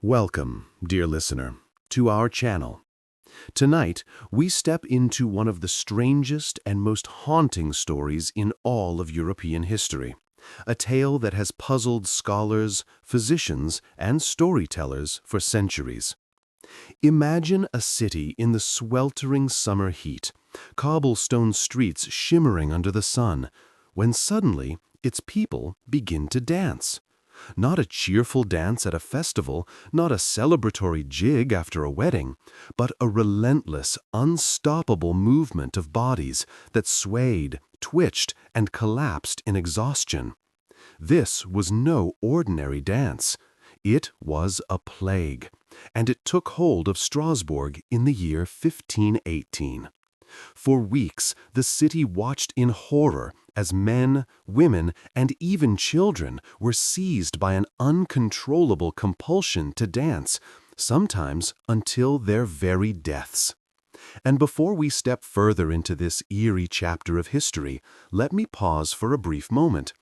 Welcome, dear listener, to our channel. Tonight, we step into one of the strangest and most haunting stories in all of European history, a tale that has puzzled scholars, physicians, and storytellers for centuries. Imagine a city in the sweltering summer heat, cobblestone streets shimmering under the sun, when suddenly its people begin to dance. Not a cheerful dance at a festival, not a celebratory jig after a wedding, but a relentless, unstoppable movement of bodies that swayed, twitched, and collapsed in exhaustion. This was no ordinary dance. It was a plague, and it took hold of Strasbourg in the year 1518. For weeks, the city watched in horror as men, women, and even children were seized by an uncontrollable compulsion to dance, sometimes until their very deaths. And before we step further into this eerie chapter of history, let me pause for a brief moment.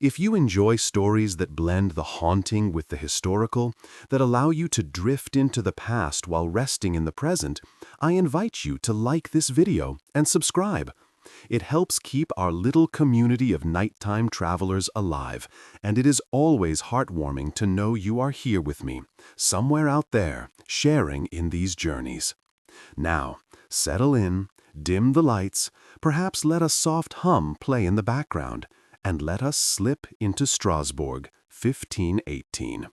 If you enjoy stories that blend the haunting with the historical, that allow you to drift into the past while resting in the present, I invite you to like this video and subscribe. It helps keep our little community of nighttime travelers alive, and it is always heartwarming to know you are here with me, somewhere out there, sharing in these journeys. Now, settle in, dim the lights, perhaps let a soft hum play in the background, and let us slip into Strasbourg, 1518.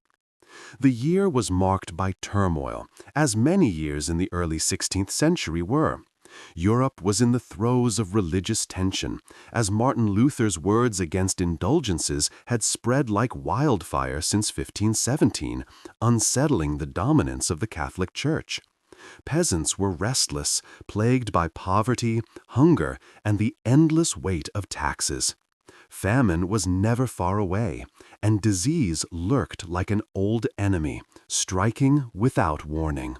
The year was marked by turmoil, as many years in the early 16th century were. Europe was in the throes of religious tension, as Martin Luther's words against indulgences had spread like wildfire since 1517, unsettling the dominance of the Catholic Church. Peasants were restless, plagued by poverty, hunger, and the endless weight of taxes. Famine was never far away, and disease lurked like an old enemy, striking without warning.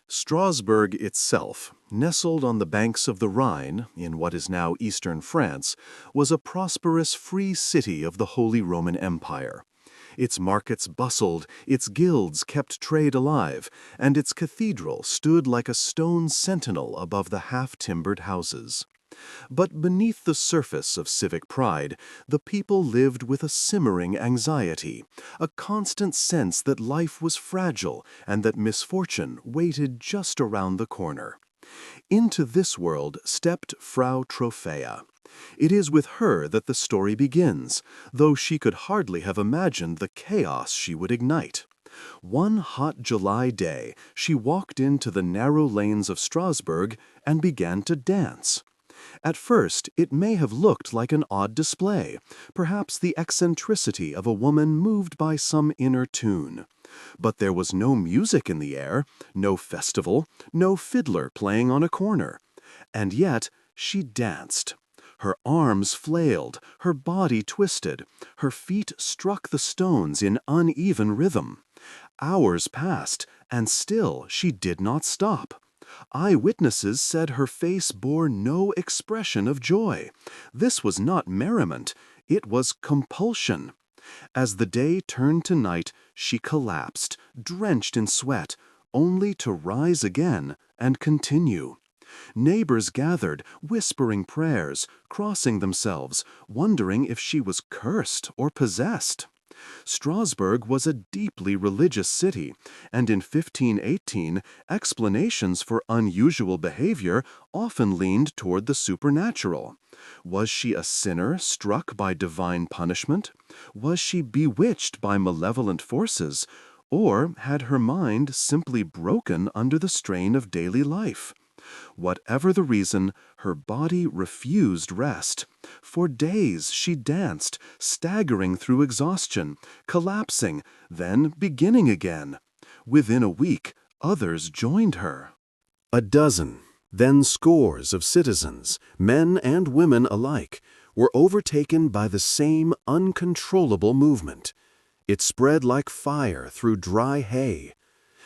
Strasbourg itself, nestled on the banks of the Rhine, in what is now eastern France, was a prosperous free city of the Holy Roman Empire. Its markets bustled, its guilds kept trade alive, and its cathedral stood like a stone sentinel above the half-timbered houses. But beneath the surface of civic pride, the people lived with a simmering anxiety, a constant sense that life was fragile and that misfortune waited just around the corner. Into this world stepped Frau Trophäa. It is with her that the story begins, though she could hardly have imagined the chaos she would ignite. One hot July day, she walked into the narrow lanes of Strasbourg and began to dance. At first, it may have looked like an odd display, perhaps the eccentricity of a woman moved by some inner tune. But there was no music in the air, no festival, no fiddler playing on a corner. And yet, she danced. Her arms flailed, her body twisted, her feet struck the stones in uneven rhythm. Hours passed, and still she did not stop. Eyewitnesses said her face bore no expression of joy. This was not merriment, it was compulsion. As the day turned to night, she collapsed, drenched in sweat, only to rise again and continue. Neighbors gathered, whispering prayers, crossing themselves, wondering if she was cursed or possessed. Strasbourg was a deeply religious city, and in 1518, explanations for unusual behavior often leaned toward the supernatural. Was she a sinner struck by divine punishment? Was she bewitched by malevolent forces? Or had her mind simply broken under the strain of daily life? Whatever the reason, her body refused rest. For days she danced, staggering through exhaustion, collapsing, then beginning again. Within a week, others joined her. A dozen, then scores of citizens, men and women alike, were overtaken by the same uncontrollable movement. It spread like fire through dry hay.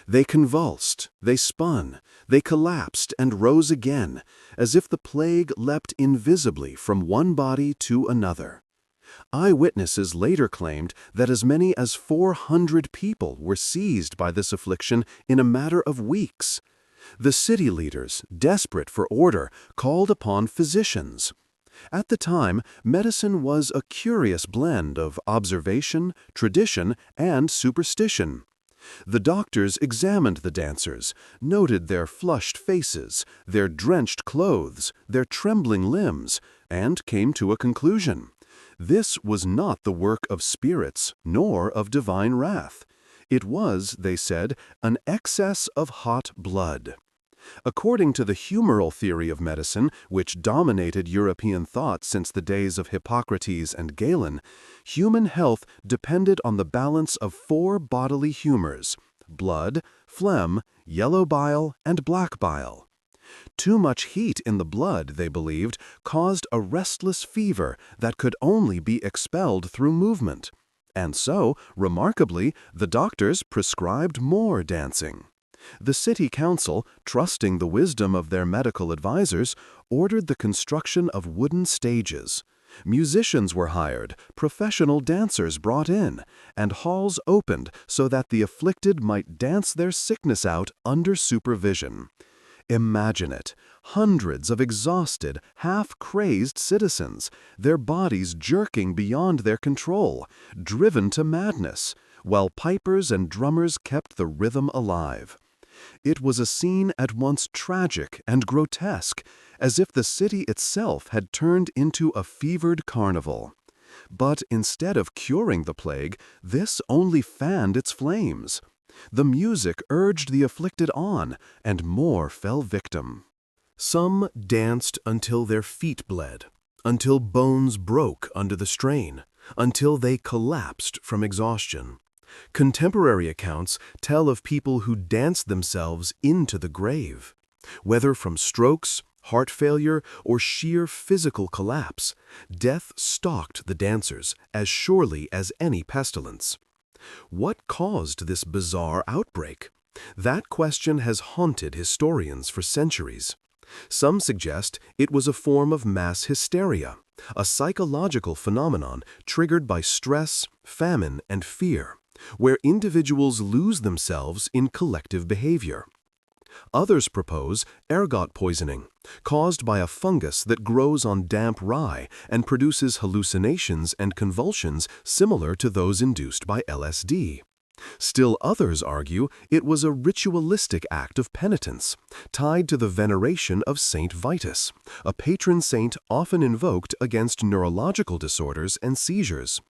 They convulsed, they spun, they collapsed and rose again, as if the plague leapt invisibly from one body to another. Eyewitnesses later claimed that as many as 400 people were seized by this affliction in a matter of weeks. The city leaders, desperate for order, called upon physicians. At the time, medicine was a curious blend of observation, tradition, and superstition. The doctors examined the dancers, noted their flushed faces, their drenched clothes, their trembling limbs, and came to a conclusion. This was not the work of spirits, nor of divine wrath. It was, they said, an excess of hot blood. According to the humoral theory of medicine, which dominated European thought since the days of Hippocrates and Galen, human health depended on the balance of 4 bodily humors: blood, phlegm, yellow bile, and black bile. Too much heat in the blood, they believed, caused a restless fever that could only be expelled through movement. And so, remarkably, the doctors prescribed more dancing. The city council, trusting the wisdom of their medical advisors, ordered the construction of wooden stages. Musicians were hired, professional dancers brought in, and halls opened so that the afflicted might dance their sickness out under supervision. Imagine it, hundreds of exhausted, half-crazed citizens, their bodies jerking beyond their control, driven to madness, while pipers and drummers kept the rhythm alive. It was a scene at once tragic and grotesque, as if the city itself had turned into a fevered carnival. But instead of curing the plague, this only fanned its flames. The music urged the afflicted on, and more fell victim. Some danced until their feet bled, until bones broke under the strain, until they collapsed from exhaustion. Contemporary accounts tell of people who danced themselves into the grave. Whether from strokes, heart failure, or sheer physical collapse, death stalked the dancers as surely as any pestilence. What caused this bizarre outbreak? That question has haunted historians for centuries. Some suggest it was a form of mass hysteria, a psychological phenomenon triggered by stress, famine, and fear, where individuals lose themselves in collective behavior. Others propose ergot poisoning, caused by a fungus that grows on damp rye and produces hallucinations and convulsions similar to those induced by LSD. Still others argue it was a ritualistic act of penitence, tied to the veneration of Saint Vitus, a patron saint often invoked against neurological disorders and seizures.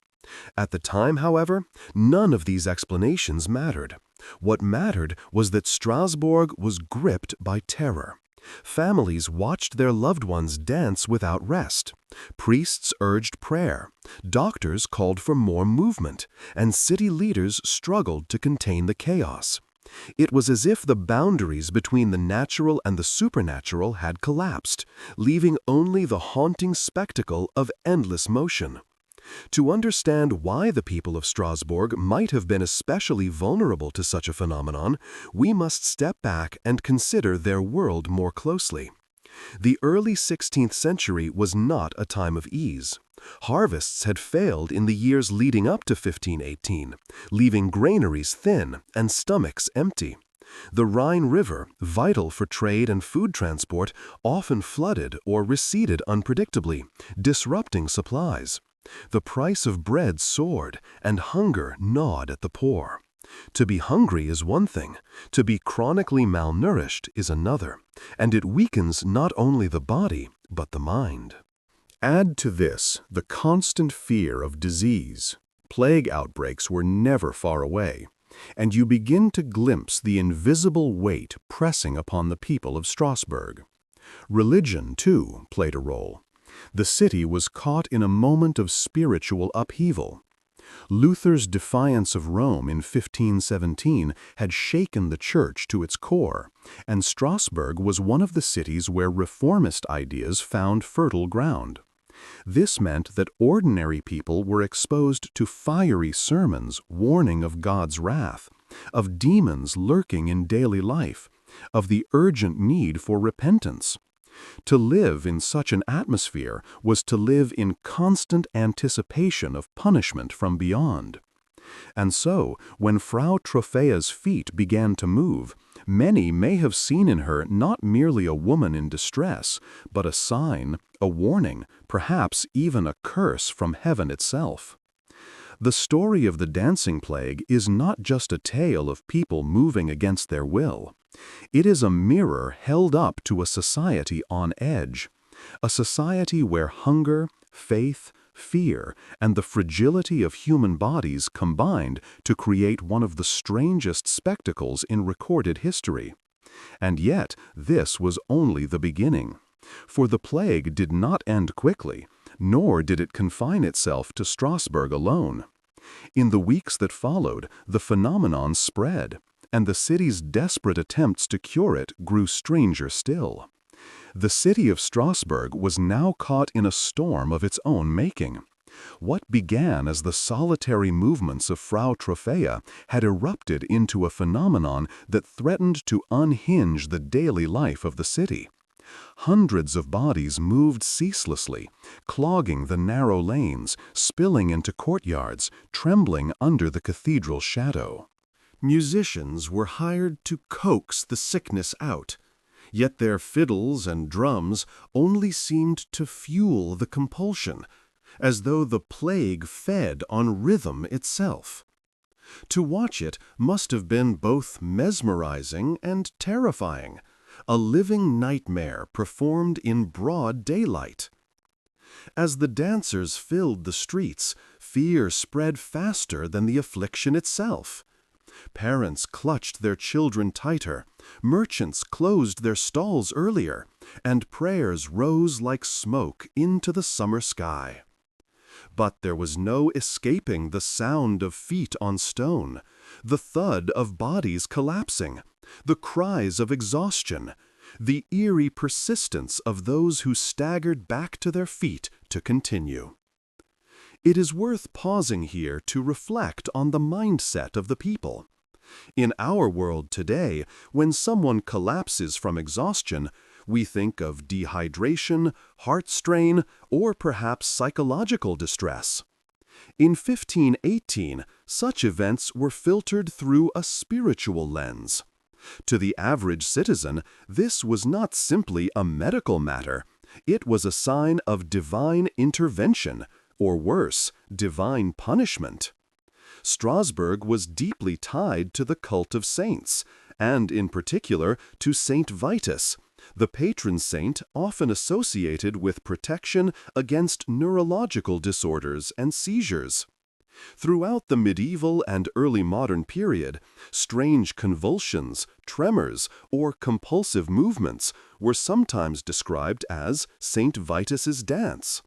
At the time, however, none of these explanations mattered. What mattered was that Strasbourg was gripped by terror. Families watched their loved ones dance without rest. Priests urged prayer. Doctors called for more movement, and city leaders struggled to contain the chaos. It was as if the boundaries between the natural and the supernatural had collapsed, leaving only the haunting spectacle of endless motion. To understand why the people of Strasbourg might have been especially vulnerable to such a phenomenon, we must step back and consider their world more closely. The early 16th century was not a time of ease. Harvests had failed in the years leading up to 1518, leaving granaries thin and stomachs empty. The Rhine River, vital for trade and food transport, often flooded or receded unpredictably, disrupting supplies. The price of bread soared, and hunger gnawed at the poor. To be hungry is one thing, to be chronically malnourished is another, and it weakens not only the body, but the mind. Add to this the constant fear of disease. Plague outbreaks were never far away, and you begin to glimpse the invisible weight pressing upon the people of Strasbourg. Religion, too, played a role. The city was caught in a moment of spiritual upheaval. Luther's defiance of Rome in 1517 had shaken the church to its core, and Strasbourg was one of the cities where reformist ideas found fertile ground. This meant that ordinary people were exposed to fiery sermons warning of God's wrath, of demons lurking in daily life, of the urgent need for repentance. To live in such an atmosphere was to live in constant anticipation of punishment from beyond. And so, when Frau Trophea's feet began to move, many may have seen in her not merely a woman in distress, but a sign, a warning, perhaps even a curse from heaven itself. The story of the dancing plague is not just a tale of people moving against their will. It is a mirror held up to a society on edge, a society where hunger, faith, fear, and the fragility of human bodies combined to create one of the strangest spectacles in recorded history. And yet, this was only the beginning. For the plague did not end quickly, nor did it confine itself to Strasbourg alone. In the weeks that followed, the phenomenon spread, and the city's desperate attempts to cure it grew stranger still. The city of Strasbourg was now caught in a storm of its own making. What began as the solitary movements of Frau Trophea had erupted into a phenomenon that threatened to unhinge the daily life of the city. Hundreds of bodies moved ceaselessly, clogging the narrow lanes, spilling into courtyards, trembling under the cathedral's shadow. Musicians were hired to coax the sickness out, yet their fiddles and drums only seemed to fuel the compulsion, as though the plague fed on rhythm itself. To watch it must have been both mesmerizing and terrifying, a living nightmare performed in broad daylight. As the dancers filled the streets, fear spread faster than the affliction itself. Parents clutched their children tighter, merchants closed their stalls earlier, and prayers rose like smoke into the summer sky. But there was no escaping the sound of feet on stone, the thud of bodies collapsing, the cries of exhaustion, the eerie persistence of those who staggered back to their feet to continue. It is worth pausing here to reflect on the mindset of the people. In our world today, when someone collapses from exhaustion, we think of dehydration, heart strain, or perhaps psychological distress. In 1518, such events were filtered through a spiritual lens. To the average citizen, this was not simply a medical matter. It was a sign of divine intervention, or worse, divine punishment. Strasbourg was deeply tied to the cult of saints, and in particular to Saint Vitus, the patron saint often associated with protection against neurological disorders and seizures. Throughout the medieval and early modern period, strange convulsions, tremors, or compulsive movements were sometimes described as Saint Vitus's dance.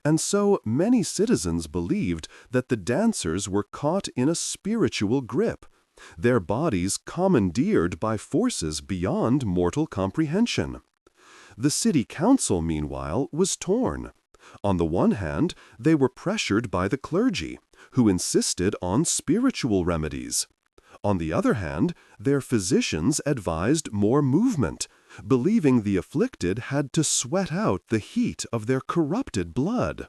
And so many citizens believed that the dancers were caught in a spiritual grip, their bodies commandeered by forces beyond mortal comprehension. The city council, meanwhile, was torn. On the one hand, they were pressured by the clergy, who insisted on spiritual remedies. On the other hand, their physicians advised more movement, believing the afflicted had to sweat out the heat of their corrupted blood.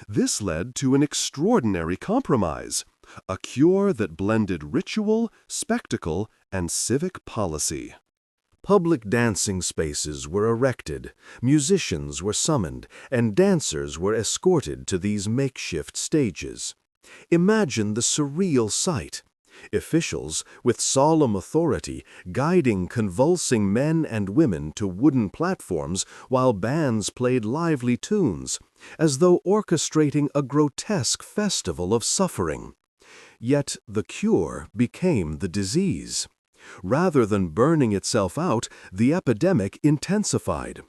This led to an extraordinary compromise, a cure that blended ritual, spectacle, and civic policy. Public dancing spaces were erected, musicians were summoned, and dancers were escorted to these makeshift stages. Imagine the surreal sight. Officials, with solemn authority, guiding convulsing men and women to wooden platforms while bands played lively tunes, as though orchestrating a grotesque festival of suffering. Yet the cure became the disease. Rather than burning itself out, the epidemic intensified.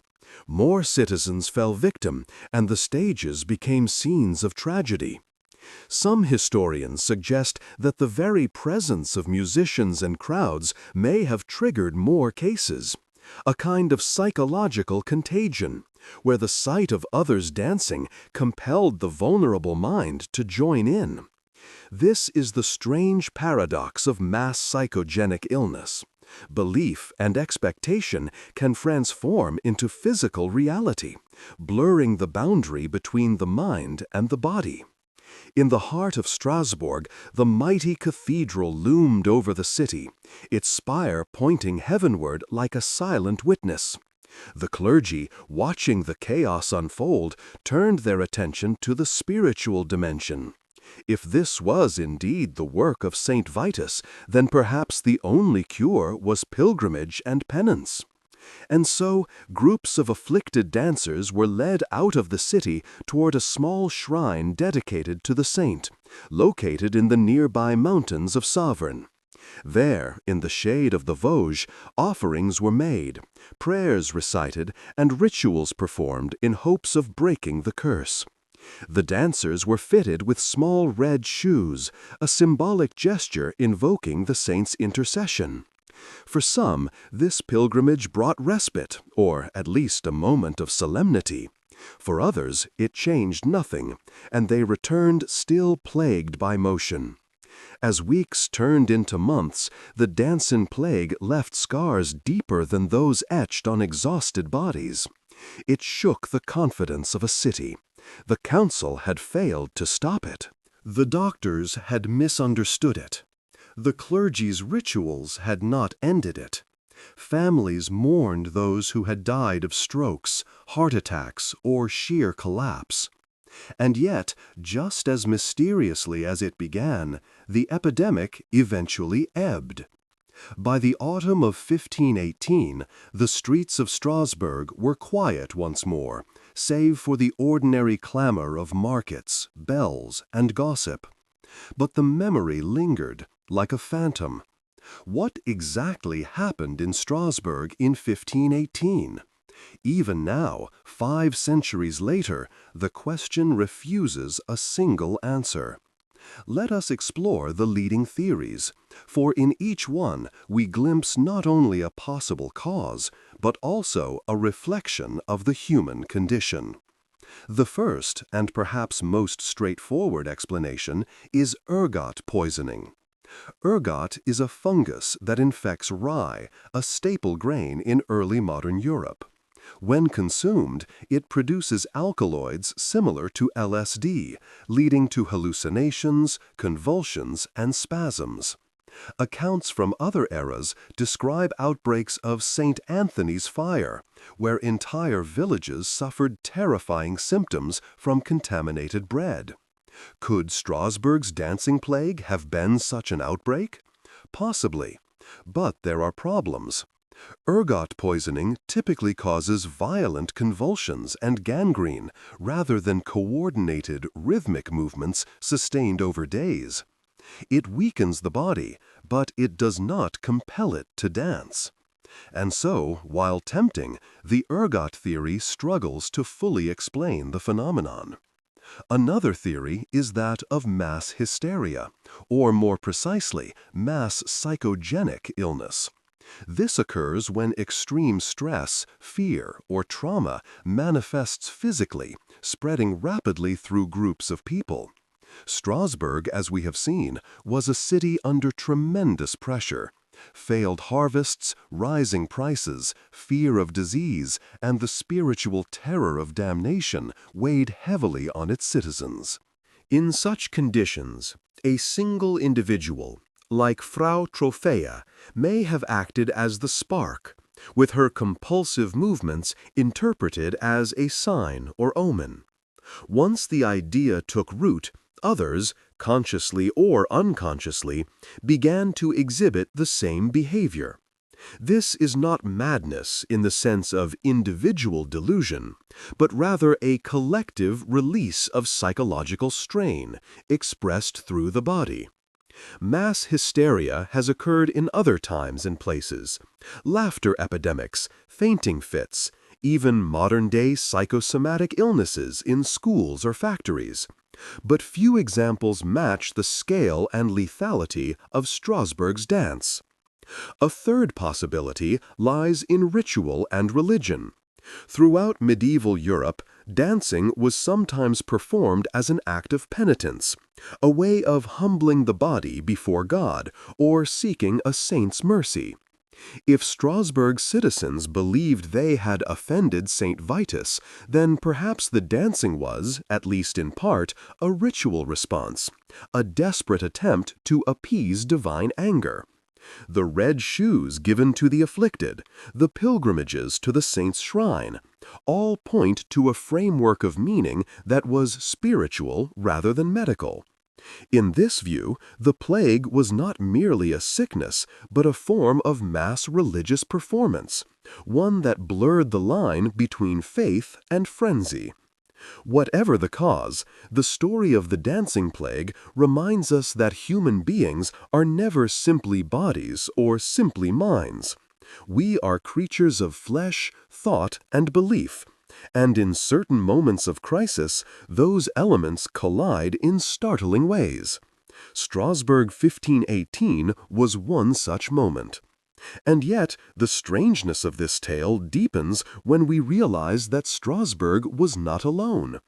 More citizens fell victim, and the stages became scenes of tragedy. Some historians suggest that the very presence of musicians and crowds may have triggered more cases, a kind of psychological contagion, where the sight of others dancing compelled the vulnerable mind to join in. This is the strange paradox of mass psychogenic illness. Belief and expectation can transform into physical reality, blurring the boundary between the mind and the body. In the heart of Strasbourg, the mighty cathedral loomed over the city, its spire pointing heavenward like a silent witness. The clergy, watching the chaos unfold, turned their attention to the spiritual dimension. If this was indeed the work of Saint Vitus, then perhaps the only cure was pilgrimage and penance. And so, groups of afflicted dancers were led out of the city toward a small shrine dedicated to the saint, located in the nearby mountains of Saverne. There, in the shade of the Vosges, offerings were made, prayers recited, and rituals performed in hopes of breaking the curse. The dancers were fitted with small red shoes, a symbolic gesture invoking the saint's intercession. For some, this pilgrimage brought respite, or at least a moment of solemnity. For others, it changed nothing, and they returned still plagued by motion. As weeks turned into months, the dancing plague left scars deeper than those etched on exhausted bodies. It shook the confidence of a city. The council had failed to stop it. The doctors had misunderstood it. The clergy's rituals had not ended it. Families mourned those who had died of strokes, heart attacks, or sheer collapse. And yet, just as mysteriously as it began, the epidemic eventually ebbed. By the autumn of 1518, the streets of Strasbourg were quiet once more, save for the ordinary clamor of markets, bells, and gossip. But the memory lingered, like a phantom. What exactly happened in Strasbourg in 1518? Even now, 5 centuries later, the question refuses a single answer. Let us explore the leading theories, for in each one we glimpse not only a possible cause, but also a reflection of the human condition. The first, and perhaps most straightforward explanation, is ergot poisoning. Ergot is a fungus that infects rye, a staple grain in early modern Europe. When consumed, it produces alkaloids similar to LSD, leading to hallucinations, convulsions, and spasms. Accounts from other eras describe outbreaks of St. Anthony's fire, where entire villages suffered terrifying symptoms from contaminated bread. Could Strasbourg's dancing plague have been such an outbreak? Possibly. But there are problems. Ergot poisoning typically causes violent convulsions and gangrene rather than coordinated, rhythmic movements sustained over days. It weakens the body, but it does not compel it to dance. And so, while tempting, the ergot theory struggles to fully explain the phenomenon. Another theory is that of mass hysteria, or more precisely, mass psychogenic illness. This occurs when extreme stress, fear, or trauma manifests physically, spreading rapidly through groups of people. Strasbourg, as we have seen, was a city under tremendous pressure. Failed harvests, rising prices, fear of disease, and the spiritual terror of damnation weighed heavily on its citizens. In such conditions, a single individual, like Frau Trophea, may have acted as the spark, with her compulsive movements interpreted as a sign or omen. Once the idea took root, others, consciously or unconsciously, began to exhibit the same behavior. This is not madness in the sense of individual delusion, but rather a collective release of psychological strain, expressed through the body. Mass hysteria has occurred in other times and places. Laughter epidemics, fainting fits, even modern-day psychosomatic illnesses in schools or factories. But few examples match the scale and lethality of Strasbourg's dance. A third possibility lies in ritual and religion. Throughout medieval Europe, dancing was sometimes performed as an act of penitence, a way of humbling the body before God or seeking a saint's mercy. If Strasbourg citizens believed they had offended Saint Vitus, then perhaps the dancing was, at least in part, a ritual response, a desperate attempt to appease divine anger. The red shoes given to the afflicted, the pilgrimages to the saint's shrine, all point to a framework of meaning that was spiritual rather than medical. In this view, the plague was not merely a sickness, but a form of mass religious performance, one that blurred the line between faith and frenzy. Whatever the cause, the story of the dancing plague reminds us that human beings are never simply bodies or simply minds. We are creatures of flesh, thought, and belief, and in certain moments of crisis, those elements collide in startling ways. Strasbourg 1518 was one such moment. And yet, the strangeness of this tale deepens when we realize that Strasbourg was not alone.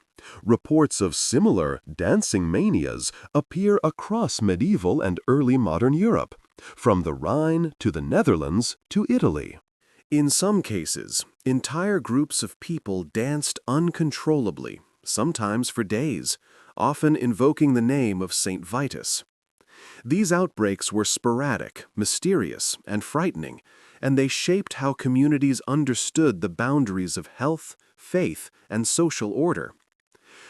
Reports of similar dancing manias appear across medieval and early modern Europe, from the Rhine to the Netherlands to Italy. In some cases, entire groups of people danced uncontrollably, sometimes for days, often invoking the name of Saint Vitus. These outbreaks were sporadic, mysterious, and frightening, and they shaped how communities understood the boundaries of health, faith, and social order.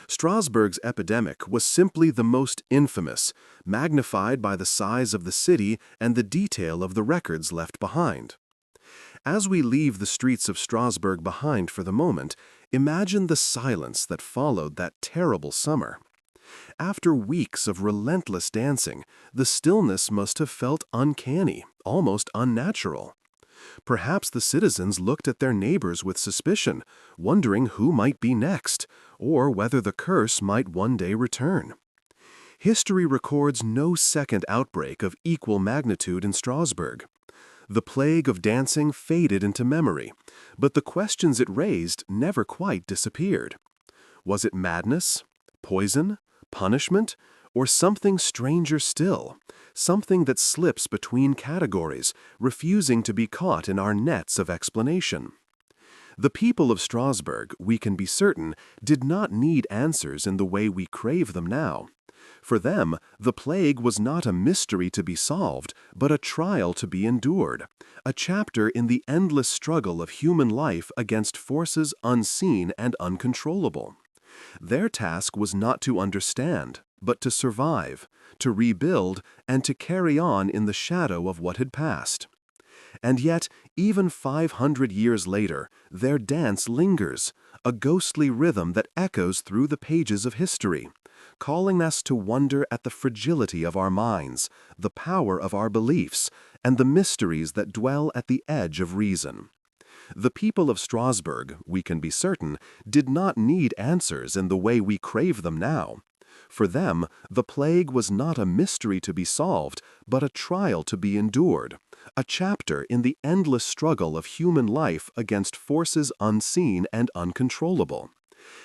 Strasbourg's epidemic was simply the most infamous, magnified by the size of the city and the detail of the records left behind. As we leave the streets of Strasbourg behind for the moment, imagine the silence that followed that terrible summer. After weeks of relentless dancing, the stillness must have felt uncanny, almost unnatural. Perhaps the citizens looked at their neighbors with suspicion, wondering who might be next, or whether the curse might one day return. History records no second outbreak of equal magnitude in Strasbourg. The plague of dancing faded into memory, but the questions it raised never quite disappeared. Was it madness, poison, punishment, or something stranger still, something that slips between categories, refusing to be caught in our nets of explanation? The people of Strasbourg, we can be certain, did not need answers in the way we crave them now. For them, the plague was not a mystery to be solved, but a trial to be endured, a chapter in the endless struggle of human life against forces unseen and uncontrollable. Their task was not to understand, but to survive, to rebuild, and to carry on in the shadow of what had passed. And yet, even 500 years later, their dance lingers, a ghostly rhythm that echoes through the pages of history, calling us to wonder at the fragility of our minds, the power of our beliefs, and the mysteries that dwell at the edge of reason. The people of Strasbourg, we can be certain, did not need answers in the way we crave them now. For them, the plague was not a mystery to be solved, but a trial to be endured, a chapter in the endless struggle of human life against forces unseen and uncontrollable.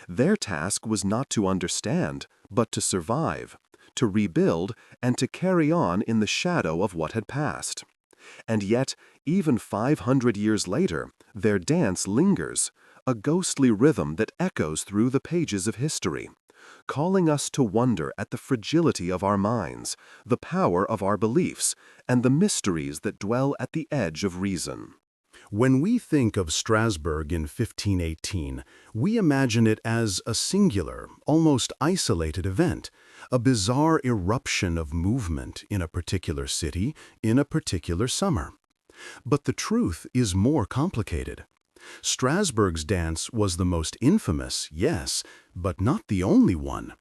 Their task was not to understand, but to survive, to rebuild, and to carry on in the shadow of what had passed. And yet, even 500 years later, their dance lingers, a ghostly rhythm that echoes through the pages of history, calling us to wonder at the fragility of our minds, the power of our beliefs, and the mysteries that dwell at the edge of reason. When we think of Strasbourg in 1518, we imagine it as a singular, almost isolated event, a bizarre eruption of movement in a particular city in a particular summer. But the truth is more complicated. Strasbourg's dance was the most infamous, yes, but not the only one.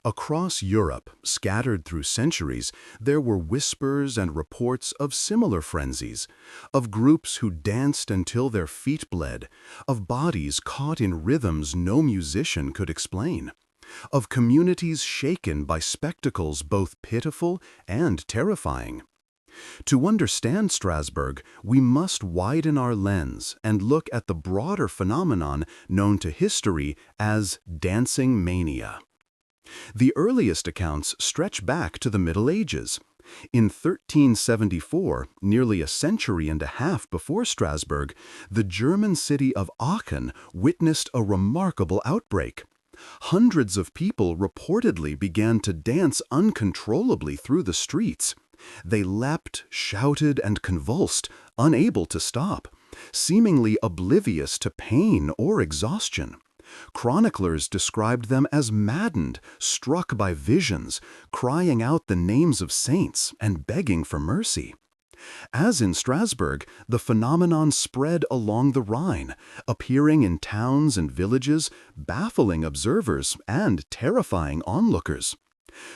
Across Europe, scattered through centuries, there were whispers and reports of similar frenzies, of groups who danced until their feet bled, of bodies caught in rhythms no musician could explain, of communities shaken by spectacles both pitiful and terrifying. To understand Strasbourg, we must widen our lens and look at the broader phenomenon known to history as dancing mania. The earliest accounts stretch back to the Middle Ages. In 1374, nearly a century and a half before Strasbourg, the German city of Aachen witnessed a remarkable outbreak. Hundreds of people reportedly began to dance uncontrollably through the streets. They leapt, shouted, and convulsed, unable to stop, seemingly oblivious to pain or exhaustion. Chroniclers described them as maddened, struck by visions, crying out the names of saints and begging for mercy. As in Strasbourg, the phenomenon spread along the Rhine, appearing in towns and villages, baffling observers and terrifying onlookers.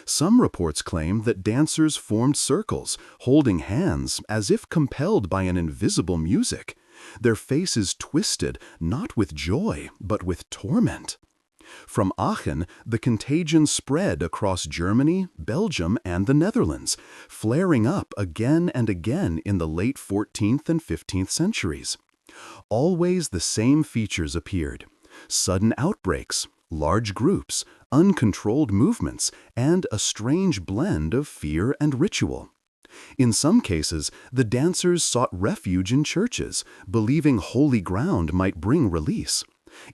Some reports claim that dancers formed circles, holding hands as if compelled by an invisible music, their faces twisted not with joy but with torment. From Aachen, the contagion spread across Germany, Belgium, and the Netherlands, flaring up again and again in the late 14th and 15th centuries. Always the same features appeared: sudden outbreaks, large groups, uncontrolled movements, and a strange blend of fear and ritual. In some cases, the dancers sought refuge in churches, believing holy ground might bring release.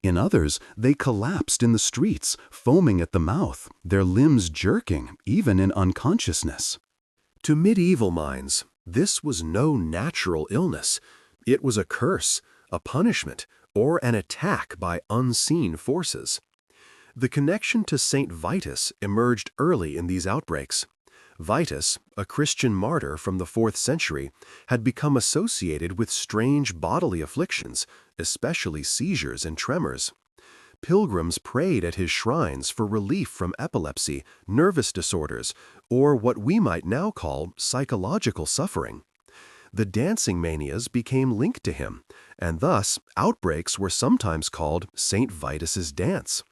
In others, they collapsed in the streets, foaming at the mouth, their limbs jerking, even in unconsciousness. To medieval minds, this was no natural illness. It was a curse, a punishment, or an attack by unseen forces. The connection to Saint Vitus emerged early in these outbreaks. Vitus, a Christian martyr from the 4th century, had become associated with strange bodily afflictions, especially seizures and tremors. Pilgrims prayed at his shrines for relief from epilepsy, nervous disorders, or what we might now call psychological suffering. The dancing manias became linked to him, and thus outbreaks were sometimes called Saint Vitus's dance.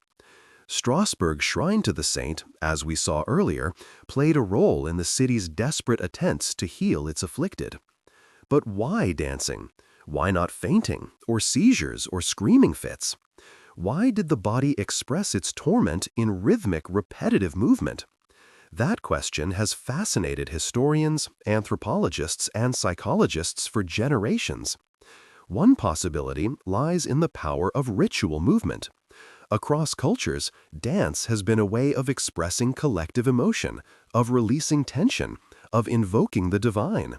Strasbourg's shrine to the saint, as we saw earlier, played a role in the city's desperate attempts to heal its afflicted. But why dancing? Why not fainting, or seizures, or screaming fits? Why did the body express its torment in rhythmic, repetitive movement? That question has fascinated historians, anthropologists, and psychologists for generations. One possibility lies in the power of ritual movement. Across cultures, dance has been a way of expressing collective emotion, of releasing tension, of invoking the divine.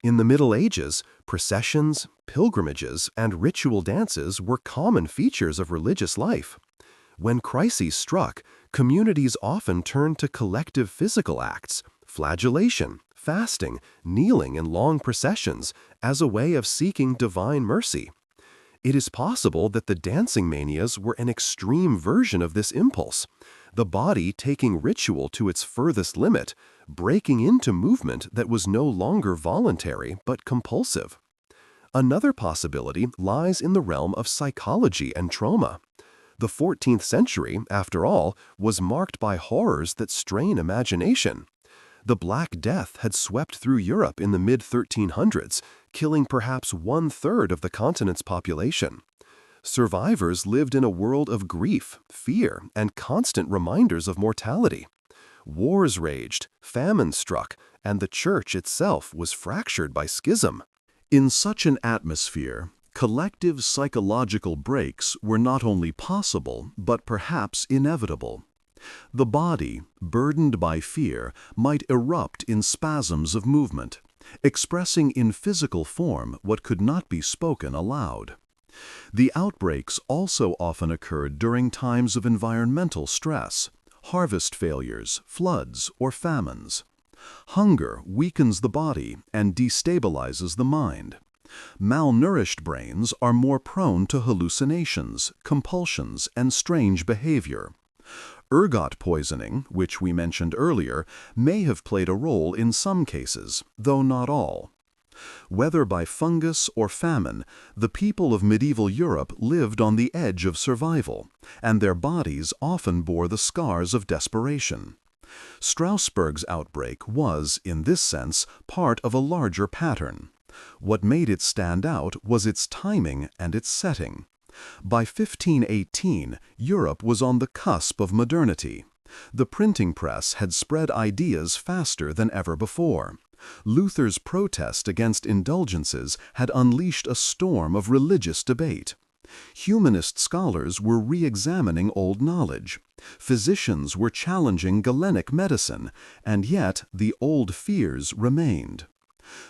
In the Middle Ages, processions, pilgrimages, and ritual dances were common features of religious life. When crises struck, communities often turned to collective physical acts, flagellation, fasting, kneeling in long processions, as a way of seeking divine mercy. It is possible that the dancing manias were an extreme version of this impulse, the body taking ritual to its furthest limit, breaking into movement that was no longer voluntary but compulsive. Another possibility lies in the realm of psychology and trauma. The 14th century, after all, was marked by horrors that strain imagination. The Black Death had swept through Europe in the mid-1300s, killing perhaps 1/3 of the continent's population. Survivors lived in a world of grief, fear, and constant reminders of mortality. Wars raged, famine struck, and the church itself was fractured by schism. In such an atmosphere, collective psychological breaks were not only possible, but perhaps inevitable. The body, burdened by fear, might erupt in spasms of movement, expressing in physical form what could not be spoken aloud. The outbreaks also often occurred during times of environmental stress, harvest failures, floods, or famines. Hunger weakens the body and destabilizes the mind. Malnourished brains are more prone to hallucinations, compulsions, and strange behavior. Ergot poisoning, which we mentioned earlier, may have played a role in some cases, though not all. Whether by fungus or famine, the people of medieval Europe lived on the edge of survival, and their bodies often bore the scars of desperation. Strasbourg's outbreak was, in this sense, part of a larger pattern. What made it stand out was its timing and its setting. By 1518, Europe was on the cusp of modernity. The printing press had spread ideas faster than ever before. Luther's protest against indulgences had unleashed a storm of religious debate. Humanist scholars were re-examining old knowledge. Physicians were challenging Galenic medicine, and yet the old fears remained.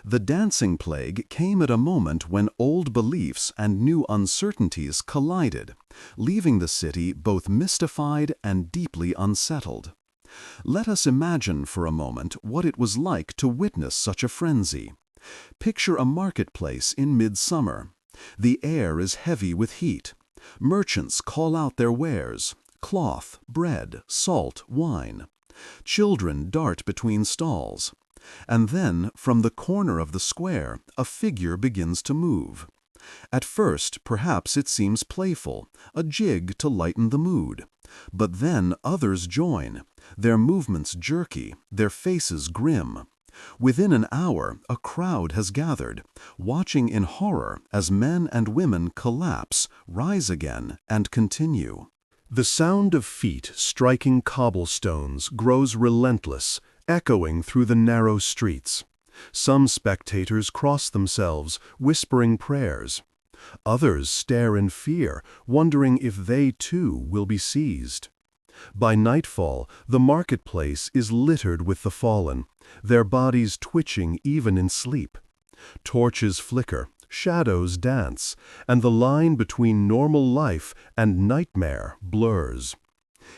The dancing plague came at a moment when old beliefs and new uncertainties collided, leaving the city both mystified and deeply unsettled. Let us imagine for a moment what it was like to witness such a frenzy. Picture a marketplace in midsummer. The air is heavy with heat. Merchants call out their wares: cloth, bread, salt, wine. Children dart between stalls. And then, from the corner of the square, a figure begins to move. At first, perhaps it seems playful, a jig to lighten the mood. But then others join, their movements jerky, their faces grim. Within an hour, a crowd has gathered, watching in horror as men and women collapse, rise again, and continue. The sound of feet striking cobblestones grows relentless, echoing through the narrow streets. Some spectators cross themselves, whispering prayers. Others stare in fear, wondering if they too will be seized. By nightfall, the marketplace is littered with the fallen, their bodies twitching even in sleep. Torches flicker, shadows dance, and the line between normal life and nightmare blurs.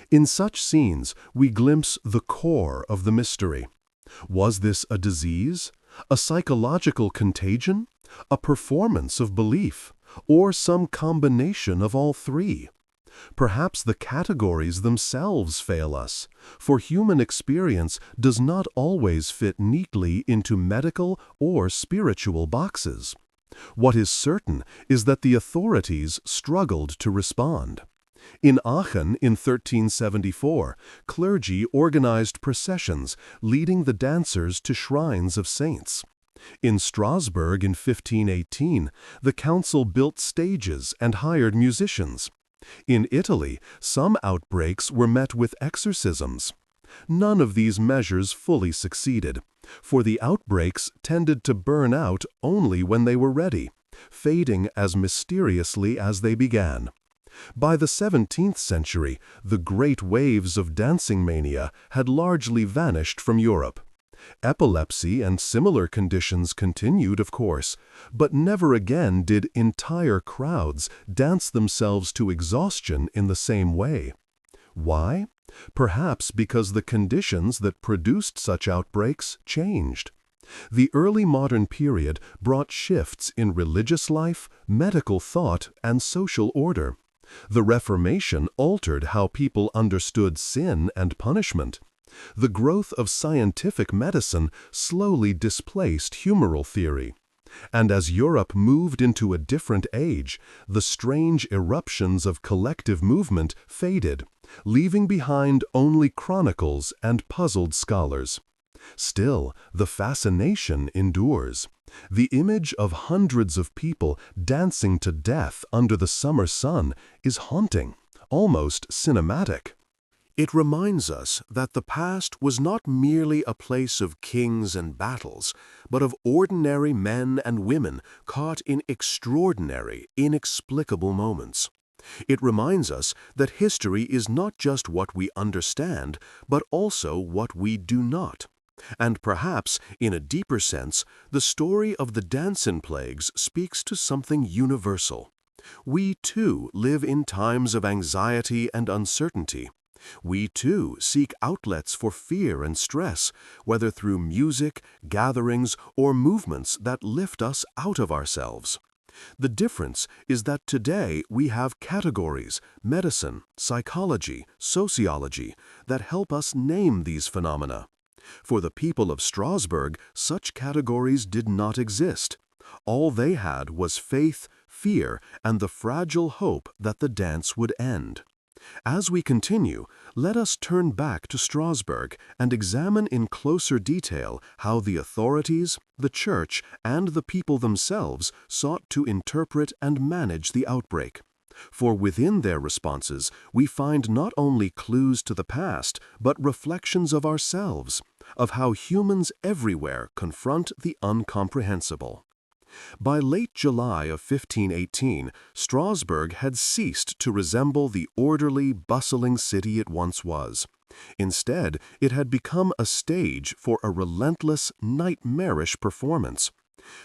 In such scenes, we glimpse the core of the mystery. Was this a disease, a psychological contagion, a performance of belief, or some combination of all three? Perhaps the categories themselves fail us, for human experience does not always fit neatly into medical or spiritual boxes. What is certain is that the authorities struggled to respond. In Aachen in 1374, clergy organized processions leading the dancers to shrines of saints. In Strasbourg in 1518, the council built stages and hired musicians. In Italy, some outbreaks were met with exorcisms. None of these measures fully succeeded, for the outbreaks tended to burn out only when they were ready, fading as mysteriously as they began. By the 17th century, the great waves of dancing mania had largely vanished from Europe. Epilepsy and similar conditions continued, of course, but never again did entire crowds dance themselves to exhaustion in the same way. Why? Perhaps because the conditions that produced such outbreaks changed. The early modern period brought shifts in religious life, medical thought, and social order. The Reformation altered how people understood sin and punishment. The growth of scientific medicine slowly displaced humoral theory. And as Europe moved into a different age, the strange eruptions of collective movement faded, leaving behind only chronicles and puzzled scholars. Still, the fascination endures. The image of hundreds of people dancing to death under the summer sun is haunting, almost cinematic. It reminds us that the past was not merely a place of kings and battles, but of ordinary men and women caught in extraordinary, inexplicable moments. It reminds us that history is not just what we understand, but also what we do not. And perhaps, in a deeper sense, the story of the dancing plagues speaks to something universal. We, too, live in times of anxiety and uncertainty. We, too, seek outlets for fear and stress, whether through music, gatherings, or movements that lift us out of ourselves. The difference is that today we have categories, medicine, psychology, sociology, that help us name these phenomena. For the people of Strasbourg, such categories did not exist. All they had was faith, fear, and the fragile hope that the dance would end. As we continue, let us turn back to Strasbourg and examine in closer detail how the authorities, the church, and the people themselves sought to interpret and manage the outbreak. For within their responses, we find not only clues to the past, but reflections of ourselves, of how humans everywhere confront the incomprehensible. By late July of 1518, Strasbourg had ceased to resemble the orderly, bustling city it once was. Instead, it had become a stage for a relentless, nightmarish performance.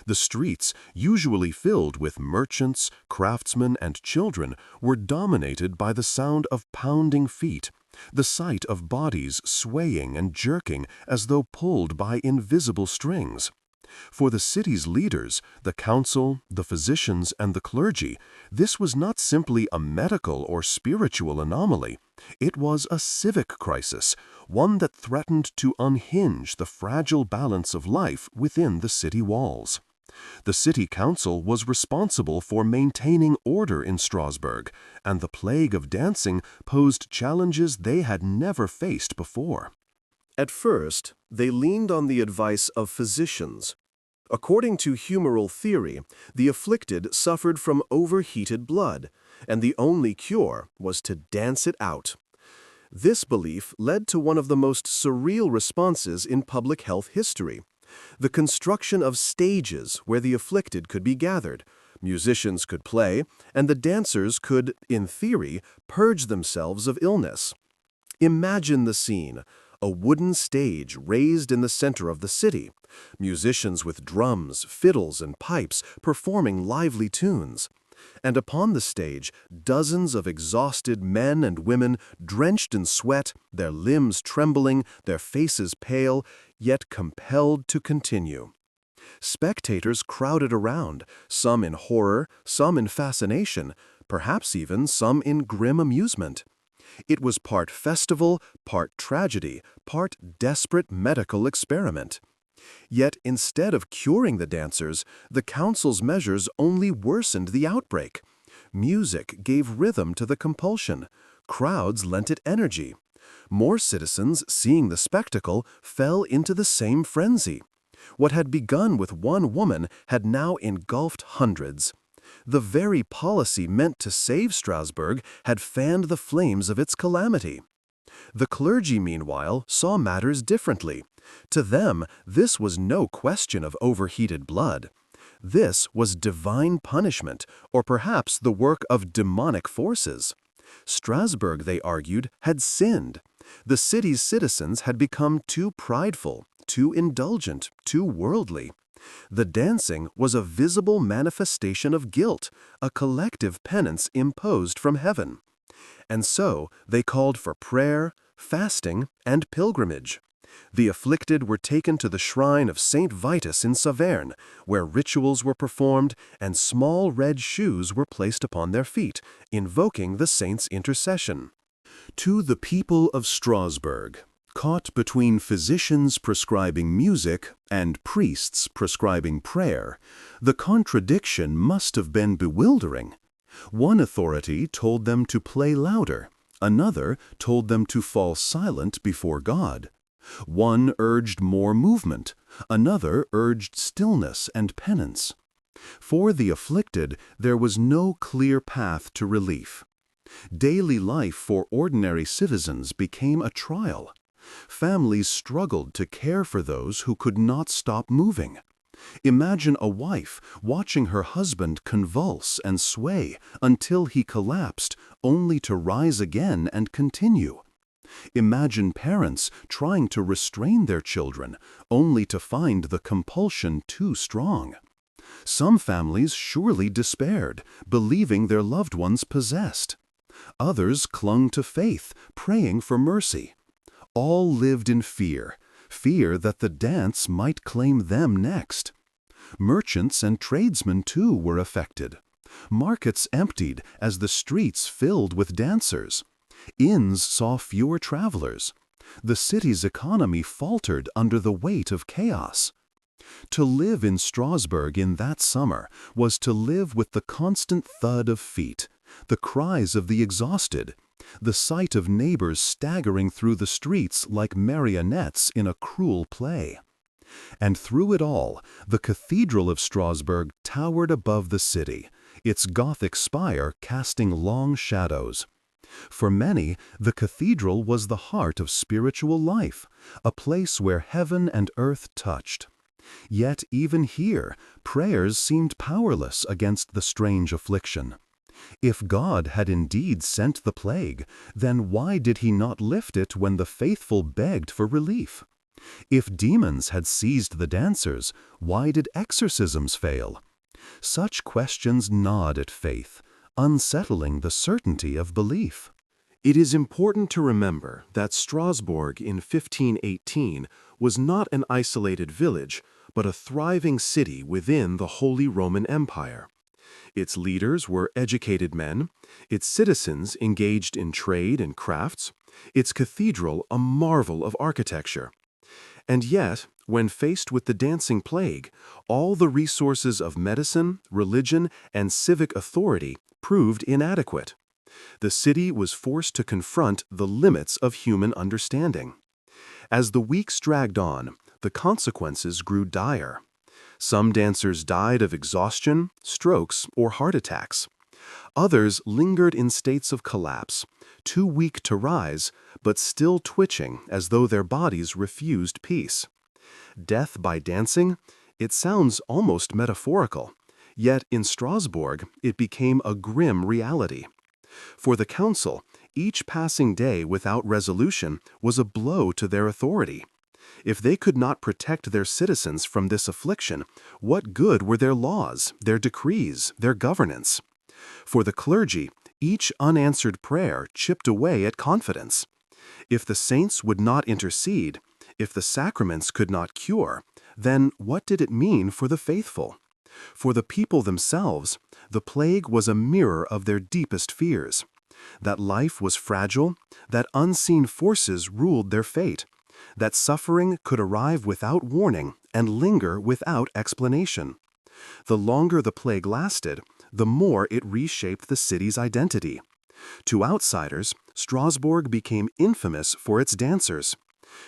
The streets, usually filled with merchants, craftsmen, and children, were dominated by the sound of pounding feet, the sight of bodies swaying and jerking as though pulled by invisible strings. For the city's leaders, the council, the physicians, and the clergy, this was not simply a medical or spiritual anomaly. It was a civic crisis, one that threatened to unhinge the fragile balance of life within the city walls. The city council was responsible for maintaining order in Strasbourg, and the plague of dancing posed challenges they had never faced before. At first, they leaned on the advice of physicians. According to humoral theory, the afflicted suffered from overheated blood, and the only cure was to dance it out. This belief led to one of the most surreal responses in public health history: the construction of stages where the afflicted could be gathered, musicians could play, and the dancers could, in theory, purge themselves of illness. Imagine the scene: a wooden stage raised in the center of the city, musicians with drums, fiddles, and pipes performing lively tunes. And upon the stage, dozens of exhausted men and women, drenched in sweat, their limbs trembling, their faces pale, yet compelled to continue. Spectators crowded around, some in horror, some in fascination, perhaps even some in grim amusement. It was part festival, part tragedy, part desperate medical experiment. Yet instead of curing the dancers, the council's measures only worsened the outbreak. Music gave rhythm to the compulsion. Crowds lent it energy. More citizens, seeing the spectacle, fell into the same frenzy. What had begun with one woman had now engulfed hundreds. The very policy meant to save Strasbourg had fanned the flames of its calamity. The clergy, meanwhile, saw matters differently. To them, this was no question of overheated blood. This was divine punishment, or perhaps the work of demonic forces. Strasbourg, they argued, had sinned. The city's citizens had become too prideful, too indulgent, too worldly. The dancing was a visible manifestation of guilt, a collective penance imposed from heaven. And so they called for prayer, fasting, and pilgrimage. The afflicted were taken to the shrine of Saint Vitus in Saverne, where rituals were performed and small red shoes were placed upon their feet, invoking the saint's intercession. To the people of Strasbourg, caught between physicians prescribing music and priests prescribing prayer, the contradiction must have been bewildering. One authority told them to play louder, another told them to fall silent before God. One urged more movement, another urged stillness and penance. For the afflicted, there was no clear path to relief. Daily life for ordinary citizens became a trial. Families struggled to care for those who could not stop moving. Imagine a wife watching her husband convulse and sway until he collapsed, only to rise again and continue. Imagine parents trying to restrain their children, only to find the compulsion too strong. Some families surely despaired, believing their loved ones possessed. Others clung to faith, praying for mercy. All lived in fear that the dance might claim them next. Merchants and tradesmen too were affected. Markets emptied as the streets filled with dancers. Inns saw fewer travelers. The city's economy faltered under the weight of chaos. To live in Strasbourg in that summer was to live with the constant thud of feet, the cries of the exhausted, the sight of neighbors staggering through the streets like marionettes in a cruel play. And through it all, the Cathedral of Strasbourg towered above the city, its Gothic spire casting long shadows. For many, the cathedral was the heart of spiritual life, a place where heaven and earth touched. Yet even here, prayers seemed powerless against the strange affliction. If God had indeed sent the plague, then why did he not lift it when the faithful begged for relief? If demons had seized the dancers, why did exorcisms fail? Such questions gnawed at faith, unsettling the certainty of belief. It is important to remember that Strasbourg in 1518 was not an isolated village, but a thriving city within the Holy Roman Empire. Its leaders were educated men, its citizens engaged in trade and crafts, its cathedral a marvel of architecture. And yet, when faced with the dancing plague, all the resources of medicine, religion, and civic authority proved inadequate. The city was forced to confront the limits of human understanding. As the weeks dragged on, the consequences grew dire. Some dancers died of exhaustion, strokes, or heart attacks. Others lingered in states of collapse, too weak to rise, but still twitching as though their bodies refused peace. Death by dancing? It sounds almost metaphorical. Yet in Strasbourg, it became a grim reality. For the council, each passing day without resolution was a blow to their authority. If they could not protect their citizens from this affliction, what good were their laws, their decrees, their governance? For the clergy, each unanswered prayer chipped away at confidence. If the saints would not intercede, if the sacraments could not cure, then what did it mean for the faithful? For the people themselves, the plague was a mirror of their deepest fears. That life was fragile, that unseen forces ruled their fate, that suffering could arrive without warning and linger without explanation. The longer the plague lasted, the more it reshaped the city's identity. To outsiders, Strasbourg became infamous for its dancers.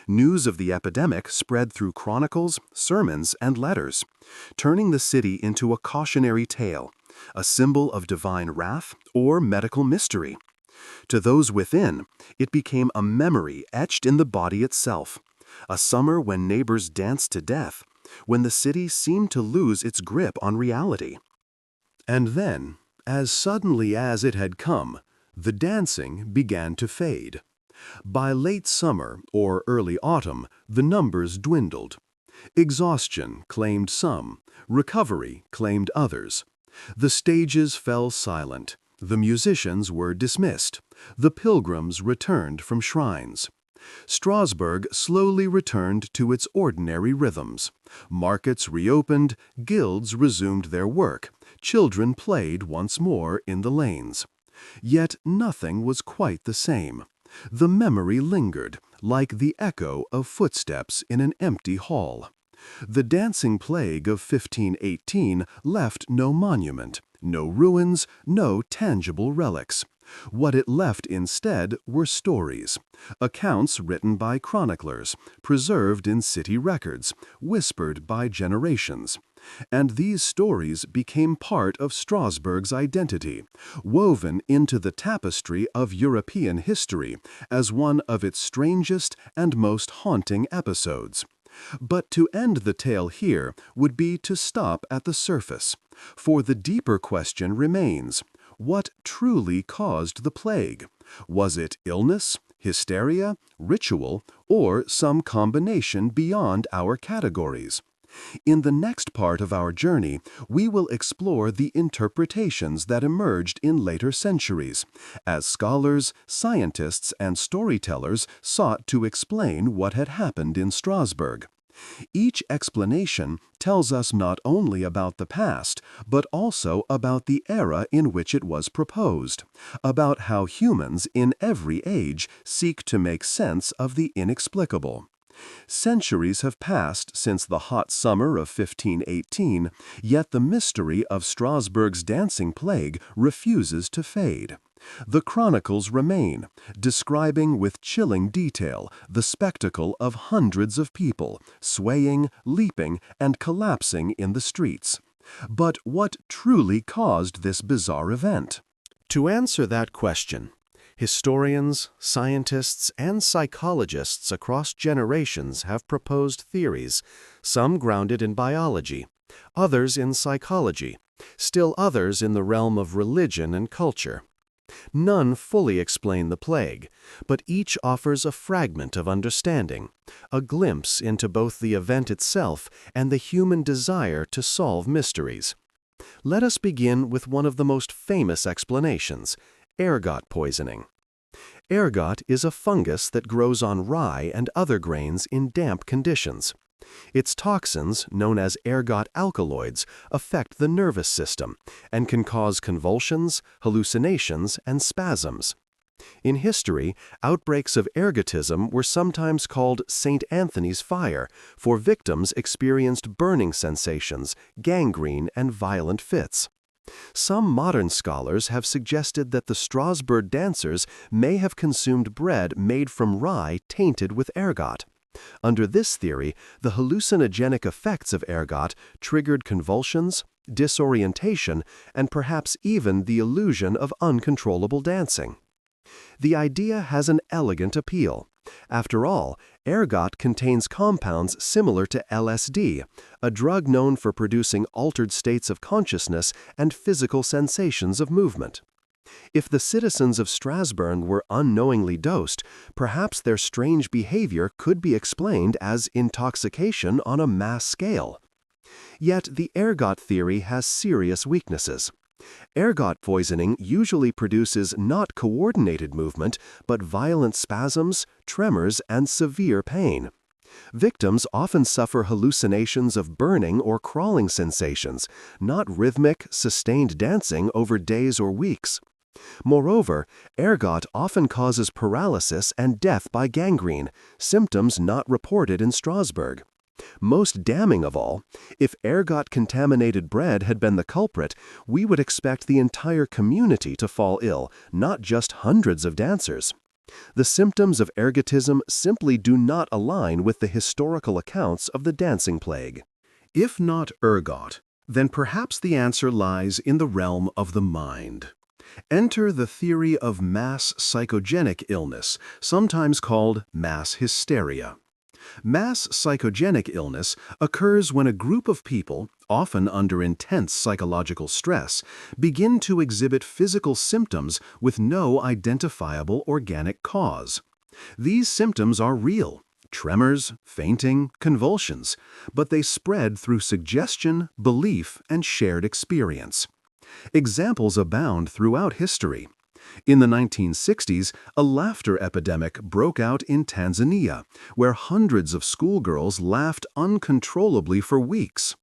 News of the epidemic spread through chronicles, sermons, and letters, turning the city into a cautionary tale, a symbol of divine wrath or medical mystery. To those within, it became a memory etched in the body itself, a summer when neighbors danced to death, when the city seemed to lose its grip on reality. And then, as suddenly as it had come, the dancing began to fade. By late summer or early autumn, the numbers dwindled. Exhaustion claimed some, recovery claimed others. The stages fell silent, the musicians were dismissed, the pilgrims returned from shrines. Strasbourg slowly returned to its ordinary rhythms. Markets reopened, guilds resumed their work, children played once more in the lanes. Yet nothing was quite the same. The memory lingered, like the echo of footsteps in an empty hall. The dancing plague of 1518 left no monument, no ruins, no tangible relics. What it left instead were stories, accounts written by chroniclers, preserved in city records, whispered by generations. And these stories became part of Strasbourg's identity, woven into the tapestry of European history as one of its strangest and most haunting episodes. But to end the tale here would be to stop at the surface, for the deeper question remains: what truly caused the plague? Was it illness, hysteria, ritual, or some combination beyond our categories? In the next part of our journey, we will explore the interpretations that emerged in later centuries, as scholars, scientists, and storytellers sought to explain what had happened in Strasbourg. Each explanation tells us not only about the past, but also about the era in which it was proposed, about how humans in every age seek to make sense of the inexplicable. Centuries have passed since the hot summer of 1518, yet the mystery of Strasbourg's dancing plague refuses to fade. The chronicles remain, describing with chilling detail the spectacle of hundreds of people swaying, leaping, and collapsing in the streets. But what truly caused this bizarre event? To answer that question, historians, scientists, and psychologists across generations have proposed theories, some grounded in biology, others in psychology, still others in the realm of religion and culture. None fully explain the plague, but each offers a fragment of understanding, a glimpse into both the event itself and the human desire to solve mysteries. Let us begin with one of the most famous explanations: ergot poisoning. Ergot is a fungus that grows on rye and other grains in damp conditions. Its toxins, known as ergot alkaloids, affect the nervous system and can cause convulsions, hallucinations, and spasms. In history, outbreaks of ergotism were sometimes called St. Anthony's fire, for victims experienced burning sensations, gangrene, and violent fits. Some modern scholars have suggested that the Strasbourg dancers may have consumed bread made from rye tainted with ergot. Under this theory, the hallucinogenic effects of ergot triggered convulsions, disorientation, and perhaps even the illusion of uncontrollable dancing. The idea has an elegant appeal. After all, ergot contains compounds similar to LSD, a drug known for producing altered states of consciousness and physical sensations of movement. If the citizens of Strasbourg were unknowingly dosed, perhaps their strange behavior could be explained as intoxication on a mass scale. Yet the ergot theory has serious weaknesses. Ergot poisoning usually produces not coordinated movement, but violent spasms, tremors, and severe pain. Victims often suffer hallucinations of burning or crawling sensations, not rhythmic, sustained dancing over days or weeks. Moreover, ergot often causes paralysis and death by gangrene, symptoms not reported in Strasbourg. Most damning of all, if ergot-contaminated bread had been the culprit, we would expect the entire community to fall ill, not just hundreds of dancers. The symptoms of ergotism simply do not align with the historical accounts of the dancing plague. If not ergot, then perhaps the answer lies in the realm of the mind. Enter the theory of mass psychogenic illness, sometimes called mass hysteria. Mass psychogenic illness occurs when a group of people, often under intense psychological stress, begin to exhibit physical symptoms with no identifiable organic cause. These symptoms are real: tremors, fainting, convulsions, but they spread through suggestion, belief, and shared experience. Examples abound throughout history. In the 1960s, a laughter epidemic broke out in Tanzania, where hundreds of schoolgirls laughed uncontrollably for weeks.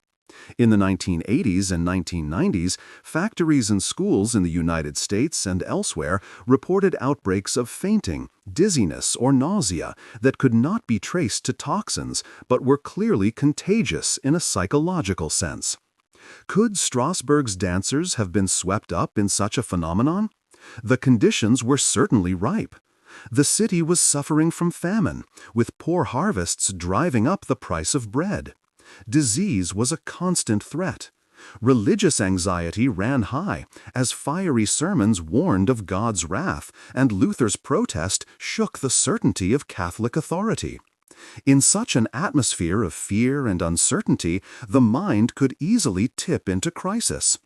In the 1980s and 1990s, factories and schools in the United States and elsewhere reported outbreaks of fainting, dizziness, or nausea that could not be traced to toxins, but were clearly contagious in a psychological sense. Could Strasbourg's dancers have been swept up in such a phenomenon? The conditions were certainly ripe. The city was suffering from famine, with poor harvests driving up the price of bread. Disease was a constant threat. Religious anxiety ran high, as fiery sermons warned of God's wrath, and Luther's protest shook the certainty of Catholic authority. In such an atmosphere of fear and uncertainty, the mind could easily tip into crisis.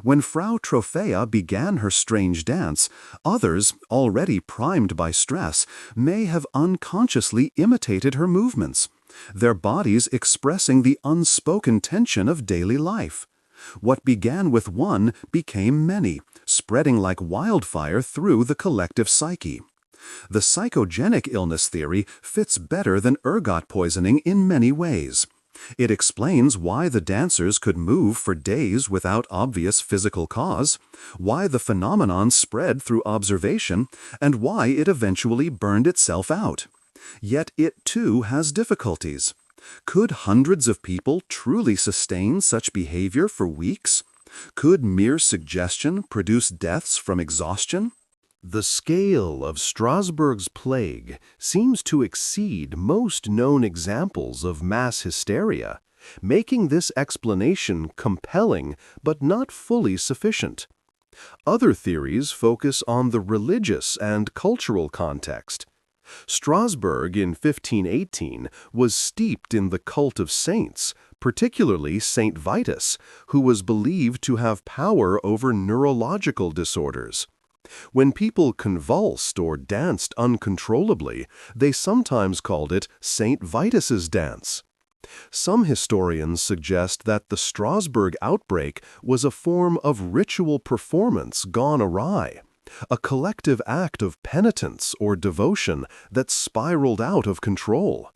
When Frau Trophäa began her strange dance, others, already primed by stress, may have unconsciously imitated her movements, their bodies expressing the unspoken tension of daily life. What began with one became many, spreading like wildfire through the collective psyche. The psychogenic illness theory fits better than ergot poisoning in many ways. It explains why the dancers could move for days without obvious physical cause, why the phenomenon spread through observation, and why it eventually burned itself out. Yet it too has difficulties. Could hundreds of people truly sustain such behavior for weeks? Could mere suggestion produce deaths from exhaustion? The scale of Strasbourg's plague seems to exceed most known examples of mass hysteria. making this explanation compelling but not fully sufficient. Other theories focus on the religious and cultural context. Strasbourg in 1518 was steeped in the cult of saints, particularly Saint Vitus, who was believed to have power over neurological disorders. When people convulsed or danced uncontrollably, they sometimes called it Saint Vitus's dance. Some historians suggest that the Strasbourg outbreak was a form of ritual performance gone awry, a collective act of penitence or devotion that spiraled out of control.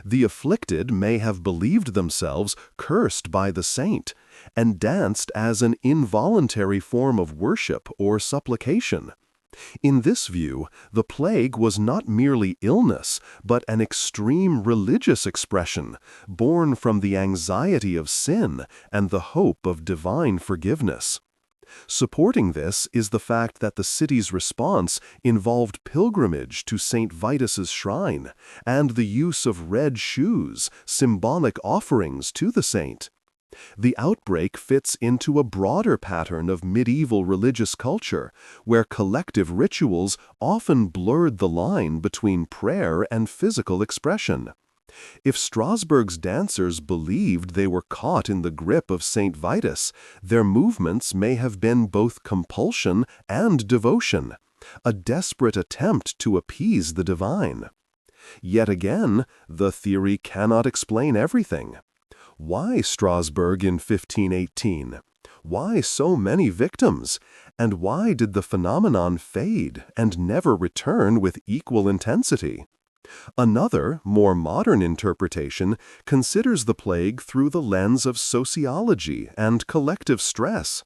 The afflicted may have believed themselves cursed by the saint and danced as an involuntary form of worship or supplication. In this view, the plague was not merely illness, but an extreme religious expression, born from the anxiety of sin and the hope of divine forgiveness. Supporting this is the fact that the city's response involved pilgrimage to St. Vitus's shrine and the use of red shoes, symbolic offerings to the saint. The outbreak fits into a broader pattern of medieval religious culture, where collective rituals often blurred the line between prayer and physical expression. If Strasbourg's dancers believed they were caught in the grip of St. Vitus, their movements may have been both compulsion and devotion, a desperate attempt to appease the divine. Yet again, the theory cannot explain everything. Why Strasbourg in 1518? Why so many victims? And why did the phenomenon fade and never return with equal intensity? Another, more modern interpretation considers the plague through the lens of sociology and collective stress.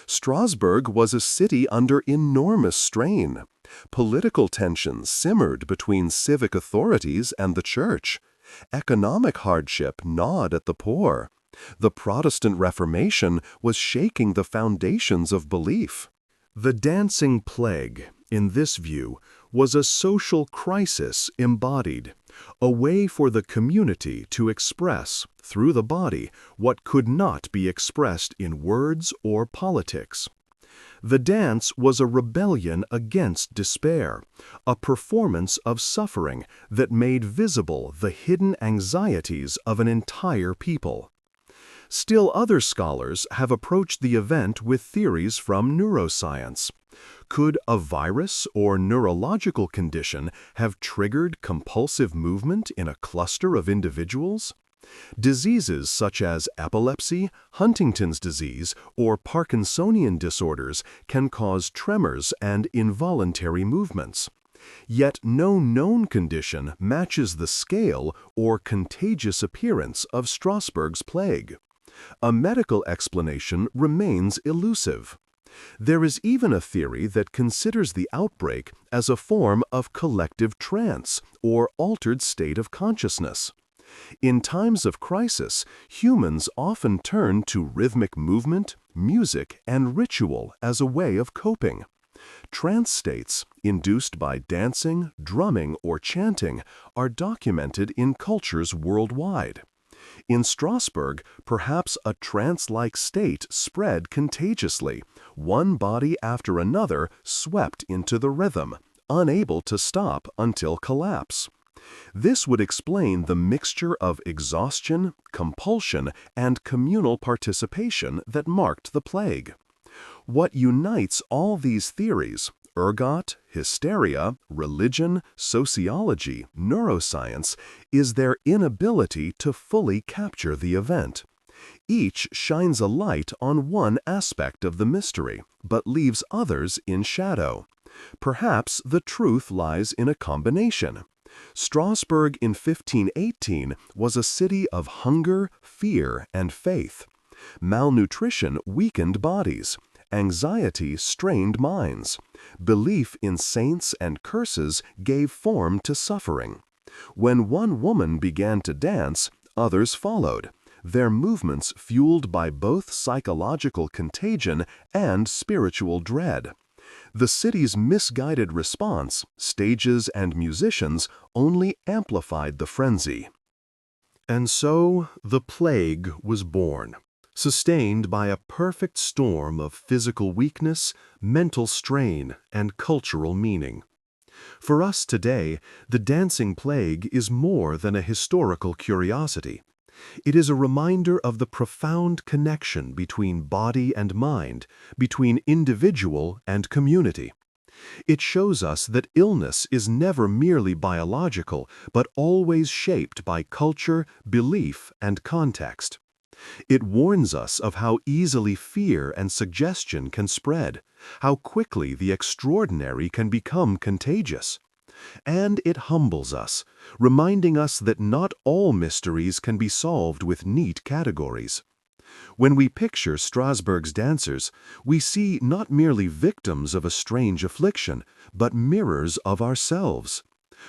Strasbourg was a city under enormous strain. Political tensions simmered between civic authorities and the church. Economic hardship gnawed at the poor. The Protestant Reformation was shaking the foundations of belief. The dancing plague, in this view, was a social crisis embodied, a way for the community to express, through the body, what could not be expressed in words or politics. The dance was a rebellion against despair, a performance of suffering that made visible the hidden anxieties of an entire people. Still other scholars have approached the event with theories from neuroscience. Could a virus or neurological condition have triggered compulsive movement in a cluster of individuals? Diseases such as epilepsy, Huntington's disease, or Parkinsonian disorders can cause tremors and involuntary movements. Yet no known condition matches the scale or contagious appearance of Strasbourg's plague. A medical explanation remains elusive. There is even a theory that considers the outbreak as a form of collective trance or altered state of consciousness. In times of crisis, humans often turn to rhythmic movement, music, and ritual as a way of coping. Trance states, induced by dancing, drumming, or chanting, are documented in cultures worldwide. In Strasbourg, perhaps a trance-like state spread contagiously, one body after another swept into the rhythm, unable to stop until collapse. This would explain the mixture of exhaustion, compulsion, and communal participation that marked the plague. What unites all these theories, ergot, hysteria, religion, sociology, neuroscience, is their inability to fully capture the event. Each shines a light on one aspect of the mystery, but leaves others in shadow. Perhaps the truth lies in a combination. Strasbourg in 1518 was a city of hunger, fear, and faith. Malnutrition weakened bodies. Anxiety strained minds. Belief in saints and curses gave form to suffering. When one woman began to dance, others followed, their movements fueled by both psychological contagion and spiritual dread. The city's misguided response, stages and musicians, only amplified the frenzy. And so the plague was born, sustained by a perfect storm of physical weakness, mental strain, and cultural meaning. For us today, the dancing plague is more than a historical curiosity. It is a reminder of the profound connection between body and mind, between individual and community. It shows us that illness is never merely biological, but always shaped by culture, belief, and context. It warns us of how easily fear and suggestion can spread, how quickly the extraordinary can become contagious. And it humbles us, reminding us that not all mysteries can be solved with neat categories. When we picture Strasbourg's dancers, we see not merely victims of a strange affliction, but mirrors of ourselves.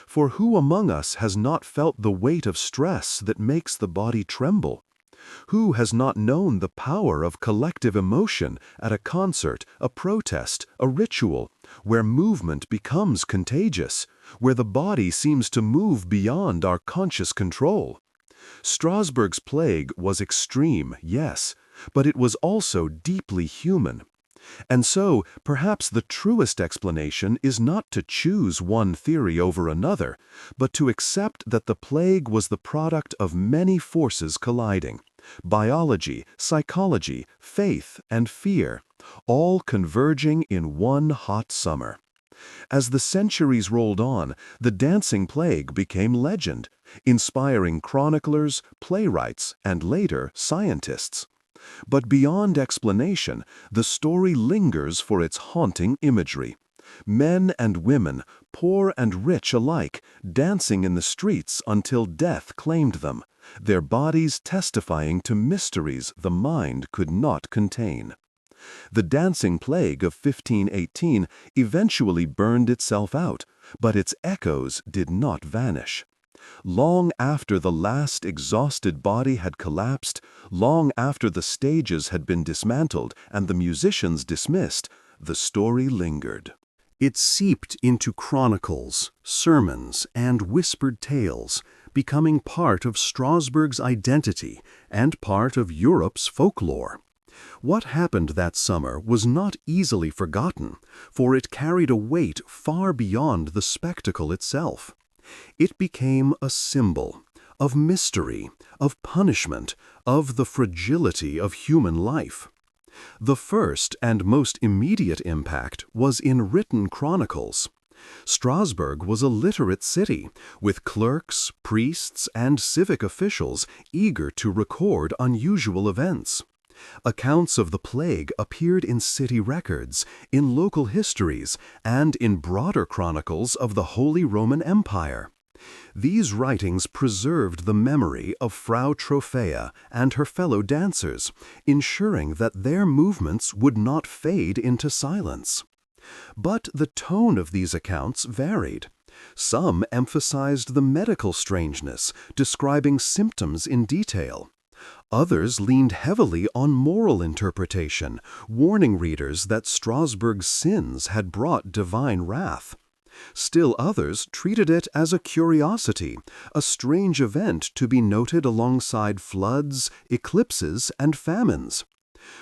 For who among us has not felt the weight of stress that makes the body tremble? Who has not known the power of collective emotion at a concert, a protest, a ritual, where movement becomes contagious, where the body seems to move beyond our conscious control? Strasbourg's plague was extreme, yes, but it was also deeply human. And so, perhaps the truest explanation is not to choose one theory over another, but to accept that the plague was the product of many forces colliding: biology, psychology, faith, and fear, all converging in one hot summer. As the centuries rolled on, the dancing plague became legend, inspiring chroniclers, playwrights, and later scientists. But beyond explanation, the story lingers for its haunting imagery. Men and women, poor and rich alike, dancing in the streets until death claimed them, their bodies testifying to mysteries the mind could not contain. The dancing plague of 1518 eventually burned itself out, but its echoes did not vanish. Long after the last exhausted body had collapsed, long after the stages had been dismantled and the musicians dismissed, the story lingered. It seeped into chronicles, sermons, and whispered tales, becoming part of Strasbourg's identity and part of Europe's folklore. What happened that summer was not easily forgotten, for it carried a weight far beyond the spectacle itself. It became a symbol of mystery, of punishment, of the fragility of human life. The first and most immediate impact was in written chronicles. Strasbourg was a literate city, with clerks, priests, and civic officials eager to record unusual events. Accounts of the plague appeared in city records, in local histories, and in broader chronicles of the Holy Roman Empire. These writings preserved the memory of Frau Trophäa and her fellow dancers, ensuring that their movements would not fade into silence. But the tone of these accounts varied. Some emphasized the medical strangeness, describing symptoms in detail. Others leaned heavily on moral interpretation, warning readers that Strasbourg's sins had brought divine wrath. Still others treated it as a curiosity, a strange event to be noted alongside floods, eclipses, and famines.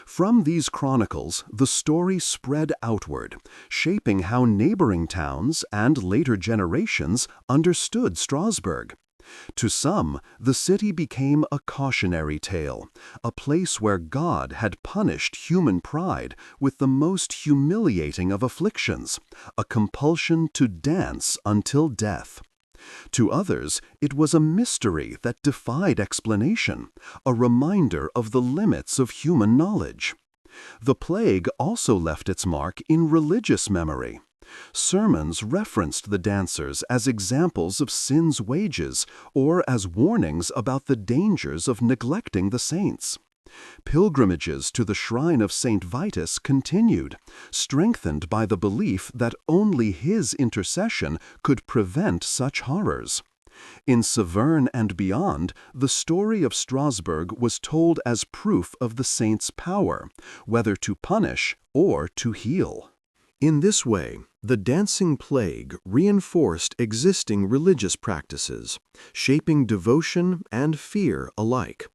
From these chronicles, the story spread outward, shaping how neighboring towns and later generations understood Strasbourg. To some, the city became a cautionary tale, a place where God had punished human pride with the most humiliating of afflictions, a compulsion to dance until death. To others, it was a mystery that defied explanation, a reminder of the limits of human knowledge. The plague also left its mark in religious memory. Sermons referenced the dancers as examples of sin's wages or as warnings about the dangers of neglecting the saints. Pilgrimages to the shrine of Saint Vitus continued, strengthened by the belief that only his intercession could prevent such horrors. In Saverne and beyond, the story of Strasbourg was told as proof of the saint's power, whether to punish or to heal. In this way, The dancing plague reinforced existing religious practices, shaping devotion and fear alike.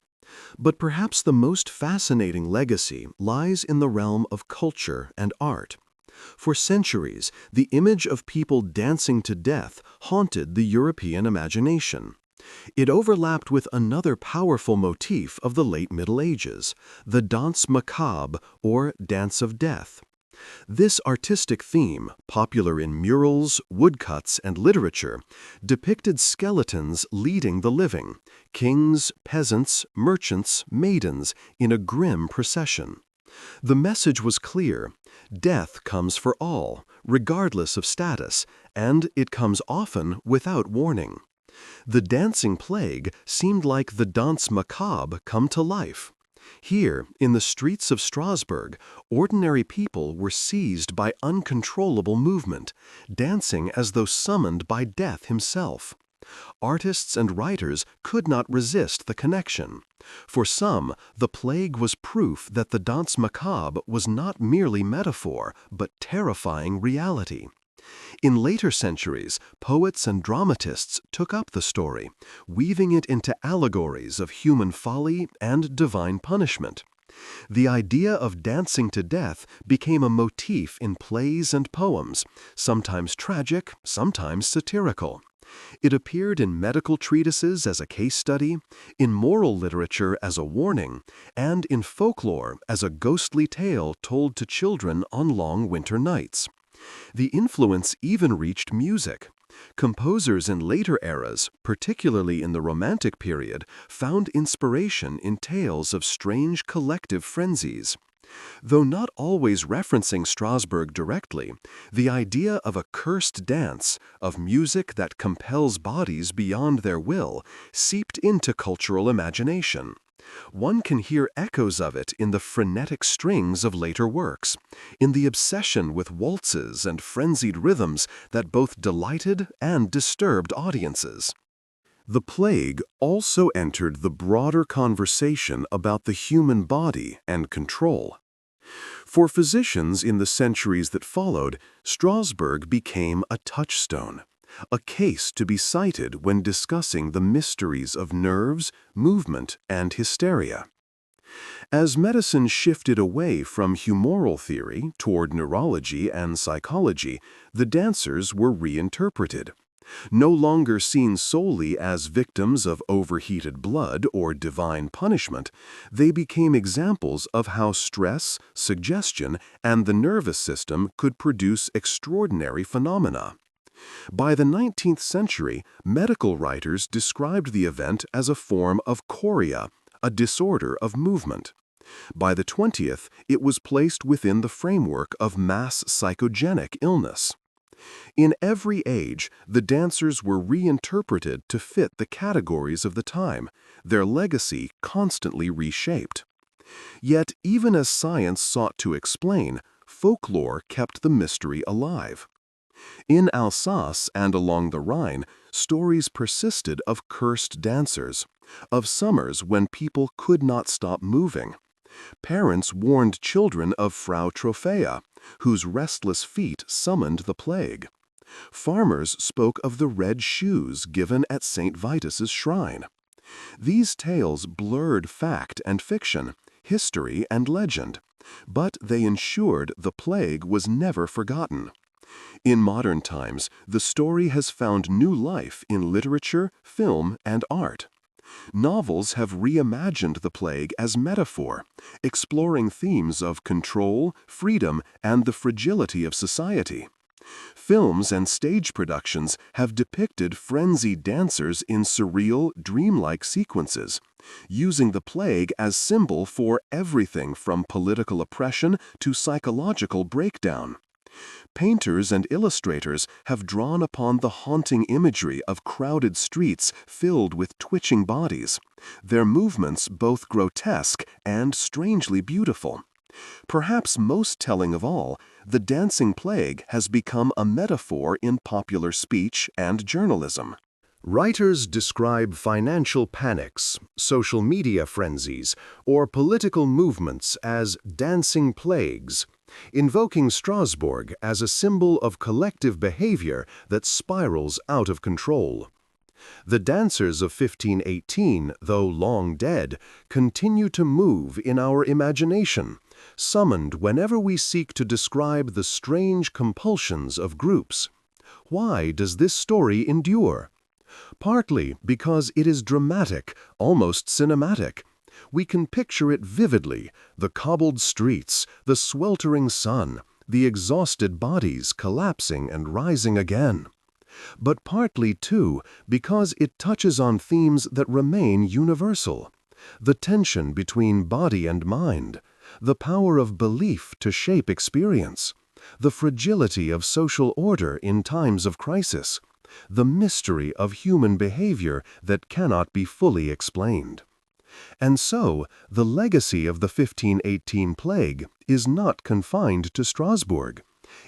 But perhaps the most fascinating legacy lies in the realm of culture and art. For centuries, the image of people dancing to death haunted the European imagination. It overlapped with another powerful motif of the late Middle Ages, the danse macabre, or dance of death. This artistic theme, popular in murals, woodcuts, and literature, depicted skeletons leading the living, kings, peasants, merchants, maidens, in a grim procession. The message was clear: death comes for all, regardless of status, and it comes often without warning. The dancing plague seemed like the danse macabre come to life. Here, in the streets of Strasbourg, ordinary people were seized by uncontrollable movement, dancing as though summoned by death himself. Artists and writers could not resist the connection. For some, the plague was proof that the danse macabre was not merely metaphor, but terrifying reality. In later centuries, poets and dramatists took up the story, weaving it into allegories of human folly and divine punishment. The idea of dancing to death became a motif in plays and poems, sometimes tragic, sometimes satirical. It appeared in medical treatises as a case study, in moral literature as a warning, and in folklore as a ghostly tale told to children on long winter nights. The influence even reached music. Composers in later eras, particularly in the Romantic period, found inspiration in tales of strange collective frenzies. Though not always referencing Strasbourg directly, the idea of a cursed dance, of music that compels bodies beyond their will, seeped into cultural imagination. One can hear echoes of it in the frenetic strings of later works, in the obsession with waltzes and frenzied rhythms that both delighted and disturbed audiences. The plague also entered the broader conversation about the human body and control. For physicians in the centuries that followed, Strasbourg became a touchstone, a case to be cited when discussing the mysteries of nerves, movement, and hysteria. As medicine shifted away from humoral theory toward neurology and psychology, the dancers were reinterpreted. No longer seen solely as victims of overheated blood or divine punishment, they became examples of how stress, suggestion, and the nervous system could produce extraordinary phenomena. By the 19th century, medical writers described the event as a form of chorea, a disorder of movement. By the 20th, it was placed within the framework of mass psychogenic illness. In every age, the dancers were reinterpreted to fit the categories of the time, their legacy constantly reshaped. Yet, even as science sought to explain, folklore kept the mystery alive. In Alsace and along the Rhine, stories persisted of cursed dancers, of summers when people could not stop moving. Parents warned children of Frau Trophäa, whose restless feet summoned the plague. Farmers spoke of the red shoes given at St. Vitus's shrine. These tales blurred fact and fiction, history and legend, but they ensured the plague was never forgotten. In modern times, the story has found new life in literature, film, and art. Novels have reimagined the plague as metaphor, exploring themes of control, freedom, and the fragility of society. Films and stage productions have depicted frenzied dancers in surreal, dreamlike sequences, using the plague as symbol for everything from political oppression to psychological breakdown. Painters and illustrators have drawn upon the haunting imagery of crowded streets filled with twitching bodies, their movements both grotesque and strangely beautiful. Perhaps most telling of all, the dancing plague has become a metaphor in popular speech and journalism. Writers describe financial panics, social media frenzies, or political movements as dancing plagues, invoking Strasbourg as a symbol of collective behavior that spirals out of control. The dancers of 1518, though long dead, continue to move in our imagination, summoned whenever we seek to describe the strange compulsions of groups. Why does this story endure? Partly because it is dramatic, almost cinematic. We can picture it vividly, the cobbled streets, the sweltering sun, the exhausted bodies collapsing and rising again. But partly, too, because it touches on themes that remain universal. The tension between body and mind, the power of belief to shape experience, the fragility of social order in times of crisis, the mystery of human behavior that cannot be fully explained. And so, the legacy of the 1518 plague is not confined to Strasbourg.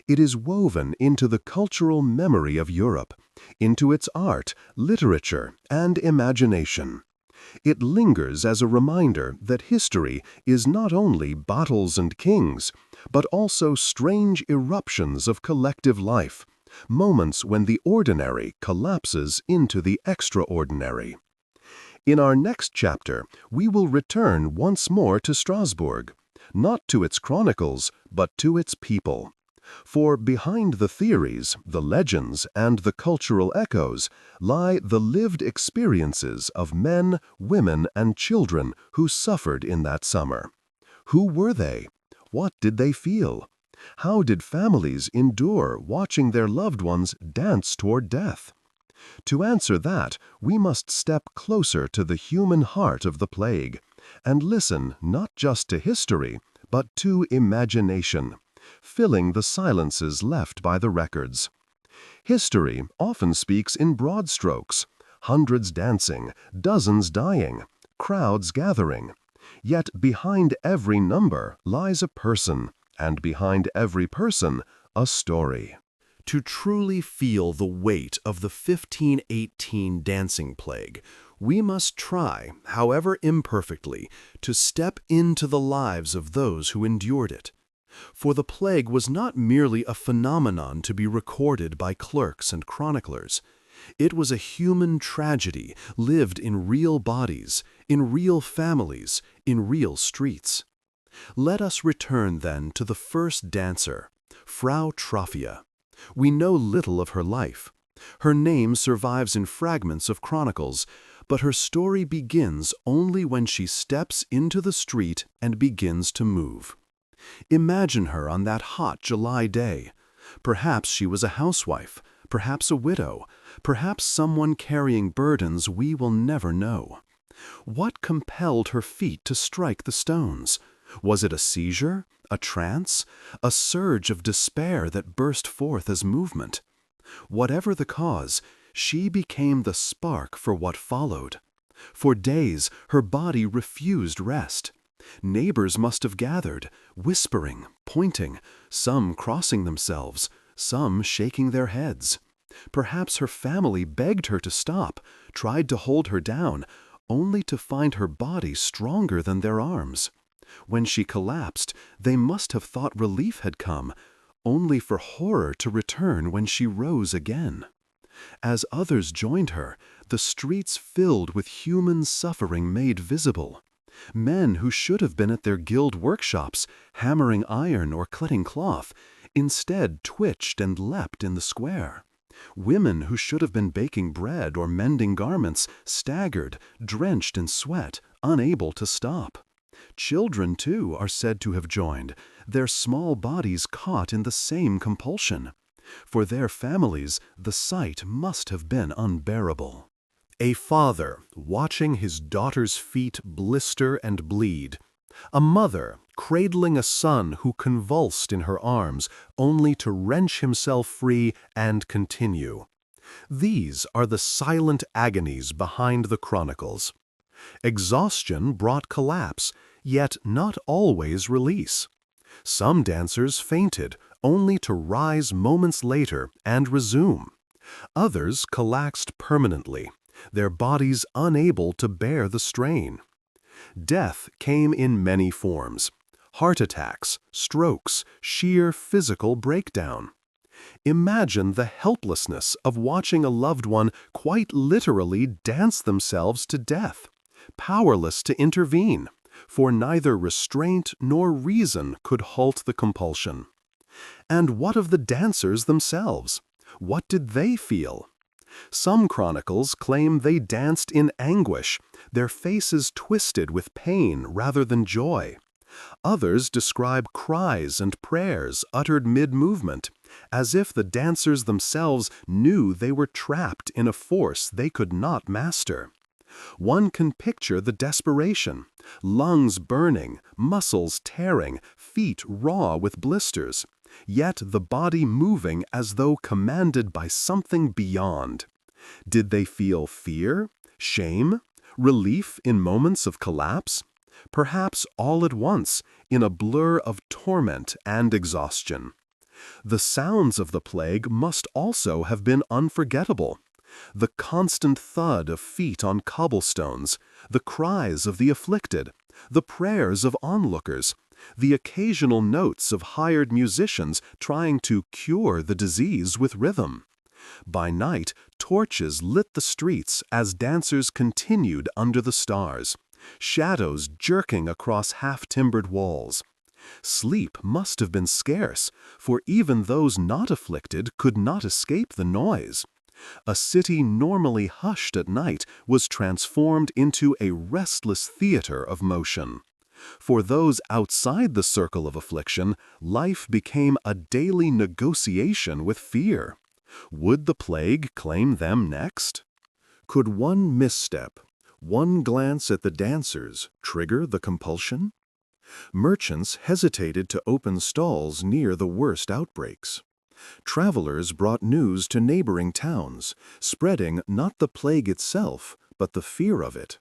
It is woven into the cultural memory of Europe, into its art, literature, and imagination. It lingers as a reminder that history is not only battles and kings, but also strange eruptions of collective life, moments when the ordinary collapses into the extraordinary. In our next chapter, we will return once more to Strasbourg, not to its chronicles, but to its people. For behind the theories, the legends, and the cultural echoes lie the lived experiences of men, women, and children who suffered in that summer. Who were they? What did they feel? How did families endure watching their loved ones dance toward death? To answer that, we must step closer to the human heart of the plague and listen not just to history, but to imagination, filling the silences left by the records. History often speaks in broad strokes, hundreds dancing, dozens dying, crowds gathering. Yet behind every number lies a person, and behind every person, a story. To truly feel the weight of the 1518 dancing plague, we must try, however imperfectly, to step into the lives of those who endured it. For the plague was not merely a phenomenon to be recorded by clerks and chroniclers. It was a human tragedy lived in real bodies, in real families, in real streets. Let us return then to the first dancer, Frau Troffea. We know little of her life. Her name survives in fragments of chronicles, but her story begins only when she steps into the street and begins to move. Imagine her on that hot July day. Perhaps she was a housewife, perhaps a widow, perhaps someone carrying burdens we will never know. What compelled her feet to strike the stones? Was it a seizure, a trance, a surge of despair that burst forth as movement? Whatever the cause, she became the spark for what followed. For days, her body refused rest. Neighbors must have gathered, whispering, pointing, some crossing themselves, some shaking their heads. Perhaps her family begged her to stop, tried to hold her down, only to find her body stronger than their arms. When she collapsed, they must have thought relief had come, only for horror to return when she rose again. As others joined her, the streets filled with human suffering made visible. Men who should have been at their guild workshops, hammering iron or cutting cloth, instead twitched and leapt in the square. Women who should have been baking bread or mending garments staggered, drenched in sweat, unable to stop. Children, too, are said to have joined, their small bodies caught in the same compulsion. For their families, the sight must have been unbearable. A father watching his daughter's feet blister and bleed. A mother cradling a son who convulsed in her arms only to wrench himself free and continue. These are the silent agonies behind the chronicles. Exhaustion brought collapse, yet not always release. Some dancers fainted, only to rise moments later and resume. Others collapsed permanently, their bodies unable to bear the strain. Death came in many forms. Heart attacks, strokes, sheer physical breakdown. Imagine the helplessness of watching a loved one quite literally dance themselves to death, powerless to intervene, for neither restraint nor reason could halt the compulsion. And what of the dancers themselves? What did they feel? Some chronicles claim they danced in anguish, their faces twisted with pain rather than joy. Others describe cries and prayers uttered mid-movement, as if the dancers themselves knew they were trapped in a force they could not master. One can picture the desperation, lungs burning, muscles tearing, feet raw with blisters, yet the body moving as though commanded by something beyond. Did they feel fear, shame, relief in moments of collapse? Perhaps all at once, in a blur of torment and exhaustion. The sounds of the plague must also have been unforgettable. The constant thud of feet on cobblestones, the cries of the afflicted, the prayers of onlookers, the occasional notes of hired musicians trying to cure the disease with rhythm. By night, torches lit the streets as dancers continued under the stars, shadows jerking across half-timbered walls. Sleep must have been scarce, for even those not afflicted could not escape the noise. A city normally hushed at night was transformed into a restless theater of motion. For those outside the circle of affliction, life became a daily negotiation with fear. Would the plague claim them next? Could one misstep, one glance at the dancers, trigger the compulsion? Merchants hesitated to open stalls near the worst outbreaks. Travelers brought news to neighboring towns, spreading not the plague itself, but the fear of it.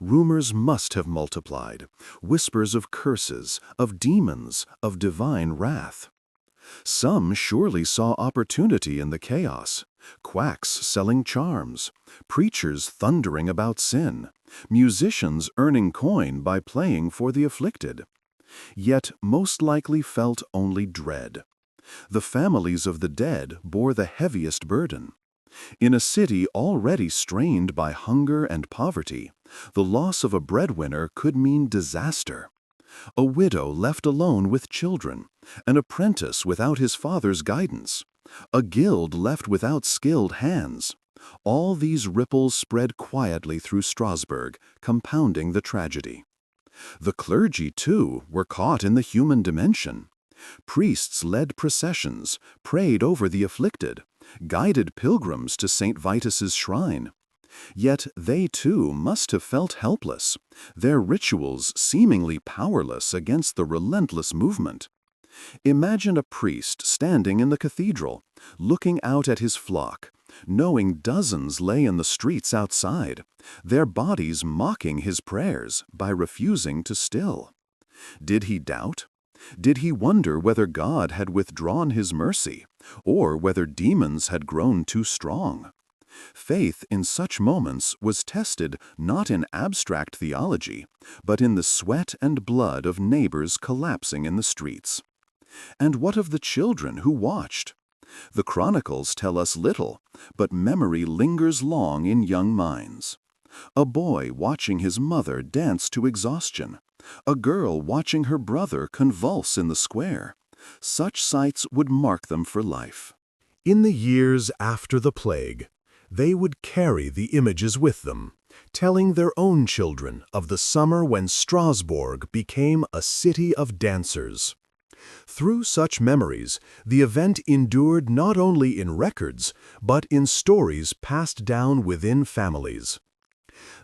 Rumors must have multiplied, whispers of curses, of demons, of divine wrath. Some surely saw opportunity in the chaos, quacks selling charms, preachers thundering about sin, musicians earning coin by playing for the afflicted. Yet most likely felt only dread. The families of the dead bore the heaviest burden. In a city already strained by hunger and poverty, the loss of a breadwinner could mean disaster. A widow left alone with children, an apprentice without his father's guidance, a guild left without skilled hands. All these ripples spread quietly through Strasbourg, compounding the tragedy. The clergy, too, were caught in the human dimension. Priests led processions, prayed over the afflicted, guided pilgrims to St. Vitus's shrine. Yet they too must have felt helpless, their rituals seemingly powerless against the relentless movement. Imagine a priest standing in the cathedral, looking out at his flock, knowing dozens lay in the streets outside, their bodies mocking his prayers by refusing to still. Did he doubt? Did he wonder whether God had withdrawn his mercy, or whether demons had grown too strong? Faith in such moments was tested not in abstract theology, but in the sweat and blood of neighbors collapsing in the streets. And what of the children who watched? The chronicles tell us little, but memory lingers long in young minds. A boy watching his mother dance to exhaustion, a girl watching her brother convulse in the square. Such sights would mark them for life. In the years after the plague, they would carry the images with them, telling their own children of the summer when Strasbourg became a city of dancers. Through such memories, the event endured not only in records, but in stories passed down within families.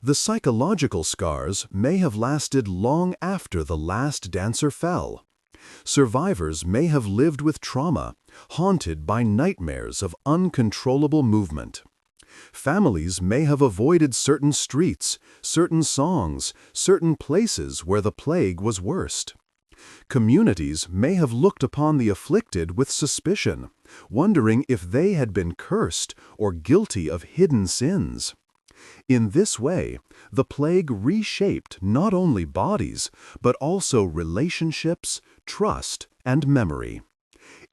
The psychological scars may have lasted long after the last dancer fell. Survivors may have lived with trauma, haunted by nightmares of uncontrollable movement. Families may have avoided certain streets, certain songs, certain places where the plague was worst. Communities may have looked upon the afflicted with suspicion, wondering if they had been cursed or guilty of hidden sins. In this way, the plague reshaped not only bodies, but also relationships, trust, and memory.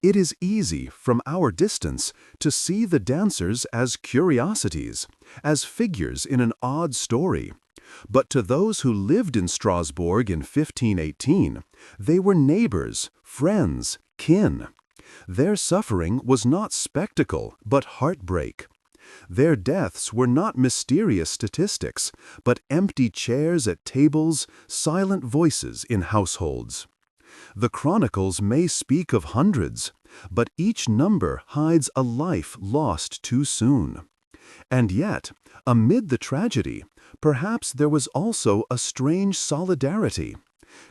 It is easy, from our distance, to see the dancers as curiosities, as figures in an odd story. But to those who lived in Strasbourg in 1518, they were neighbors, friends, kin. Their suffering was not spectacle, but heartbreak. Their deaths were not mysterious statistics, but empty chairs at tables, silent voices in households. The chronicles may speak of hundreds, but each number hides a life lost too soon. And yet, amid the tragedy, perhaps there was also a strange solidarity.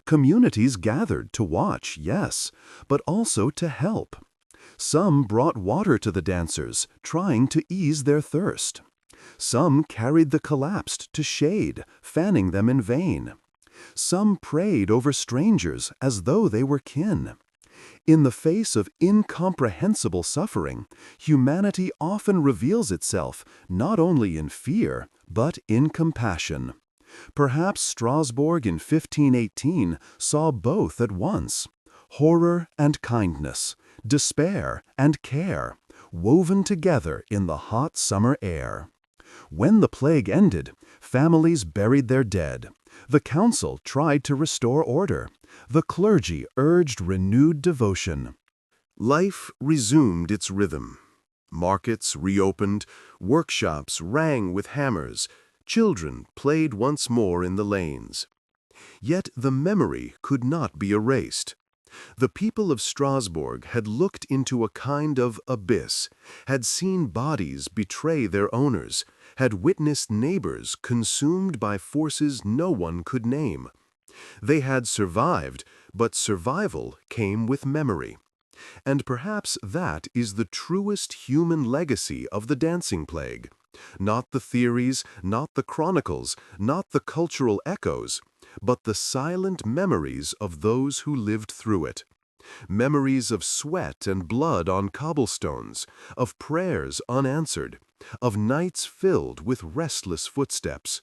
Communities gathered to watch, yes, but also to help. Some brought water to the dancers, trying to ease their thirst. Some carried the collapsed to shade, fanning them in vain. Some prayed over strangers as though they were kin. In the face of incomprehensible suffering, humanity often reveals itself not only in fear, but in compassion. Perhaps Strasbourg in 1518 saw both at once: horror and kindness, despair and care, woven together in the hot summer air. When the plague ended, families buried their dead. The council tried to restore order. The clergy urged renewed devotion. Life resumed its rhythm. Markets reopened, workshops rang with hammers, children played once more in the lanes. Yet the memory could not be erased. The people of Strasbourg had looked into a kind of abyss, had seen bodies betray their owners, had witnessed neighbors consumed by forces no one could name. They had survived, but survival came with memory. And perhaps that is the truest human legacy of the dancing plague. Not the theories, not the chronicles, not the cultural echoes, but the silent memories of those who lived through it. Memories of sweat and blood on cobblestones, of prayers unanswered, of nights filled with restless footsteps.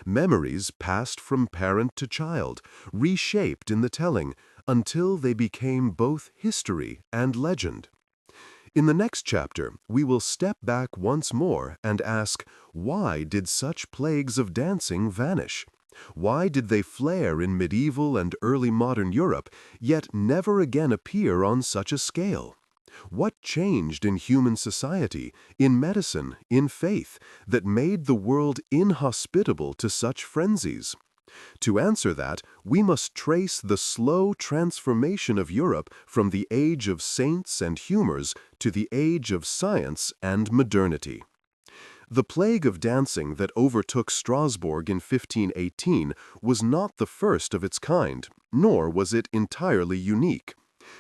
Memories passed from parent to child, reshaped in the telling, until they became both history and legend. In the next chapter, we will step back once more and ask, why did such plagues of dancing vanish? Why did they flare in medieval and early modern Europe, yet never again appear on such a scale? What changed in human society, in medicine, in faith, that made the world inhospitable to such frenzies? To answer that, we must trace the slow transformation of Europe from the age of saints and humors to the age of science and modernity. The plague of dancing that overtook Strasbourg in 1518 was not the first of its kind, nor was it entirely unique.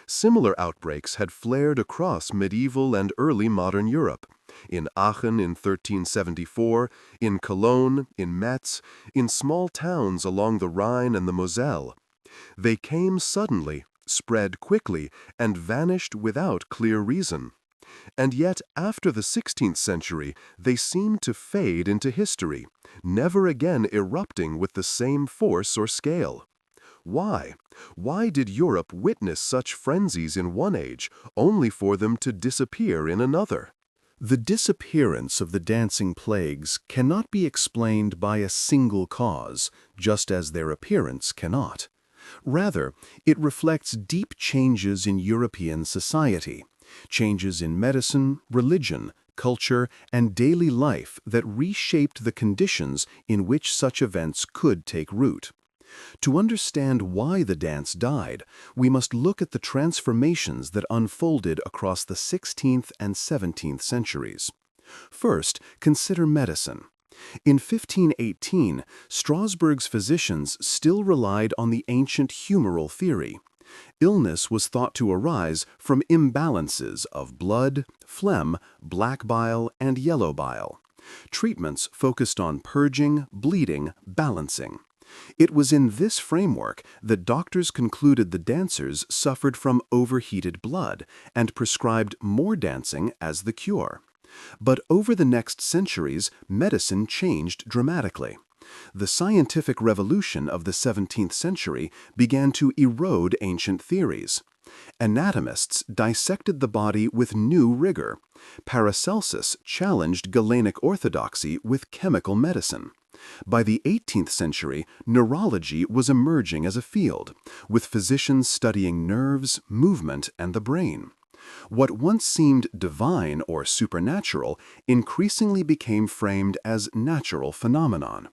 Similar outbreaks had flared across medieval and early modern Europe. In Aachen in 1374, in Cologne, in Metz, in small towns along the Rhine and the Moselle. They came suddenly, spread quickly, and vanished without clear reason. And yet, after the 16th century, they seemed to fade into history, never again erupting with the same force or scale. Why? Why did Europe witness such frenzies in one age, only for them to disappear in another? The disappearance of the dancing plagues cannot be explained by a single cause, just as their appearance cannot. Rather, it reflects deep changes in European society, changes in medicine, religion, culture, and daily life that reshaped the conditions in which such events could take root. To understand why the dance died, we must look at the transformations that unfolded across the 16th and 17th centuries. First, consider medicine. In 1518, Strasbourg's physicians still relied on the ancient humoral theory. Illness was thought to arise from imbalances of blood, phlegm, black bile, and yellow bile. Treatments focused on purging, bleeding, balancing. It was in this framework that doctors concluded the dancers suffered from overheated blood and prescribed more dancing as the cure. But over the next centuries, medicine changed dramatically. The scientific revolution of the 17th century began to erode ancient theories. Anatomists dissected the body with new rigor. Paracelsus challenged Galenic orthodoxy with chemical medicine. By the 18th century, neurology was emerging as a field, with physicians studying nerves, movement, and the brain. What once seemed divine or supernatural increasingly became framed as natural phenomenon.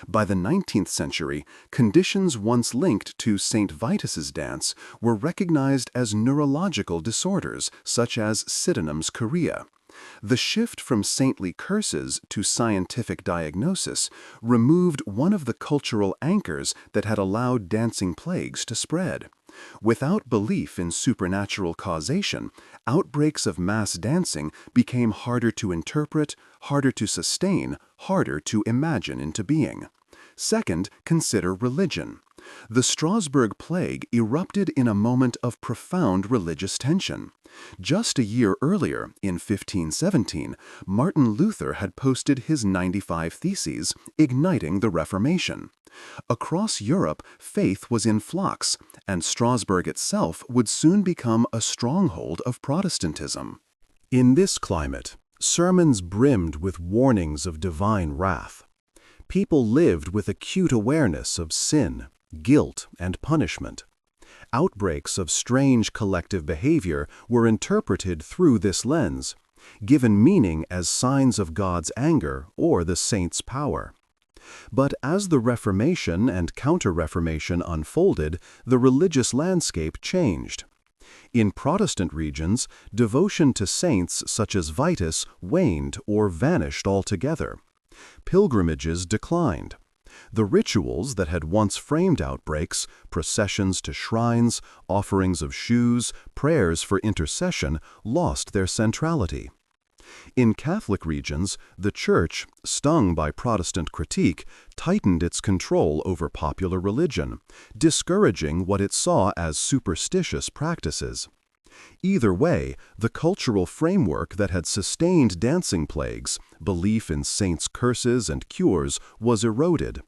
By the 19th century, conditions once linked to St. Vitus's dance were recognized as neurological disorders, such as Sydenham's chorea. The shift from saintly curses to scientific diagnosis removed one of the cultural anchors that had allowed dancing plagues to spread. Without belief in supernatural causation, outbreaks of mass dancing became harder to interpret, harder to sustain, harder to imagine into being. Second, consider religion. The Strasbourg plague erupted in a moment of profound religious tension. Just a year earlier, in 1517, Martin Luther had posted his 95 Theses, igniting the Reformation. Across Europe, faith was in flux, and Strasbourg itself would soon become a stronghold of Protestantism. In this climate, sermons brimmed with warnings of divine wrath. People lived with acute awareness of sin, guilt, and punishment. Outbreaks of strange collective behavior were interpreted through this lens, given meaning as signs of God's anger or the saint's power. But as the Reformation and Counter-Reformation unfolded, the religious landscape changed. In Protestant regions, devotion to saints such as Vitus waned or vanished altogether. Pilgrimages declined. The rituals that had once framed outbreaks, processions to shrines, offerings of shoes, prayers for intercession, lost their centrality. In Catholic regions, the Church, stung by Protestant critique, tightened its control over popular religion, discouraging what it saw as superstitious practices. Either way, the cultural framework that had sustained dancing plagues, belief in saints' curses and cures, was eroded.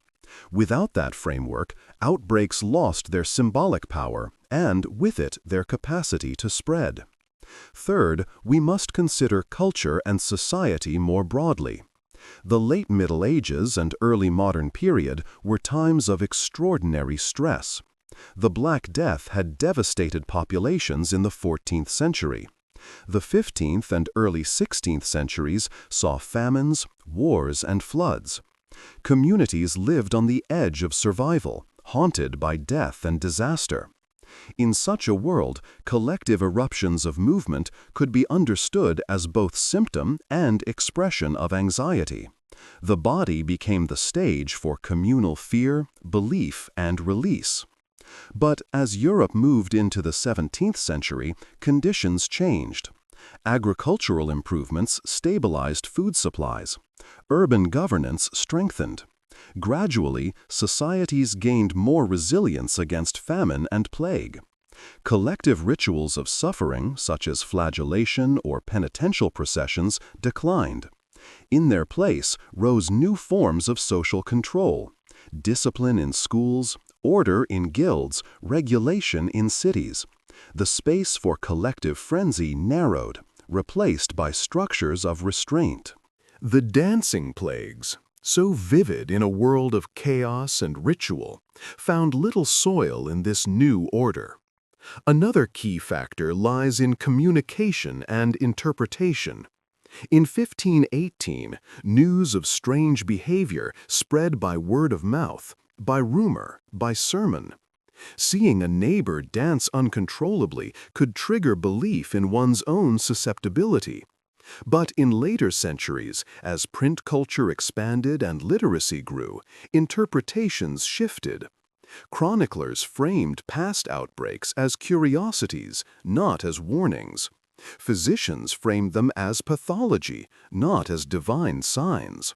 Without that framework, outbreaks lost their symbolic power and, with it, their capacity to spread. Third, we must consider culture and society more broadly. The late Middle Ages and early modern period were times of extraordinary stress. The Black Death had devastated populations in the 14th century. The 15th and early 16th centuries saw famines, wars, and floods. Communities lived on the edge of survival, haunted by death and disaster. In such a world, collective eruptions of movement could be understood as both symptom and expression of anxiety. The body became the stage for communal fear, belief, and release. But as Europe moved into the 17th century, conditions changed. Agricultural improvements stabilized food supplies. Urban governance strengthened. Gradually, societies gained more resilience against famine and plague. Collective rituals of suffering, such as flagellation or penitential processions, declined. In their place rose new forms of social control: discipline in schools, order in guilds, regulation in cities. The space for collective frenzy narrowed, replaced by structures of restraint. The dancing plagues, so vivid in a world of chaos and ritual, found little soil in this new order. Another key factor lies in communication and interpretation. In 1518, news of strange behavior spread by word of mouth, by rumor, by sermon. Seeing a neighbor dance uncontrollably could trigger belief in one's own susceptibility. But in later centuries, as print culture expanded and literacy grew, interpretations shifted. Chroniclers framed past outbreaks as curiosities, not as warnings. Physicians framed them as pathology, not as divine signs.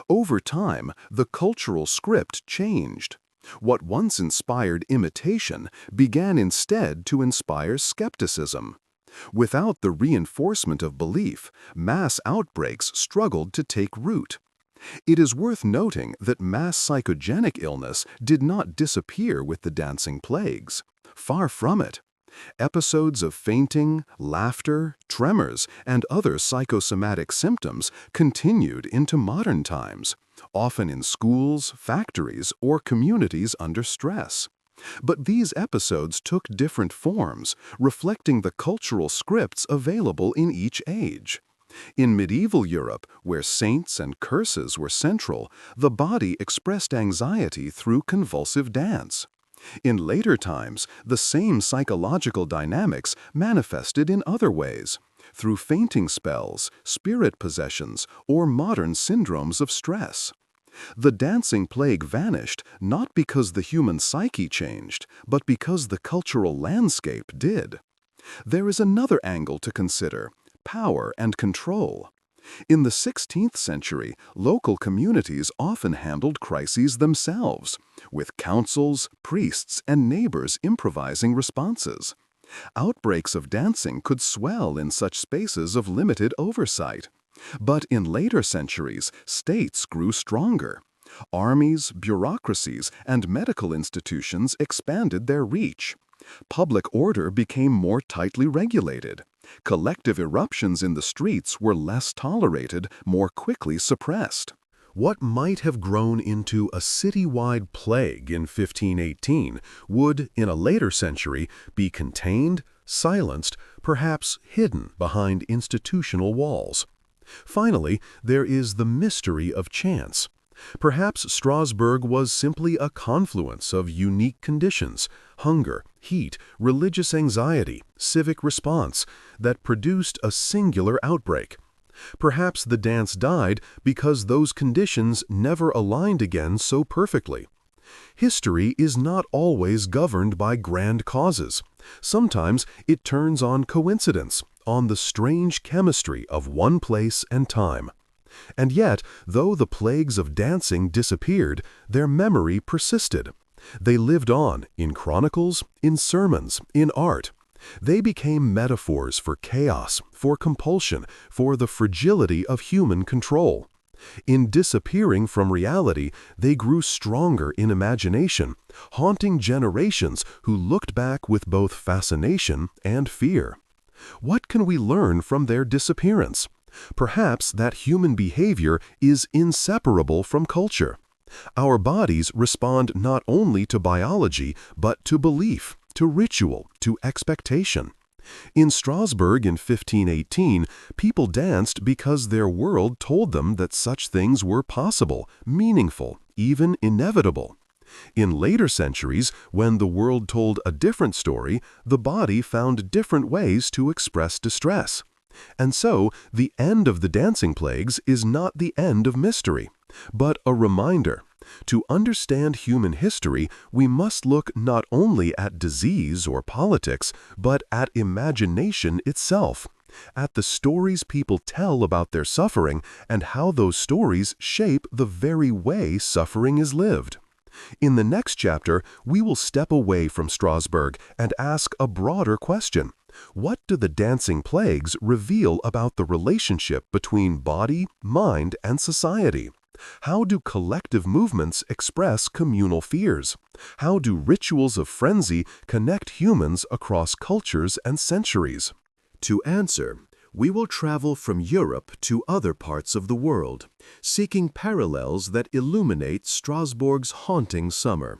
Over time, the cultural script changed. What once inspired imitation began instead to inspire skepticism. Without the reinforcement of belief, mass outbreaks struggled to take root. It is worth noting that mass psychogenic illness did not disappear with the dancing plagues. Far from it. Episodes of fainting, laughter, tremors, and other psychosomatic symptoms continued into modern times, often in schools, factories, or communities under stress. But these episodes took different forms, reflecting the cultural scripts available in each age. In medieval Europe, where saints and curses were central, the body expressed anxiety through convulsive dance. In later times, the same psychological dynamics manifested in other ways, through fainting spells, spirit possessions, or modern syndromes of stress. The dancing plague vanished not because the human psyche changed, but because the cultural landscape did. There is another angle to consider: power and control. In the 16th century, local communities often handled crises themselves, with councils, priests, and neighbors improvising responses. Outbreaks of dancing could swell in such spaces of limited oversight. But in later centuries, states grew stronger. Armies, bureaucracies, and medical institutions expanded their reach. Public order became more tightly regulated. Collective eruptions in the streets were less tolerated, more quickly suppressed. What might have grown into a citywide plague in 1518 would, in a later century, be contained, silenced, perhaps hidden behind institutional walls. Finally, there is the mystery of chance. Perhaps Strasbourg was simply a confluence of unique conditions: hunger, heat, religious anxiety, civic response, that produced a singular outbreak. Perhaps the dance died because those conditions never aligned again so perfectly. History is not always governed by grand causes. Sometimes it turns on coincidence, on the strange chemistry of one place and time. And yet, though the plagues of dancing disappeared, their memory persisted. They lived on in chronicles, in sermons, in art. They became metaphors for chaos, for compulsion, for the fragility of human control. In disappearing from reality, they grew stronger in imagination, haunting generations who looked back with both fascination and fear. What can we learn from their disappearance? Perhaps that human behavior is inseparable from culture. Our bodies respond not only to biology, but to belief, to ritual, to expectation. In Strasbourg in 1518, people danced because their world told them that such things were possible, meaningful, even inevitable. In later centuries, when the world told a different story, the body found different ways to express distress. And so, the end of the dancing plagues is not the end of mystery, but a reminder. To understand human history, we must look not only at disease or politics, but at imagination itself, at the stories people tell about their suffering and how those stories shape the very way suffering is lived. In the next chapter, we will step away from Strasbourg and ask a broader question. What do the dancing plagues reveal about the relationship between body, mind, and society? How do collective movements express communal fears? How do rituals of frenzy connect humans across cultures and centuries? To answer, we will travel from Europe to other parts of the world, seeking parallels that illuminate Strasbourg's haunting summer.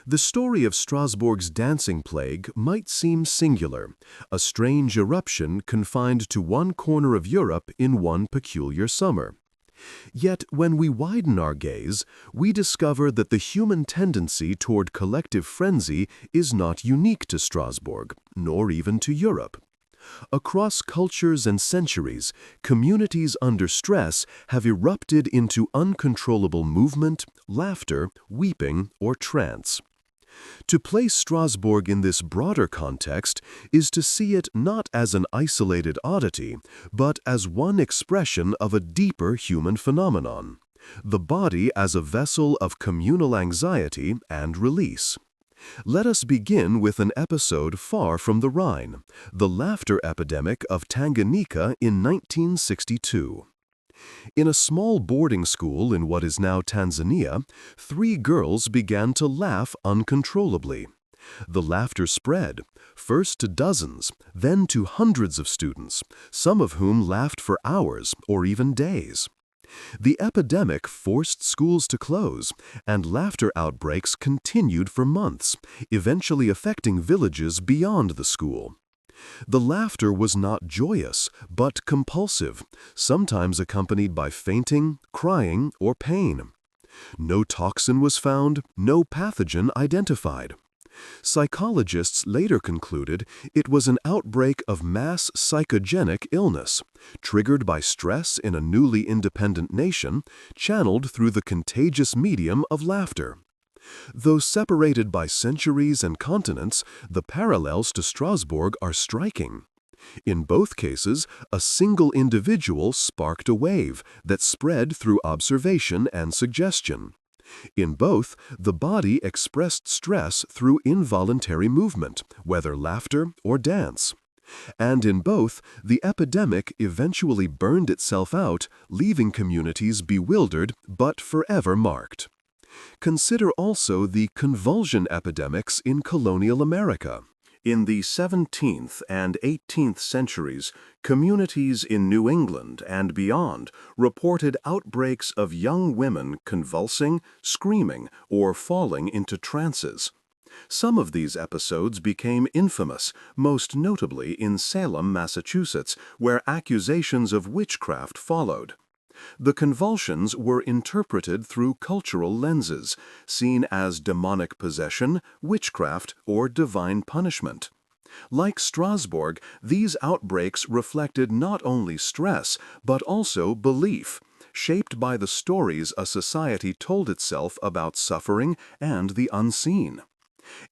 The story of Strasbourg's dancing plague might seem singular, a strange eruption confined to one corner of Europe in one peculiar summer. Yet, when we widen our gaze, we discover that the human tendency toward collective frenzy is not unique to Strasbourg, nor even to Europe. Across cultures and centuries, communities under stress have erupted into uncontrollable movement, laughter, weeping, or trance. To place Strasbourg in this broader context is to see it not as an isolated oddity, but as one expression of a deeper human phenomenon: the body as a vessel of communal anxiety and release. Let us begin with an episode far from the Rhine, the laughter epidemic of Tanganyika in 1962. In a small boarding school in what is now Tanzania, 3 girls began to laugh uncontrollably. The laughter spread, first to dozens, then to hundreds of students, some of whom laughed for hours or even days. The epidemic forced schools to close, and laughter outbreaks continued for months, eventually affecting villages beyond the school. The laughter was not joyous, but compulsive, sometimes accompanied by fainting, crying, or pain. No toxin was found, no pathogen identified. Psychologists later concluded it was an outbreak of mass psychogenic illness, triggered by stress in a newly independent nation, channeled through the contagious medium of laughter. Though separated by centuries and continents, the parallels to Strasbourg are striking. In both cases, a single individual sparked a wave that spread through observation and suggestion. In both, the body expressed stress through involuntary movement, whether laughter or dance. And in both, the epidemic eventually burned itself out, leaving communities bewildered but forever marked. Consider also the convulsion epidemics in colonial America. In the 17th and 18th centuries, communities in New England and beyond reported outbreaks of young women convulsing, screaming, or falling into trances. Some of these episodes became infamous, most notably in Salem, Massachusetts, where accusations of witchcraft followed. The convulsions were interpreted through cultural lenses, seen as demonic possession, witchcraft, or divine punishment. Like Strasbourg, these outbreaks reflected not only stress, but also belief, shaped by the stories a society told itself about suffering and the unseen.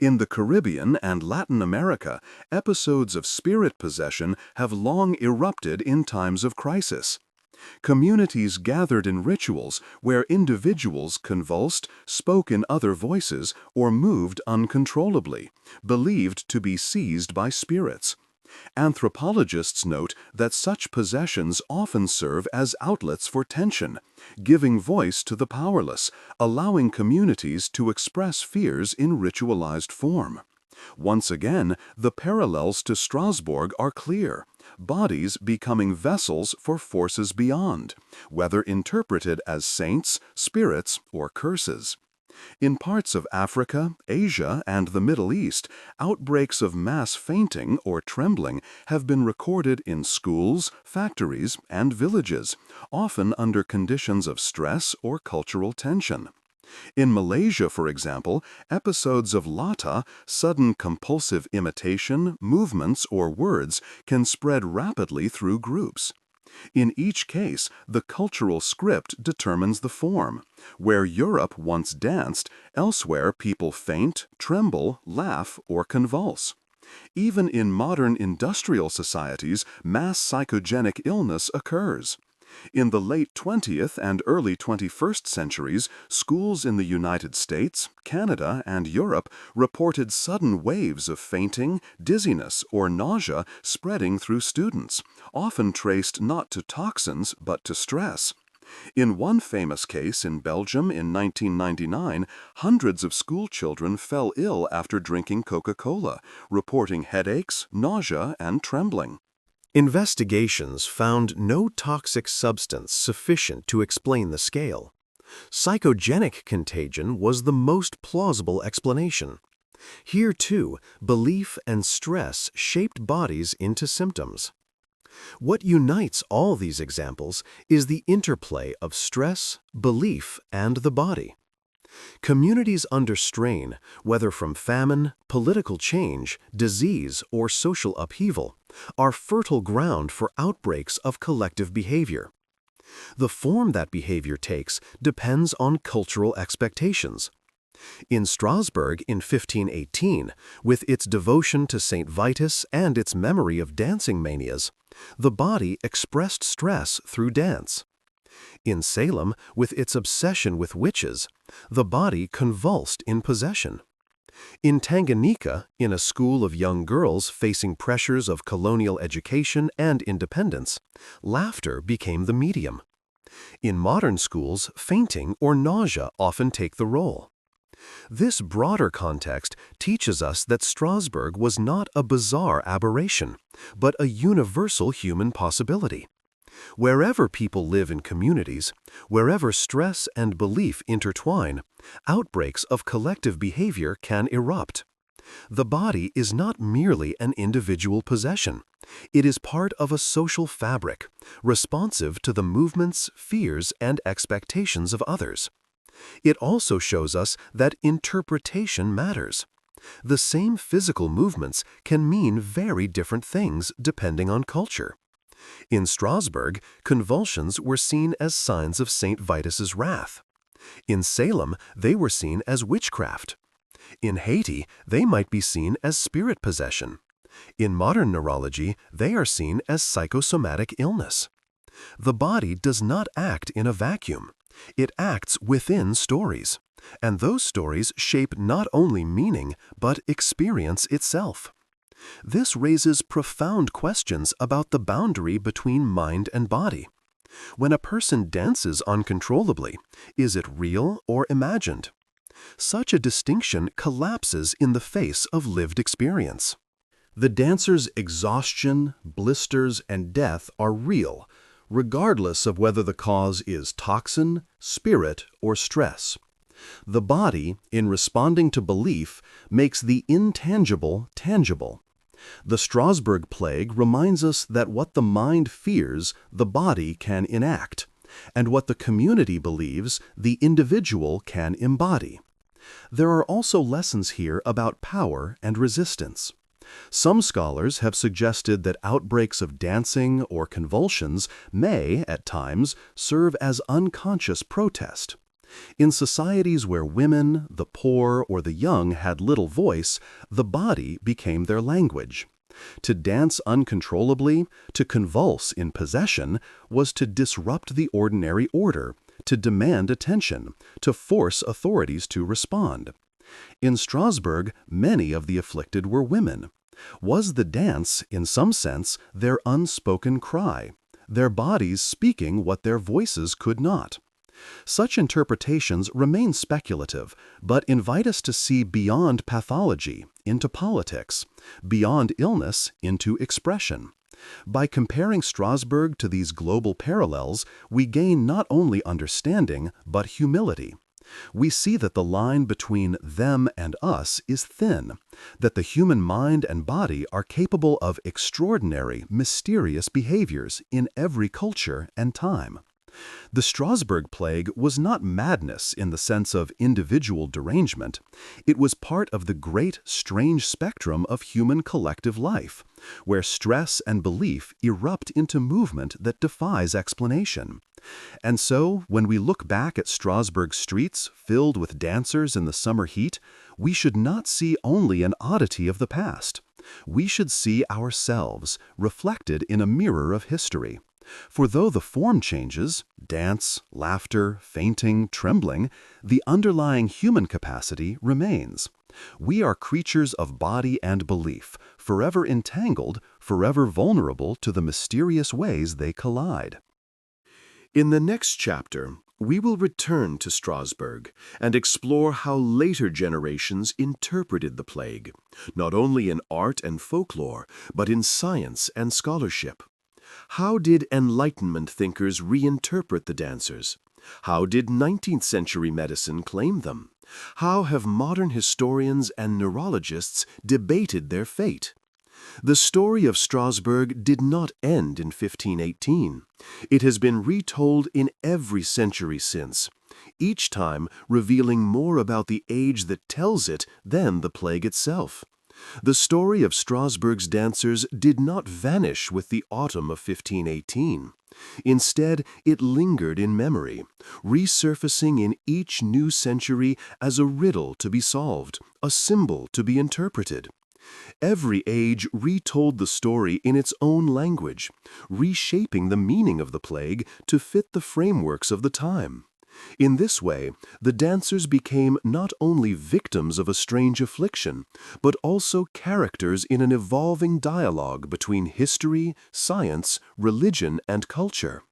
In the Caribbean and Latin America, episodes of spirit possession have long erupted in times of crisis. Communities gathered in rituals where individuals convulsed, spoke in other voices, or moved uncontrollably, believed to be seized by spirits. Anthropologists note that such possessions often serve as outlets for tension, giving voice to the powerless, allowing communities to express fears in ritualized form. Once again, the parallels to Strasbourg are clear, bodies becoming vessels for forces beyond, whether interpreted as saints, spirits, or curses. In parts of Africa, Asia, and the Middle East, outbreaks of mass fainting or trembling have been recorded in schools, factories, and villages, often under conditions of stress or cultural tension. In Malaysia, for example, episodes of lata, sudden compulsive imitation, movements, or words can spread rapidly through groups. In each case, the cultural script determines the form. Where Europe once danced, elsewhere people faint, tremble, laugh, or convulse. Even in modern industrial societies, mass psychogenic illness occurs. In the late 20th and early 21st centuries, schools in the United States, Canada, and Europe reported sudden waves of fainting, dizziness, or nausea spreading through students, often traced not to toxins but to stress. In one famous case in Belgium in 1999, hundreds of school children fell ill after drinking Coca-Cola, reporting headaches, nausea, and trembling. Investigations found no toxic substance sufficient to explain the scale. Psychogenic contagion was the most plausible explanation. Here, too, belief and stress shaped bodies into symptoms. What unites all these examples is the interplay of stress, belief, and the body. Communities under strain, whether from famine, political change, disease, or social upheaval, are fertile ground for outbreaks of collective behavior. The form that behavior takes depends on cultural expectations. In Strasbourg in 1518, with its devotion to Saint Vitus and its memory of dancing manias, the body expressed stress through dance. In Salem, with its obsession with witches, the body convulsed in possession. In Tanganyika, in a school of young girls facing pressures of colonial education and independence, laughter became the medium. In modern schools, fainting or nausea often take the role. This broader context teaches us that Strasbourg was not a bizarre aberration, but a universal human possibility. Wherever people live in communities, wherever stress and belief intertwine, outbreaks of collective behavior can erupt. The body is not merely an individual possession. It is part of a social fabric, responsive to the movements, fears, and expectations of others. It also shows us that interpretation matters. The same physical movements can mean very different things depending on culture. In Strasbourg, convulsions were seen as signs of St. Vitus's wrath. In Salem, they were seen as witchcraft. In Haiti, they might be seen as spirit possession. In modern neurology, they are seen as psychosomatic illness. The body does not act in a vacuum. It acts within stories, and those stories shape not only meaning, but experience itself. This raises profound questions about the boundary between mind and body. When a person dances uncontrollably, is it real or imagined? Such a distinction collapses in the face of lived experience. The dancer's exhaustion, blisters, and death are real, regardless of whether the cause is toxin, spirit, or stress. The body, in responding to belief, makes the intangible tangible. The Strasbourg plague reminds us that what the mind fears, the body can enact, and what the community believes, the individual can embody. There are also lessons here about power and resistance. Some scholars have suggested that outbreaks of dancing or convulsions may, at times, serve as unconscious protest. In societies where women, the poor, or the young had little voice, the body became their language. To dance uncontrollably, to convulse in possession, was to disrupt the ordinary order, to demand attention, to force authorities to respond. In Strasbourg, many of the afflicted were women. Was the dance, in some sense, their unspoken cry, their bodies speaking what their voices could not? Such interpretations remain speculative, but invite us to see beyond pathology into politics, beyond illness into expression. By comparing Strasbourg to these global parallels, we gain not only understanding, but humility. We see that the line between them and us is thin, that the human mind and body are capable of extraordinary, mysterious behaviors in every culture and time. The Strasbourg plague was not madness in the sense of individual derangement. It was part of the great, strange spectrum of human collective life, where stress and belief erupt into movement that defies explanation. And so, when we look back at Strasbourg streets filled with dancers in the summer heat, we should not see only an oddity of the past. We should see ourselves reflected in a mirror of history. For though the form changes, dance, laughter, fainting, trembling, the underlying human capacity remains. We are creatures of body and belief, forever entangled, forever vulnerable to the mysterious ways they collide. In the next chapter, we will return to Strasbourg and explore how later generations interpreted the plague, not only in art and folklore, but in science and scholarship. How did Enlightenment thinkers reinterpret the dancers? How did 19th century medicine claim them? How have modern historians and neurologists debated their fate? The story of Strasbourg did not end in 1518. It has been retold in every century since, each time revealing more about the age that tells it than the plague itself. The story of Strasbourg's dancers did not vanish with the autumn of 1518. Instead, it lingered in memory, resurfacing in each new century as a riddle to be solved, a symbol to be interpreted. Every age retold the story in its own language, reshaping the meaning of the plague to fit the frameworks of the time. In this way, the dancers became not only victims of a strange affliction, but also characters in an evolving dialogue between history, science, religion, and culture.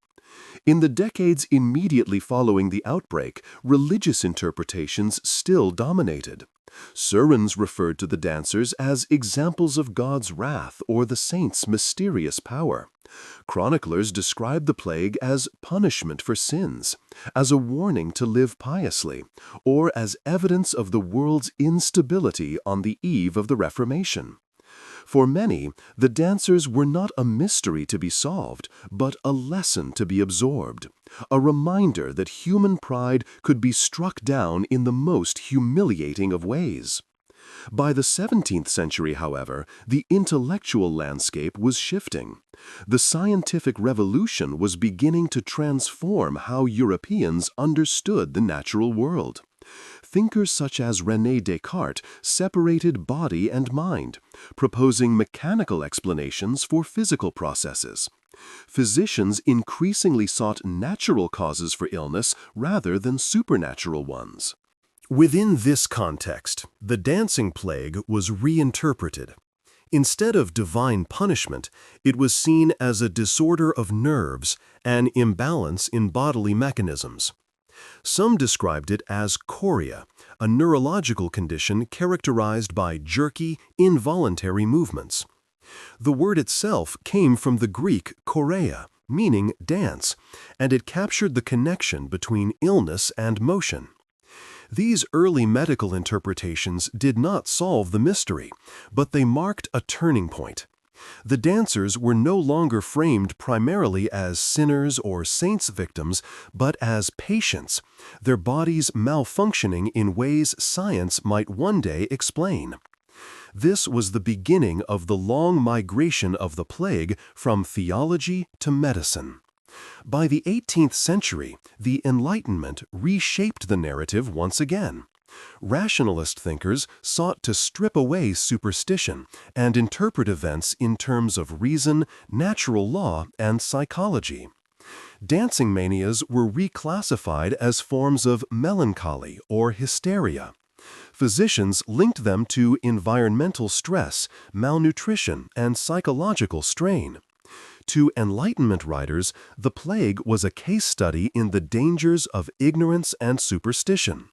In the decades immediately following the outbreak, religious interpretations still dominated. Surans referred to the dancers as examples of God's wrath or the saints' mysterious power. Chroniclers described the plague as punishment for sins, as a warning to live piously, or as evidence of the world's instability on the eve of the Reformation. For many, the dancers were not a mystery to be solved, but a lesson to be absorbed, a reminder that human pride could be struck down in the most humiliating of ways. By the 17th century, however, the intellectual landscape was shifting. The scientific revolution was beginning to transform how Europeans understood the natural world. Thinkers such as René Descartes separated body and mind, proposing mechanical explanations for physical processes. Physicians increasingly sought natural causes for illness rather than supernatural ones. Within this context, the dancing plague was reinterpreted. Instead of divine punishment, it was seen as a disorder of nerves, an imbalance in bodily mechanisms. Some described it as chorea, a neurological condition characterized by jerky, involuntary movements. The word itself came from the Greek chorea, meaning dance, and it captured the connection between illness and motion. These early medical interpretations did not solve the mystery, but they marked a turning point. The dancers were no longer framed primarily as sinners or saints' victims, but as patients, their bodies malfunctioning in ways science might one day explain. This was the beginning of the long migration of the plague from theology to medicine. By the 18th century, the Enlightenment reshaped the narrative once again. Rationalist thinkers sought to strip away superstition and interpret events in terms of reason, natural law, and psychology. Dancing manias were reclassified as forms of melancholy or hysteria. Physicians linked them to environmental stress, malnutrition, and psychological strain. To Enlightenment writers, the plague was a case study in the dangers of ignorance and superstition.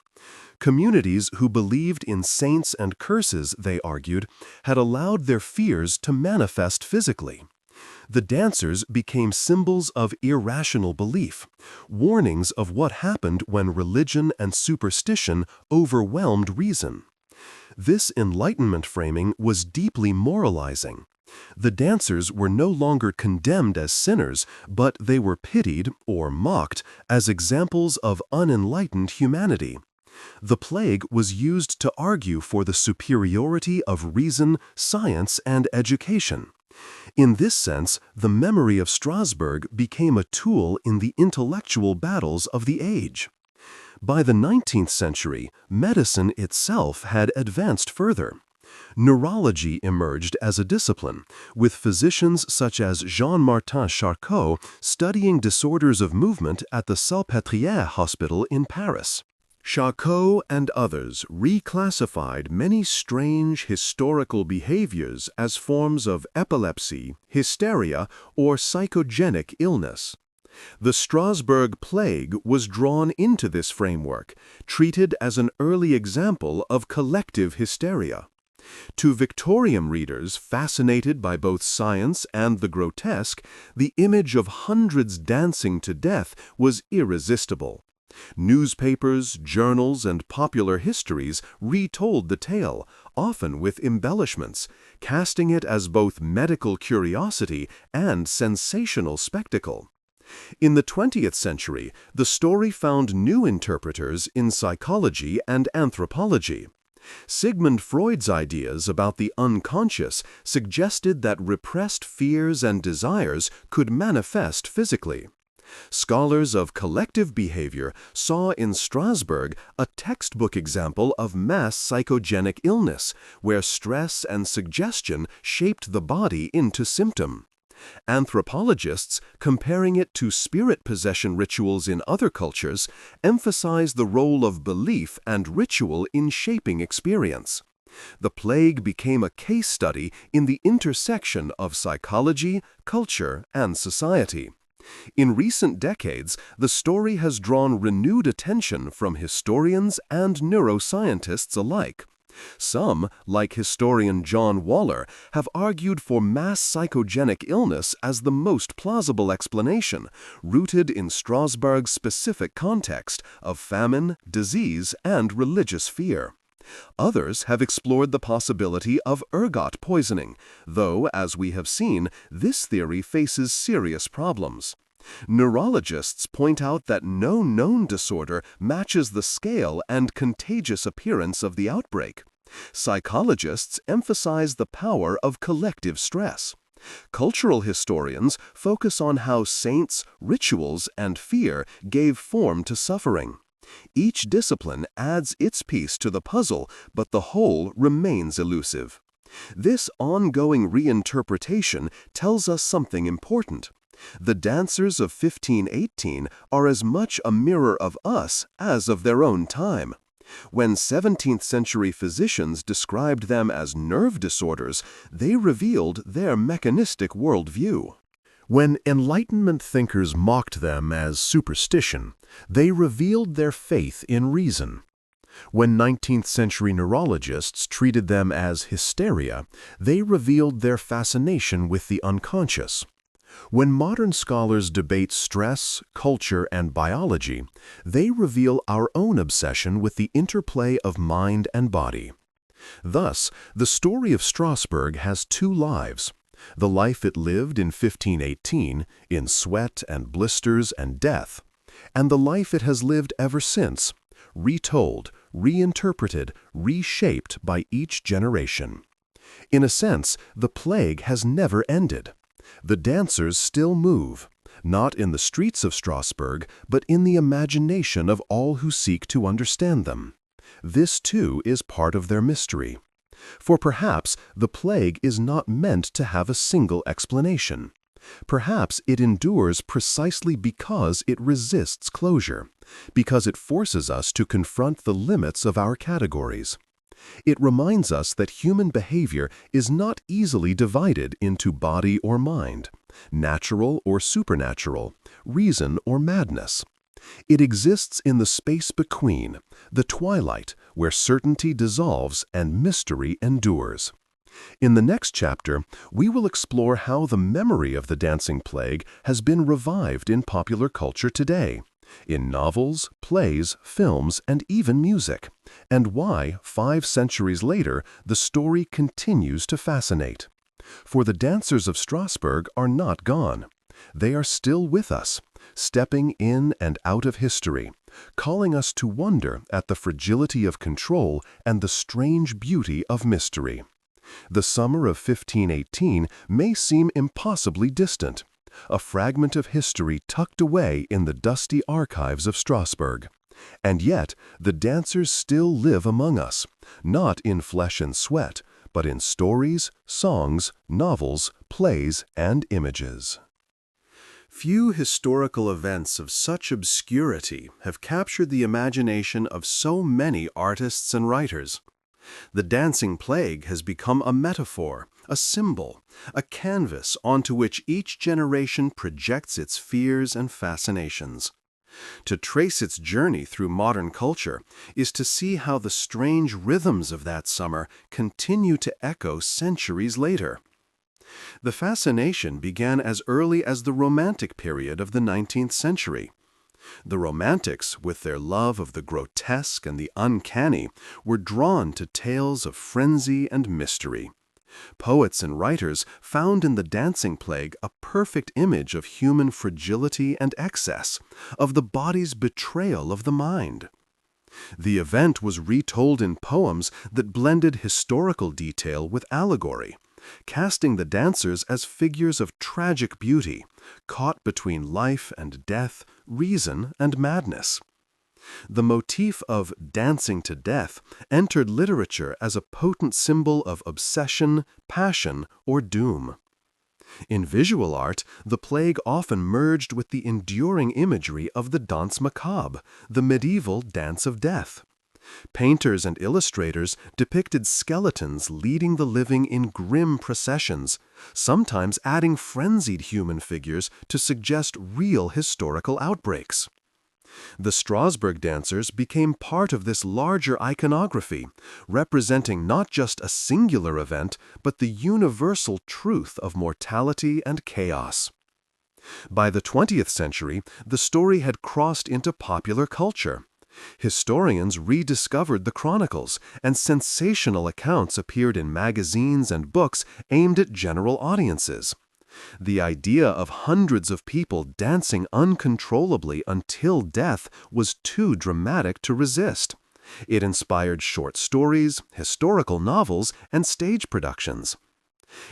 Communities who believed in saints and curses, they argued, had allowed their fears to manifest physically. The dancers became symbols of irrational belief, warnings of what happened when religion and superstition overwhelmed reason. This Enlightenment framing was deeply moralizing. The dancers were no longer condemned as sinners, but they were pitied or mocked as examples of unenlightened humanity. The plague was used to argue for the superiority of reason, science, and education. In this sense, the memory of Strasbourg became a tool in the intellectual battles of the age. By the 19th century, medicine itself had advanced further. Neurology emerged as a discipline, with physicians such as Jean-Martin Charcot studying disorders of movement at the Salpêtrière Hospital in Paris. Charcot and others reclassified many strange historical behaviors as forms of epilepsy, hysteria, or psychogenic illness. The Strasbourg plague was drawn into this framework, treated as an early example of collective hysteria. To Victorian readers fascinated by both science and the grotesque, the image of hundreds dancing to death was irresistible. Newspapers, journals, and popular histories retold the tale, often with embellishments, casting it as both medical curiosity and sensational spectacle. In the 20th century, the story found new interpreters in psychology and anthropology. Sigmund Freud's ideas about the unconscious suggested that repressed fears and desires could manifest physically. Scholars of collective behavior saw in Strasbourg a textbook example of mass psychogenic illness, where stress and suggestion shaped the body into symptom. Anthropologists, comparing it to spirit possession rituals in other cultures, emphasize the role of belief and ritual in shaping experience. The plague became a case study in the intersection of psychology, culture, and society. In recent decades, the story has drawn renewed attention from historians and neuroscientists alike. Some, like historian John Waller, have argued for mass psychogenic illness as the most plausible explanation, rooted in Strasbourg's specific context of famine, disease, and religious fear. Others have explored the possibility of ergot poisoning, though, as we have seen, this theory faces serious problems. Neurologists point out that no known disorder matches the scale and contagious appearance of the outbreak. Psychologists emphasize the power of collective stress. Cultural historians focus on how saints, rituals, and fear gave form to suffering. Each discipline adds its piece to the puzzle, but the whole remains elusive. This ongoing reinterpretation tells us something important. The dancers of 1518 are as much a mirror of us as of their own time. When 17th-century physicians described them as nerve disorders, they revealed their mechanistic worldview. When Enlightenment thinkers mocked them as superstition, they revealed their faith in reason. When 19th-century neurologists treated them as hysteria, they revealed their fascination with the unconscious. When modern scholars debate stress, culture, and biology, they reveal our own obsession with the interplay of mind and body. Thus, the story of Strasbourg has two lives: the life it lived in 1518, in sweat and blisters and death, and the life it has lived ever since, retold, reinterpreted, reshaped by each generation. In a sense, the plague has never ended. The dancers still move, not in the streets of Strasbourg, but in the imagination of all who seek to understand them. This, too, is part of their mystery. For perhaps the plague is not meant to have a single explanation. Perhaps it endures precisely because it resists closure, because it forces us to confront the limits of our categories. It reminds us that human behavior is not easily divided into body or mind, natural or supernatural, reason or madness. It exists in the space between, the twilight, where certainty dissolves and mystery endures. In the next chapter, we will explore how the memory of the dancing plague has been revived in popular culture today, in novels, plays, films, and even music, and why, 5 centuries later, the story continues to fascinate. For the dancers of Strasbourg are not gone. They are still with us, stepping in and out of history, calling us to wonder at the fragility of control and the strange beauty of mystery. The summer of 1518 may seem impossibly distant, a fragment of history tucked away in the dusty archives of Strasbourg. And yet, the dancers still live among us, not in flesh and sweat, but in stories, songs, novels, plays, and images. Few historical events of such obscurity have captured the imagination of so many artists and writers. The dancing plague has become a metaphor, a symbol, a canvas onto which each generation projects its fears and fascinations. To trace its journey through modern culture is to see how the strange rhythms of that summer continue to echo centuries later. The fascination began as early as the Romantic period of the 19th century. The Romantics, with their love of the grotesque and the uncanny, were drawn to tales of frenzy and mystery. Poets and writers found in the dancing plague a perfect image of human fragility and excess, of the body's betrayal of the mind. The event was retold in poems that blended historical detail with allegory, casting the dancers as figures of tragic beauty, caught between life and death, reason and madness. The motif of dancing to death entered literature as a potent symbol of obsession, passion, or doom. In visual art, the plague often merged with the enduring imagery of the danse macabre, the medieval dance of death. Painters and illustrators depicted skeletons leading the living in grim processions, sometimes adding frenzied human figures to suggest real historical outbreaks. The Strasbourg dancers became part of this larger iconography, representing not just a singular event, but the universal truth of mortality and chaos. By the 20th century, the story had crossed into popular culture. Historians rediscovered the chronicles, and sensational accounts appeared in magazines and books aimed at general audiences. The idea of hundreds of people dancing uncontrollably until death was too dramatic to resist. It inspired short stories, historical novels, and stage productions.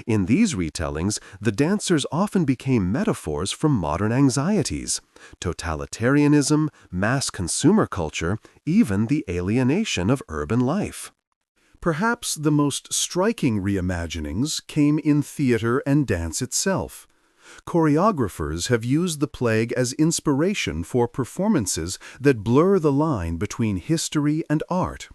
In these retellings, the dancers often became metaphors from modern anxieties, totalitarianism, mass consumer culture, even the alienation of urban life. Perhaps the most striking reimaginings came in theater and dance itself. Choreographers have used the plague as inspiration for performances that blur the line between history and art.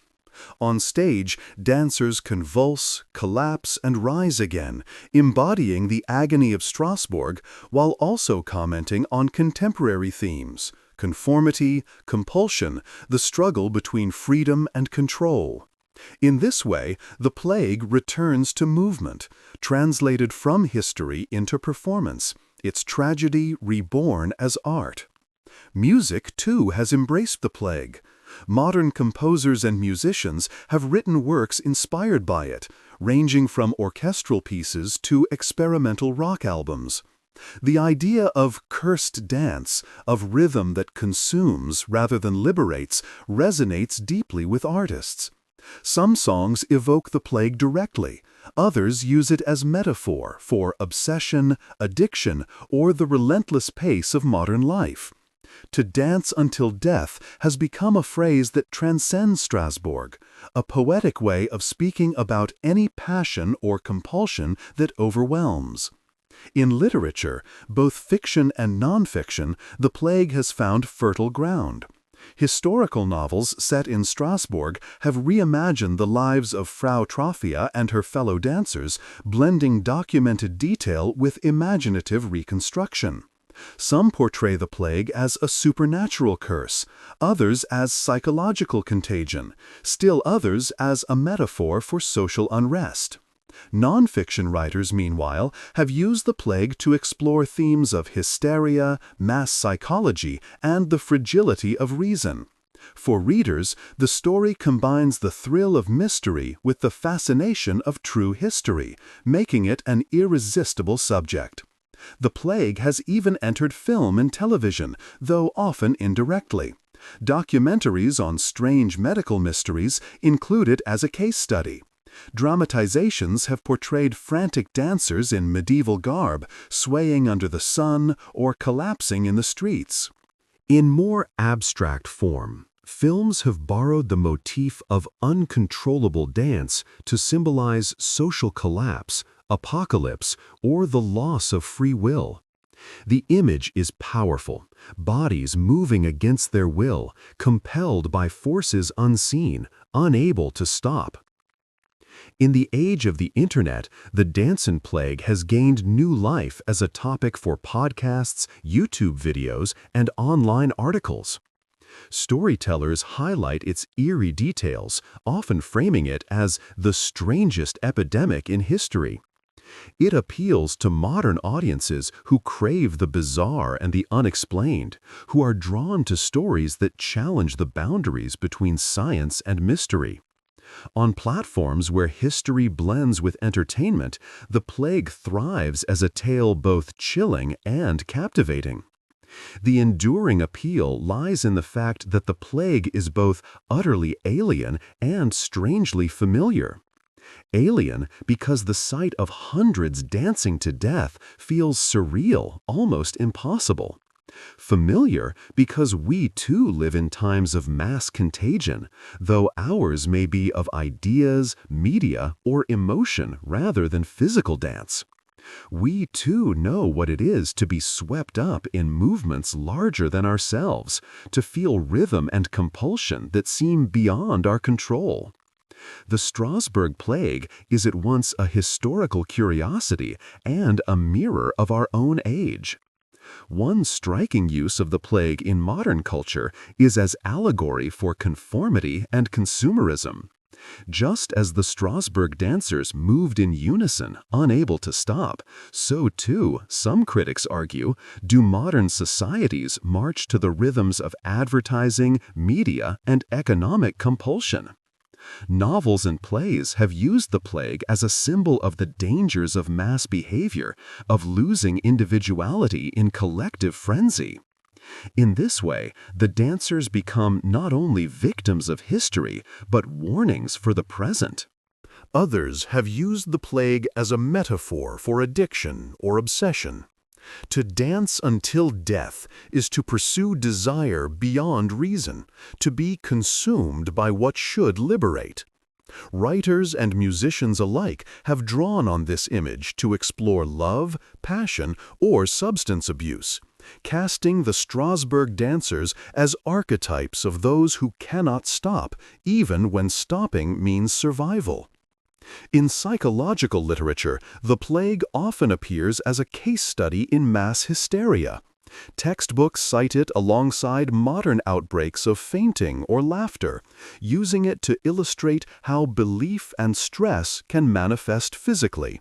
On stage, dancers convulse, collapse, and rise again, embodying the agony of Strasbourg while also commenting on contemporary themes: conformity, compulsion, the struggle between freedom and control. In this way, the plague returns to movement, translated from history into performance, its tragedy reborn as art. Music, too, has embraced the plague. Modern composers and musicians have written works inspired by it, ranging from orchestral pieces to experimental rock albums. The idea of cursed dance, of rhythm that consumes rather than liberates, resonates deeply with artists. Some songs evoke the plague directly, others use it as metaphor for obsession, addiction, or the relentless pace of modern life. To dance until death has become a phrase that transcends Strasbourg, a poetic way of speaking about any passion or compulsion that overwhelms. In literature, both fiction and nonfiction, the plague has found fertile ground. Historical novels set in Strasbourg have reimagined the lives of Frau Trophia and her fellow dancers, blending documented detail with imaginative reconstruction. Some portray the plague as a supernatural curse, others as psychological contagion, still others as a metaphor for social unrest. Nonfiction writers, meanwhile, have used the plague to explore themes of hysteria, mass psychology, and the fragility of reason. For readers, the story combines the thrill of mystery with the fascination of true history, making it an irresistible subject. The plague has even entered film and television, though often indirectly. Documentaries on strange medical mysteries include it as a case study. Dramatizations have portrayed frantic dancers in medieval garb, swaying under the sun or collapsing in the streets. In more abstract form, films have borrowed the motif of uncontrollable dance to symbolize social collapse, apocalypse, or the loss of free will. The image is powerful, bodies moving against their will, compelled by forces unseen, unable to stop. In the age of the Internet, the dancing plague has gained new life as a topic for podcasts, YouTube videos, and online articles. Storytellers highlight its eerie details, often framing it as the strangest epidemic in history. It appeals to modern audiences who crave the bizarre and the unexplained, who are drawn to stories that challenge the boundaries between science and mystery. On platforms where history blends with entertainment, the plague thrives as a tale both chilling and captivating. The enduring appeal lies in the fact that the plague is both utterly alien and strangely familiar. Alien because the sight of hundreds dancing to death feels surreal, almost impossible. Familiar because we too live in times of mass contagion, though ours may be of ideas, media, or emotion rather than physical dance. We too know what it is to be swept up in movements larger than ourselves, to feel rhythm and compulsion that seem beyond our control. The Strasbourg plague is at once a historical curiosity and a mirror of our own age. One striking use of the plague in modern culture is as allegory for conformity and consumerism. Just as the Strasbourg dancers moved in unison, unable to stop, so too, some critics argue, do modern societies march to the rhythms of advertising, media, and economic compulsion. Novels and plays have used the plague as a symbol of the dangers of mass behavior, of losing individuality in collective frenzy. In this way, the dancers become not only victims of history, but warnings for the present. Others have used the plague as a metaphor for addiction or obsession. To dance until death is to pursue desire beyond reason, to be consumed by what should liberate. Writers and musicians alike have drawn on this image to explore love, passion, or substance abuse, casting the Strasbourg dancers as archetypes of those who cannot stop, even when stopping means survival. In psychological literature, the plague often appears as a case study in mass hysteria. Textbooks cite it alongside modern outbreaks of fainting or laughter, using it to illustrate how belief and stress can manifest physically.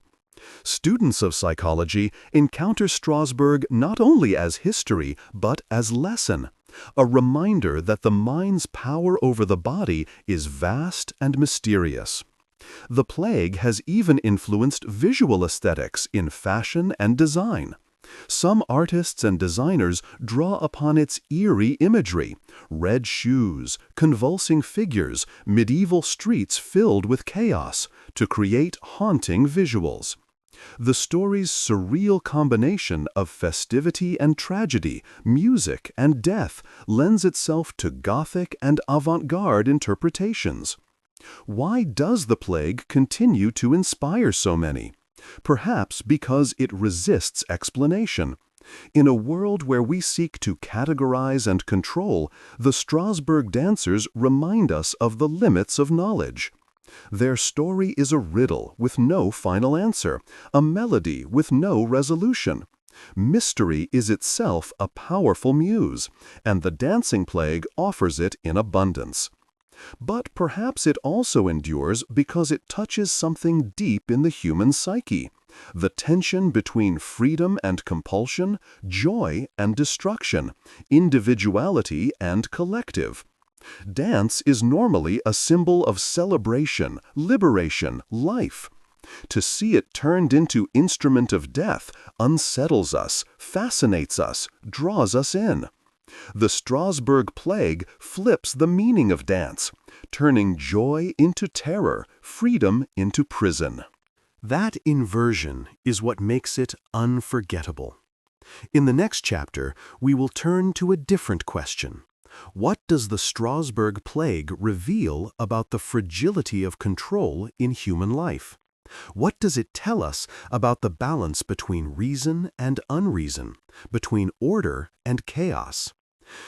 Students of psychology encounter Strasbourg not only as history, but as lesson, a reminder that the mind's power over the body is vast and mysterious. The plague has even influenced visual aesthetics in fashion and design. Some artists and designers draw upon its eerie imagery: red shoes, convulsing figures, medieval streets filled with chaos, to create haunting visuals. The story's surreal combination of festivity and tragedy, music and death lends itself to Gothic and avant-garde interpretations. Why does the plague continue to inspire so many? Perhaps because it resists explanation. In a world where we seek to categorize and control, the Strasbourg dancers remind us of the limits of knowledge. Their story is a riddle with no final answer, a melody with no resolution. Mystery is itself a powerful muse, and the dancing plague offers it in abundance. But perhaps it also endures because it touches something deep in the human psyche, the tension between freedom and compulsion, joy and destruction, individuality and collective. Dance is normally a symbol of celebration, liberation, life. To see it turned into instrument of death unsettles us, fascinates us, draws us in. The Strasbourg plague flips the meaning of dance, turning joy into terror, freedom into prison. That inversion is what makes it unforgettable. In the next chapter, we will turn to a different question. What does the Strasbourg plague reveal about the fragility of control in human life? What does it tell us about the balance between reason and unreason, between order and chaos?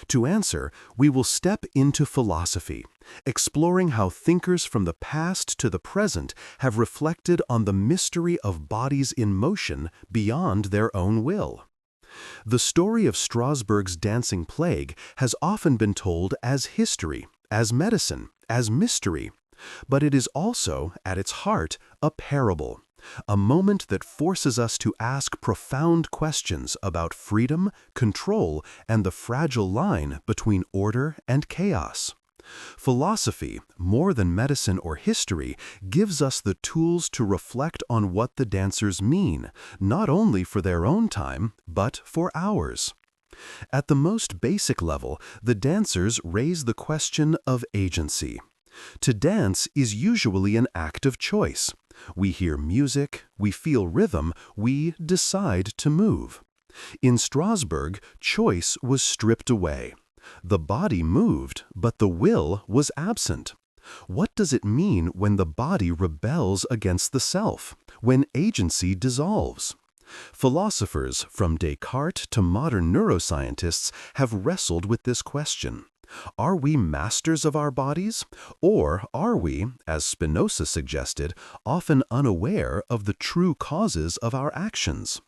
To answer, we will step into philosophy, exploring how thinkers from the past to the present have reflected on the mystery of bodies in motion beyond their own will. The story of Strasbourg's dancing plague has often been told as history, as medicine, as mystery, but it is also, at its heart, a parable, a moment that forces us to ask profound questions about freedom, control, and the fragile line between order and chaos. Philosophy, more than medicine or history, gives us the tools to reflect on what the dancers mean, not only for their own time, but for ours. At the most basic level, the dancers raise the question of agency. To dance is usually an act of choice. We hear music, we feel rhythm, we decide to move. In Strasbourg, choice was stripped away. The body moved, but the will was absent. What does it mean when the body rebels against the self, when agency dissolves? Philosophers, from Descartes to modern neuroscientists, have wrestled with this question. Are we masters of our bodies? Or are we, as Spinoza suggested, often unaware of the true causes of our actions?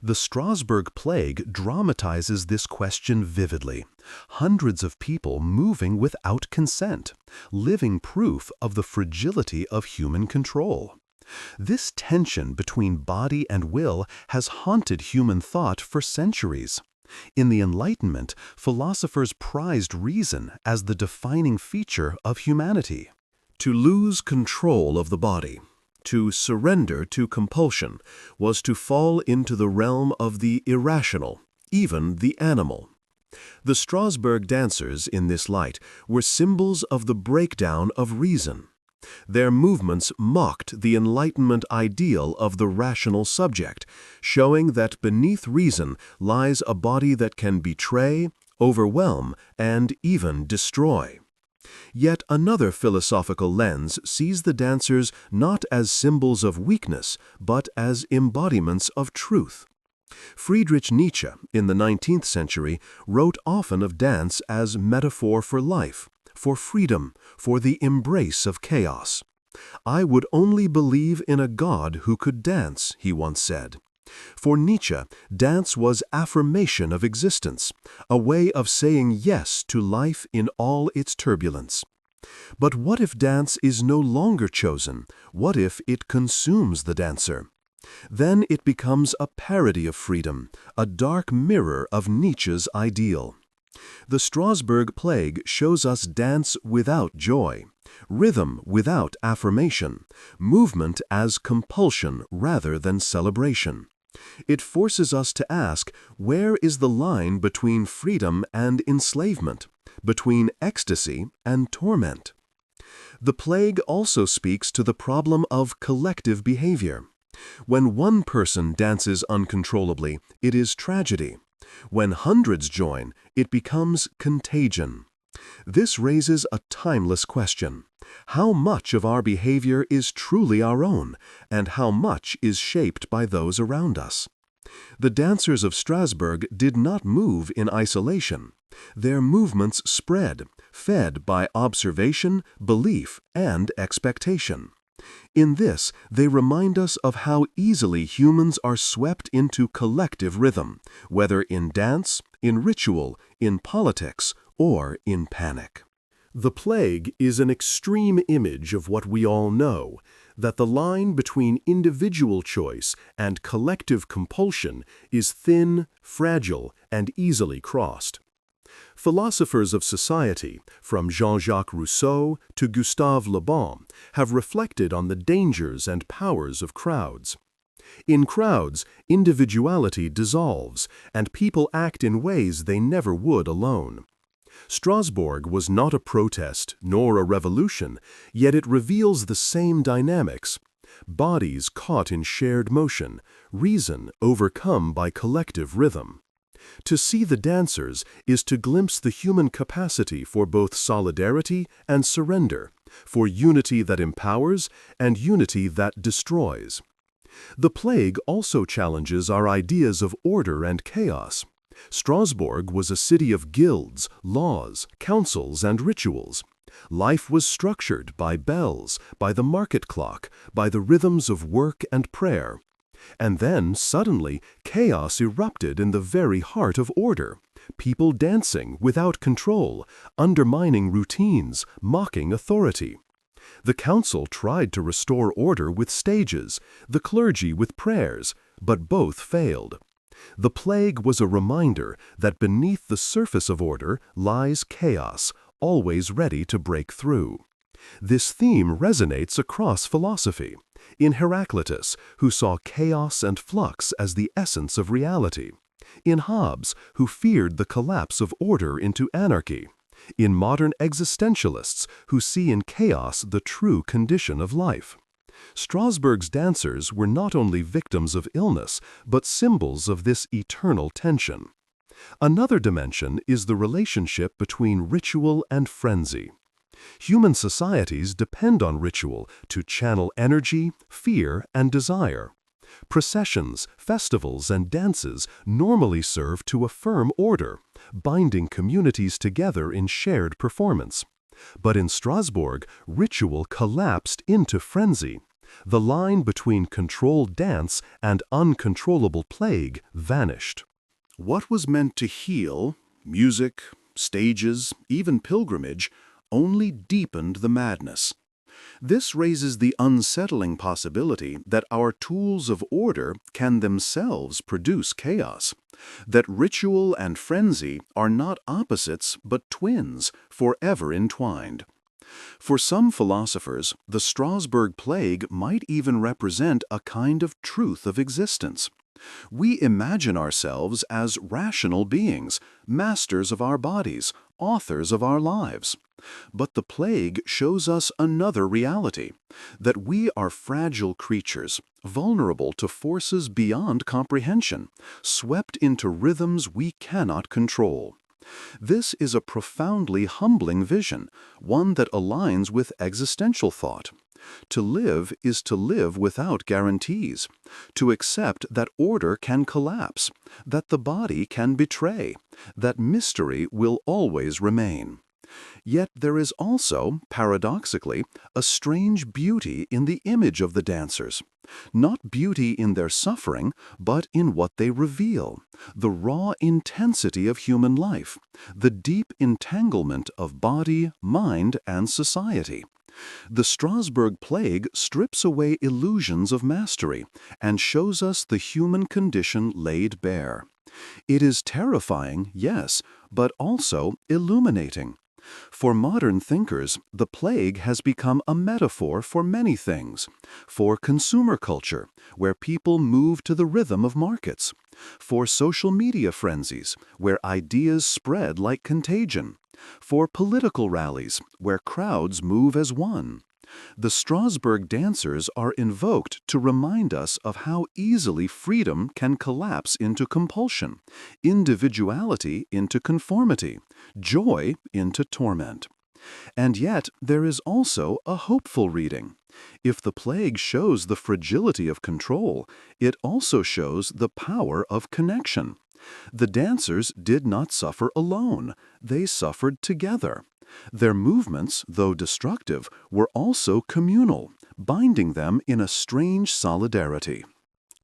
The Strasbourg plague dramatizes this question vividly. Hundreds of people moving without consent, living proof of the fragility of human control. This tension between body and will has haunted human thought for centuries. In the Enlightenment, philosophers prized reason as the defining feature of humanity. To lose control of the body, to surrender to compulsion, was to fall into the realm of the irrational, even the animal. The Strasbourg dancers, in this light, were symbols of the breakdown of reason. Their movements mocked the Enlightenment ideal of the rational subject, showing that beneath reason lies a body that can betray, overwhelm, and even destroy. Yet another philosophical lens sees the dancers not as symbols of weakness, but as embodiments of truth. Friedrich Nietzsche, in the 19th century, wrote often of dance as metaphor for life, for freedom, for the embrace of chaos. "I would only believe in a God who could dance," he once said. For Nietzsche, dance was affirmation of existence, a way of saying yes to life in all its turbulence. But what if dance is no longer chosen? What if it consumes the dancer? Then it becomes a parody of freedom, a dark mirror of Nietzsche's ideal. The Strasbourg plague shows us dance without joy, rhythm without affirmation, movement as compulsion rather than celebration. It forces us to ask, where is the line between freedom and enslavement, between ecstasy and torment? The plague also speaks to the problem of collective behavior. When one person dances uncontrollably, it is tragedy. When hundreds join, it becomes contagion. This raises a timeless question. How much of our behavior is truly our own, and how much is shaped by those around us? The dancers of Strasbourg did not move in isolation. Their movements spread, fed by observation, belief, and expectation. In this, they remind us of how easily humans are swept into collective rhythm, whether in dance, in ritual, in politics, or in panic. The plague is an extreme image of what we all know, that the line between individual choice and collective compulsion is thin, fragile, and easily crossed. Philosophers of society, from Jean-Jacques Rousseau to Gustave Le Bon, have reflected on the dangers and powers of crowds. In crowds, individuality dissolves, and people act in ways they never would alone. Strasbourg was not a protest nor a revolution, yet it reveals the same dynamics. Bodies caught in shared motion, reason overcome by collective rhythm. To see the dancers is to glimpse the human capacity for both solidarity and surrender, for unity that empowers and unity that destroys. The plague also challenges our ideas of order and chaos. Strasbourg was a city of guilds, laws, councils, and rituals. Life was structured by bells, by the market clock, by the rhythms of work and prayer. And then, suddenly, chaos erupted in the very heart of order. People dancing without control, undermining routines, mocking authority. The council tried to restore order with stages, the clergy with prayers, but both failed. The plague was a reminder that beneath the surface of order lies chaos, always ready to break through. This theme resonates across philosophy. In Heraclitus, who saw chaos and flux as the essence of reality. In Hobbes, who feared the collapse of order into anarchy. In modern existentialists, who see in chaos the true condition of life. Strasbourg's dancers were not only victims of illness, but symbols of this eternal tension. Another dimension is the relationship between ritual and frenzy. Human societies depend on ritual to channel energy, fear, and desire. Processions, festivals, and dances normally serve to affirm order, binding communities together in shared performance. But in Strasbourg, ritual collapsed into frenzy. The line between controlled dance and uncontrollable plague vanished. What was meant to heal, music, stages, even pilgrimage, only deepened the madness. This raises the unsettling possibility that our tools of order can themselves produce chaos, that ritual and frenzy are not opposites but twins, forever entwined. For some philosophers, the Strasbourg plague might even represent a kind of truth of existence. We imagine ourselves as rational beings, masters of our bodies, authors of our lives. But the plague shows us another reality, that we are fragile creatures, vulnerable to forces beyond comprehension, swept into rhythms we cannot control. This is a profoundly humbling vision, one that aligns with existential thought. To live is to live without guarantees, to accept that order can collapse, that the body can betray, that mystery will always remain. Yet there is also, paradoxically, a strange beauty in the image of the dancers. Not beauty in their suffering, but in what they reveal, the raw intensity of human life, the deep entanglement of body, mind, and society. The Strasbourg plague strips away illusions of mastery and shows us the human condition laid bare. It is terrifying, yes, but also illuminating. For modern thinkers, the plague has become a metaphor for many things. For consumer culture, where people move to the rhythm of markets. For social media frenzies, where ideas spread like contagion. For political rallies, where crowds move as one. The Strasbourg dancers are invoked to remind us of how easily freedom can collapse into compulsion, individuality into conformity, joy into torment. And yet, there is also a hopeful reading. If the plague shows the fragility of control, it also shows the power of connection. The dancers did not suffer alone, they suffered together. Their movements, though destructive, were also communal, binding them in a strange solidarity.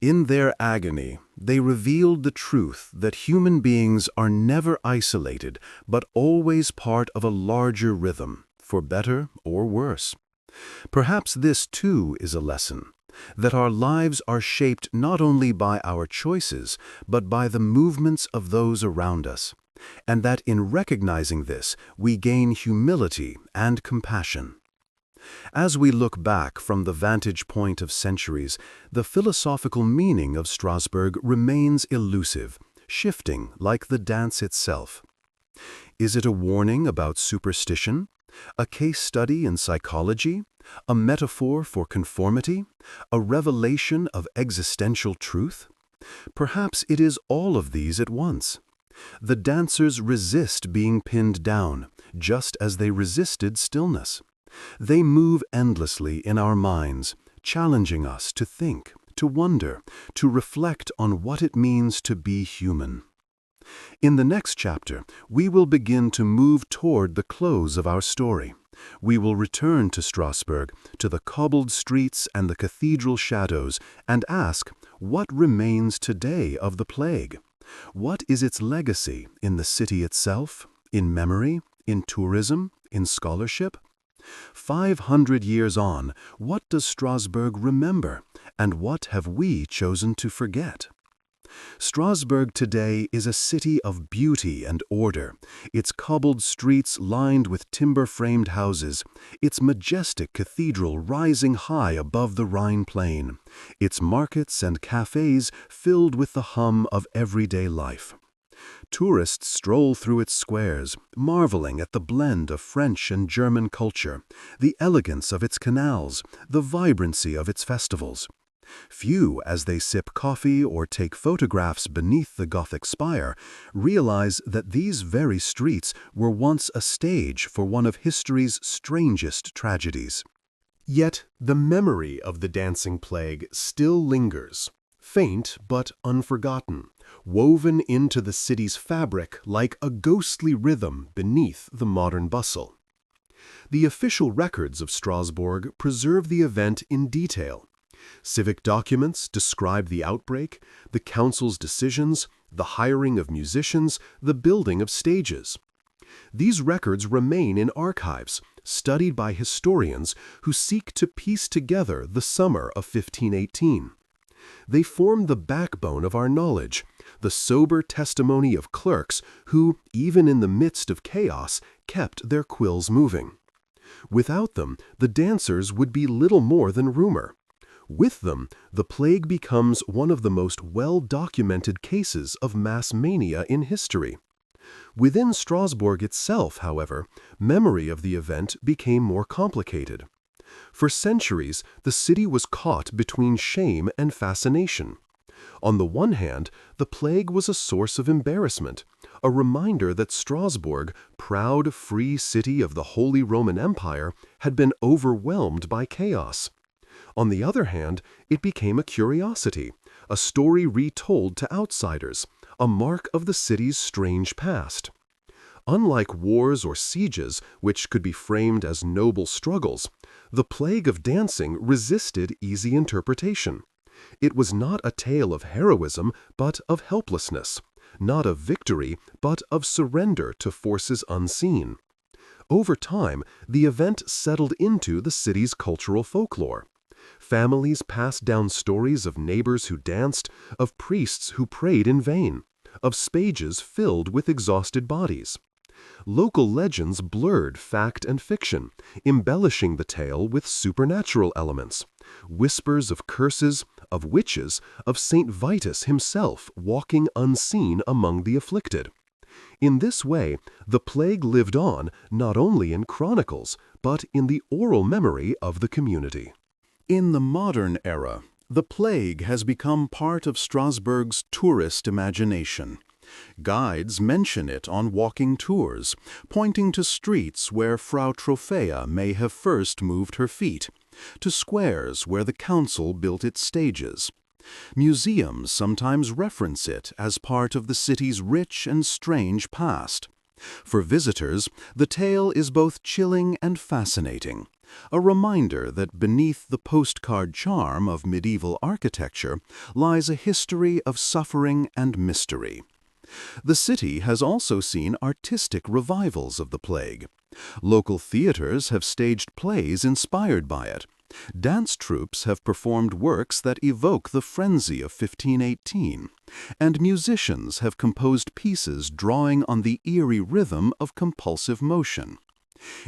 In their agony, they revealed the truth that human beings are never isolated, but always part of a larger rhythm, for better or worse. Perhaps this, too, is a lesson, that our lives are shaped not only by our choices, but by the movements of those around us, and that in recognizing this, we gain humility and compassion. As we look back from the vantage point of centuries, the philosophical meaning of Strasbourg remains elusive, shifting like the dance itself. Is it a warning about superstition? A case study in psychology? A metaphor for conformity? A revelation of existential truth? Perhaps it is all of these at once. The dancers resist being pinned down, just as they resisted stillness. They move endlessly in our minds, challenging us to think, to wonder, to reflect on what it means to be human. In the next chapter, we will begin to move toward the close of our story. We will return to Strasbourg, to the cobbled streets and the cathedral shadows, and ask, what remains today of the plague? What is its legacy in the city itself, in memory, in tourism, in scholarship? 500 years on, what does Strasbourg remember, and what have we chosen to forget? Strasbourg today is a city of beauty and order, its cobbled streets lined with timber-framed houses, its majestic cathedral rising high above the Rhine plain, its markets and cafes filled with the hum of everyday life. Tourists stroll through its squares, marveling at the blend of French and German culture, the elegance of its canals, the vibrancy of its festivals. Few, as they sip coffee or take photographs beneath the Gothic spire, realize that these very streets were once a stage for one of history's strangest tragedies. Yet the memory of the dancing plague still lingers, faint but unforgotten, woven into the city's fabric like a ghostly rhythm beneath the modern bustle. The official records of Strasbourg preserve the event in detail. Civic documents describe the outbreak, the council's decisions, the hiring of musicians, the building of stages. These records remain in archives, studied by historians who seek to piece together the summer of 1518. They form the backbone of our knowledge, the sober testimony of clerks who, even in the midst of chaos, kept their quills moving. Without them, the dancers would be little more than rumor. With them, the plague becomes one of the most well-documented cases of mass mania in history. Within Strasbourg itself, however, memory of the event became more complicated. For centuries, the city was caught between shame and fascination. On the one hand, the plague was a source of embarrassment, a reminder that Strasbourg, proud, free city of the Holy Roman Empire, had been overwhelmed by chaos. On the other hand, it became a curiosity, a story retold to outsiders, a mark of the city's strange past. Unlike wars or sieges, which could be framed as noble struggles, the plague of dancing resisted easy interpretation. It was not a tale of heroism, but of helplessness, not of victory, but of surrender to forces unseen. Over time, the event settled into the city's cultural folklore. Families passed down stories of neighbors who danced, of priests who prayed in vain, of stages filled with exhausted bodies. Local legends blurred fact and fiction, embellishing the tale with supernatural elements, whispers of curses, of witches, of Saint Vitus himself walking unseen among the afflicted. In this way, the plague lived on not only in chronicles, but in the oral memory of the community. In the modern era, the plague has become part of Strasbourg's tourist imagination. Guides mention it on walking tours, pointing to streets where Frau Trophäa may have first moved her feet, to squares where the council built its stages. Museums sometimes reference it as part of the city's rich and strange past. For visitors, the tale is both chilling and fascinating, a reminder that beneath the postcard charm of medieval architecture lies a history of suffering and mystery. The city has also seen artistic revivals of the plague. Local theaters have staged plays inspired by it. Dance troupes have performed works that evoke the frenzy of 1518, and musicians have composed pieces drawing on the eerie rhythm of compulsive motion.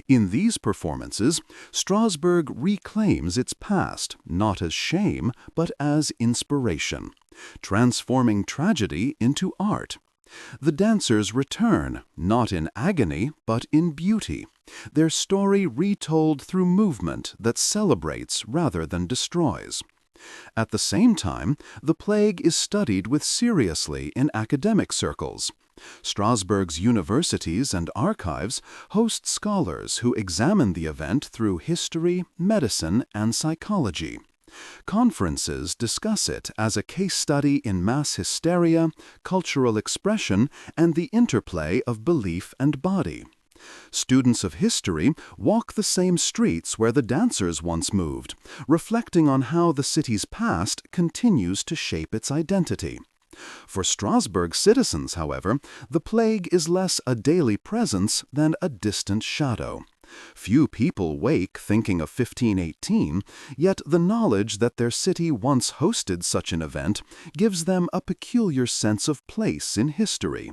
In these performances, Strasbourg reclaims its past, not as shame, but as inspiration, transforming tragedy into art. The dancers return, not in agony, but in beauty, their story retold through movement that celebrates rather than destroys. At the same time, the plague is studied with seriously in academic circles. Strasbourg's universities and archives host scholars who examine the event through history, medicine, and psychology. Conferences discuss it as a case study in mass hysteria, cultural expression, and the interplay of belief and body. Students of history walk the same streets where the dancers once moved, reflecting on how the city's past continues to shape its identity. For Strasbourg citizens, however, the plague is less a daily presence than a distant shadow. Few people wake thinking of 1518, yet the knowledge that their city once hosted such an event gives them a peculiar sense of place in history.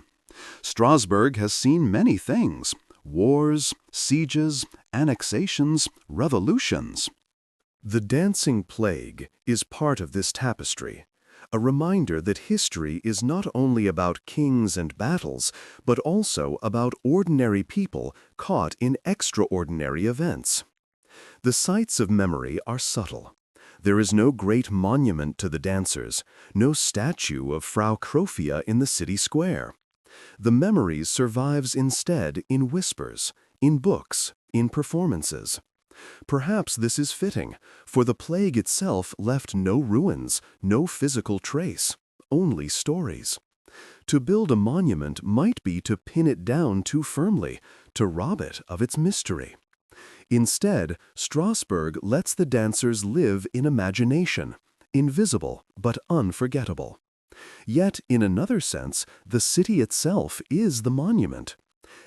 Strasbourg has seen many things: wars, sieges, annexations, revolutions. The dancing plague is part of this tapestry, a reminder that history is not only about kings and battles, but also about ordinary people caught in extraordinary events. The sites of memory are subtle. There is no great monument to the dancers, no statue of Frau Trophäa in the city square. The memory survives instead in whispers, in books, in performances. Perhaps this is fitting, for the plague itself left no ruins, no physical trace, only stories. To build a monument might be to pin it down too firmly, to rob it of its mystery. Instead, Strasbourg lets the dancers live in imagination, invisible but unforgettable. Yet, in another sense, the city itself is the monument.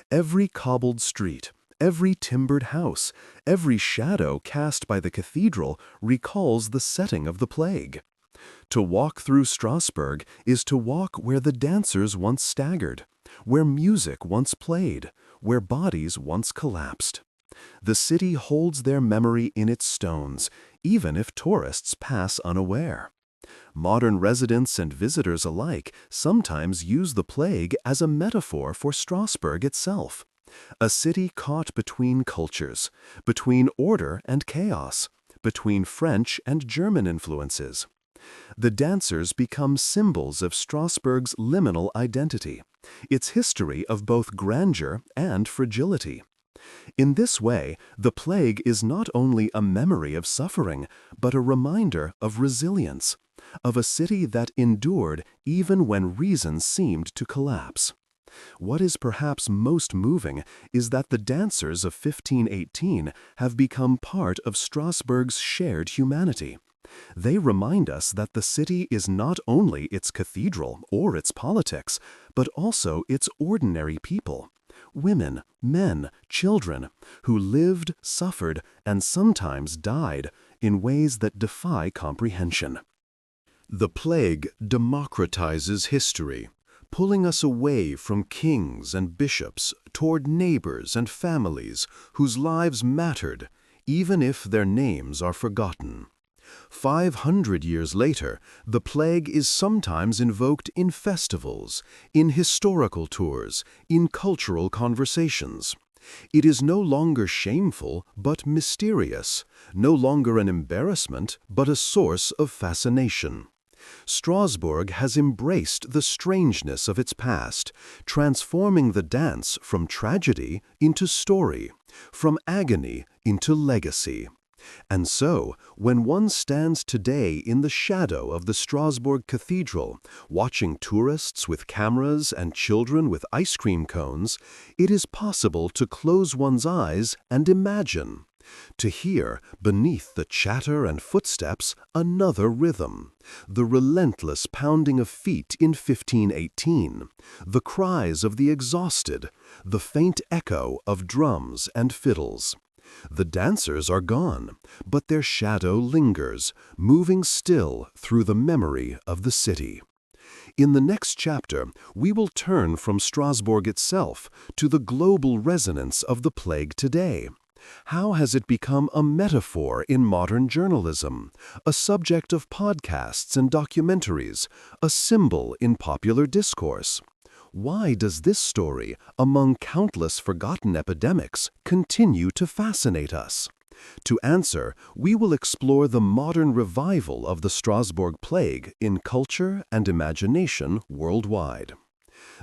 Every cobbled street, every timbered house, every shadow cast by the cathedral recalls the setting of the plague. To walk through Strasbourg is to walk where the dancers once staggered, where music once played, where bodies once collapsed. The city holds their memory in its stones, even if tourists pass unaware. Modern residents and visitors alike sometimes use the plague as a metaphor for Strasbourg itself. A city caught between cultures, between order and chaos, between French and German influences. The dancers become symbols of Strasbourg's liminal identity, its history of both grandeur and fragility. In this way, the plague is not only a memory of suffering, but a reminder of resilience, of a city that endured even when reason seemed to collapse. What is perhaps most moving is that the dancers of 1518 have become part of Strasbourg's shared humanity. They remind us that the city is not only its cathedral or its politics, but also its ordinary people. Women, men, children, who lived, suffered, and sometimes died in ways that defy comprehension. The plague democratizes history, pulling us away from kings and bishops toward neighbors and families whose lives mattered, even if their names are forgotten. 500 years later, the plague is sometimes invoked in festivals, in historical tours, in cultural conversations. It is no longer shameful, but mysterious, no longer an embarrassment, but a source of fascination. Strasbourg has embraced the strangeness of its past, transforming the dance from tragedy into story, from agony into legacy. And so, when one stands today in the shadow of the Strasbourg Cathedral, watching tourists with cameras and children with ice cream cones, it is possible to close one's eyes and imagine. To hear, beneath the chatter and footsteps, another rhythm, the relentless pounding of feet in 1518, the cries of the exhausted, the faint echo of drums and fiddles. The dancers are gone, but their shadow lingers, moving still through the memory of the city. In the next chapter, we will turn from Strasbourg itself to the global resonance of the plague today. How has it become a metaphor in modern journalism, a subject of podcasts and documentaries, a symbol in popular discourse? Why does this story, among countless forgotten epidemics, continue to fascinate us? To answer, we will explore the modern revival of the Strasbourg plague in culture and imagination worldwide.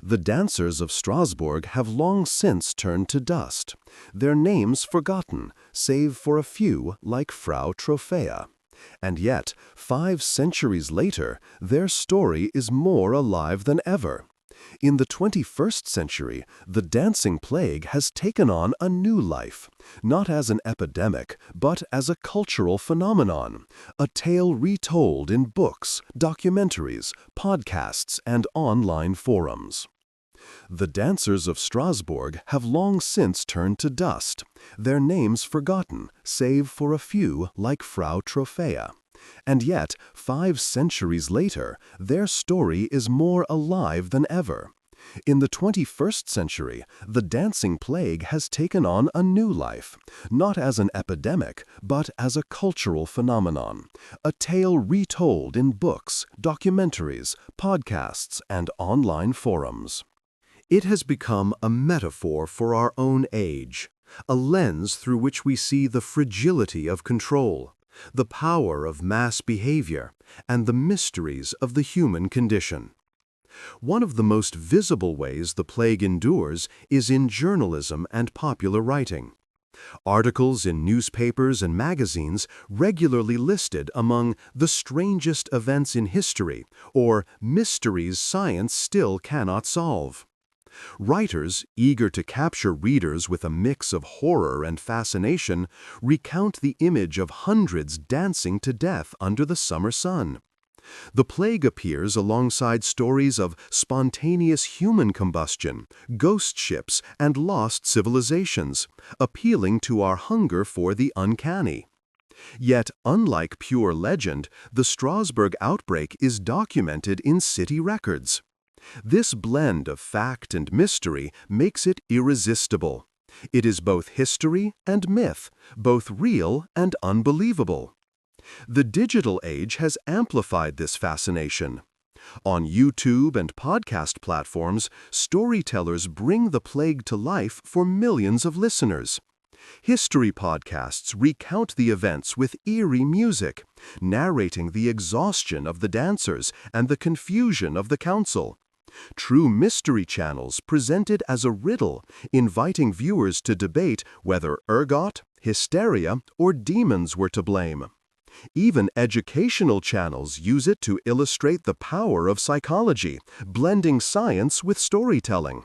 The dancers of Strasbourg have long since turned to dust, their names forgotten, save for a few like Frau Trophäa. And yet, 5 centuries later, their story is more alive than ever. In the 21st century, the dancing plague has taken on a new life, not as an epidemic, but as a cultural phenomenon, a tale retold in books, documentaries, podcasts, and online forums. The dancers of Strasbourg have long since turned to dust, their names forgotten, save for a few like Frau Trophäa. And yet, 5 centuries later, their story is more alive than ever. In the 21st century, the dancing plague has taken on a new life, not as an epidemic, but as a cultural phenomenon, a tale retold in books, documentaries, podcasts, and online forums. It has become a metaphor for our own age, a lens through which we see the fragility of control, the power of mass behavior, and the mysteries of the human condition. One of the most visible ways the plague endures is in journalism and popular writing. Articles in newspapers and magazines regularly listed among the strangest events in history or mysteries science still cannot solve. Writers, eager to capture readers with a mix of horror and fascination, recount the image of hundreds dancing to death under the summer sun. The plague appears alongside stories of spontaneous human combustion, ghost ships, and lost civilizations, appealing to our hunger for the uncanny. Yet, unlike pure legend, the Strasbourg outbreak is documented in city records. This blend of fact and mystery makes it irresistible. It is both history and myth, both real and unbelievable. The digital age has amplified this fascination. On YouTube and podcast platforms, storytellers bring the plague to life for millions of listeners. History podcasts recount the events with eerie music, narrating the exhaustion of the dancers and the confusion of the council. True mystery channels present it as a riddle, inviting viewers to debate whether ergot, hysteria, or demons were to blame. Even educational channels use it to illustrate the power of psychology, blending science with storytelling.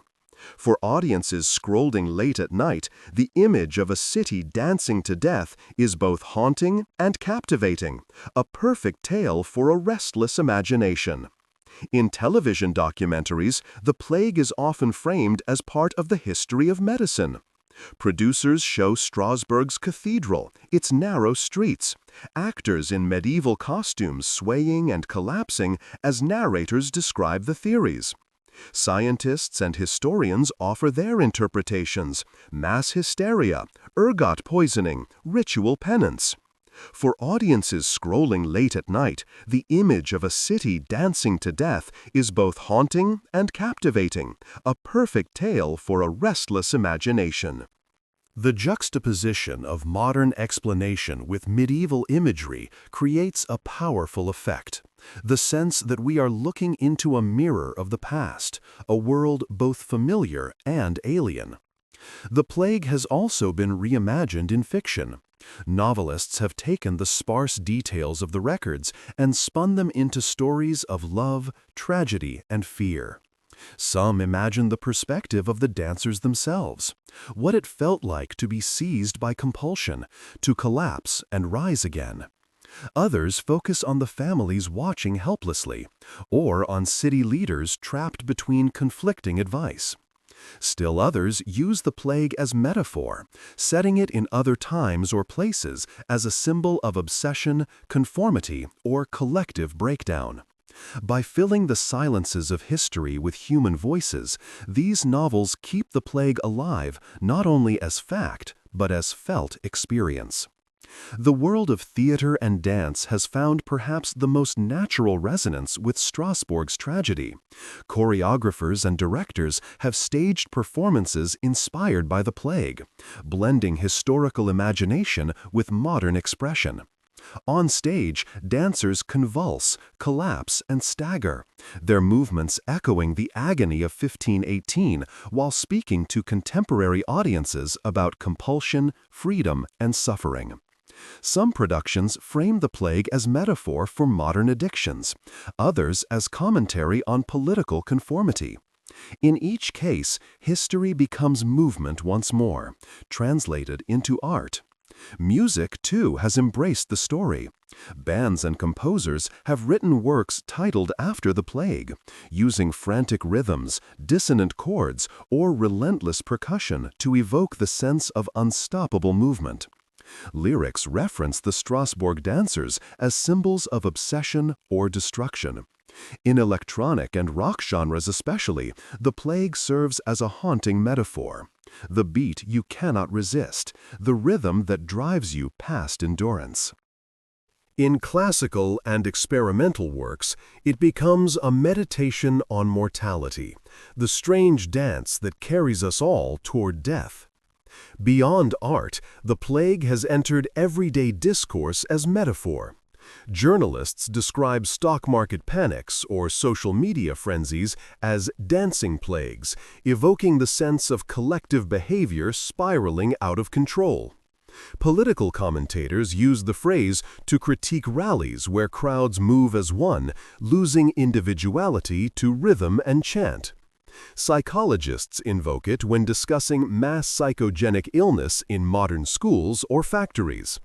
For audiences scrolling late at night, the image of a city dancing to death is both haunting and captivating, a perfect tale for a restless imagination. In television documentaries, the plague is often framed as part of the history of medicine. Producers show Strasbourg's cathedral, its narrow streets, actors in medieval costumes swaying and collapsing as narrators describe the theories. Scientists and historians offer their interpretations: mass hysteria, ergot poisoning, ritual penance. For audiences scrolling late at night, the image of a city dancing to death is both haunting and captivating, a perfect tale for a restless imagination. The juxtaposition of modern explanation with medieval imagery creates a powerful effect. The sense that we are looking into a mirror of the past, a world both familiar and alien. The plague has also been reimagined in fiction. Novelists have taken the sparse details of the records and spun them into stories of love, tragedy, and fear. Some imagine the perspective of the dancers themselves, what it felt like to be seized by compulsion, to collapse and rise again. Others focus on the families watching helplessly, or on city leaders trapped between conflicting advice. Still others use the plague as metaphor, setting it in other times or places as a symbol of obsession, conformity, or collective breakdown. By filling the silences of history with human voices, these novels keep the plague alive not only as fact, but as felt experience. The world of theater and dance has found perhaps the most natural resonance with Strasbourg's tragedy. Choreographers and directors have staged performances inspired by the plague, blending historical imagination with modern expression. On stage, dancers convulse, collapse, and stagger, their movements echoing the agony of 1518 while speaking to contemporary audiences about compulsion, freedom, and suffering. Some productions frame the plague as metaphor for modern addictions, others as commentary on political conformity. In each case, history becomes movement once more, translated into art. Music, too, has embraced the story. Bands and composers have written works titled after the plague, using frantic rhythms, dissonant chords, or relentless percussion to evoke the sense of unstoppable movement. Lyrics reference the Strasbourg dancers as symbols of obsession or destruction. In electronic and rock genres especially, the plague serves as a haunting metaphor. The beat you cannot resist, the rhythm that drives you past endurance. In classical and experimental works, it becomes a meditation on mortality, the strange dance that carries us all toward death. Beyond art, the plague has entered everyday discourse as metaphor. Journalists describe stock market panics or social media frenzies as dancing plagues, evoking the sense of collective behavior spiraling out of control. Political commentators use the phrase to critique rallies where crowds move as one, losing individuality to rhythm and chant. Psychologists invoke it when discussing mass psychogenic illness in modern schools or factories.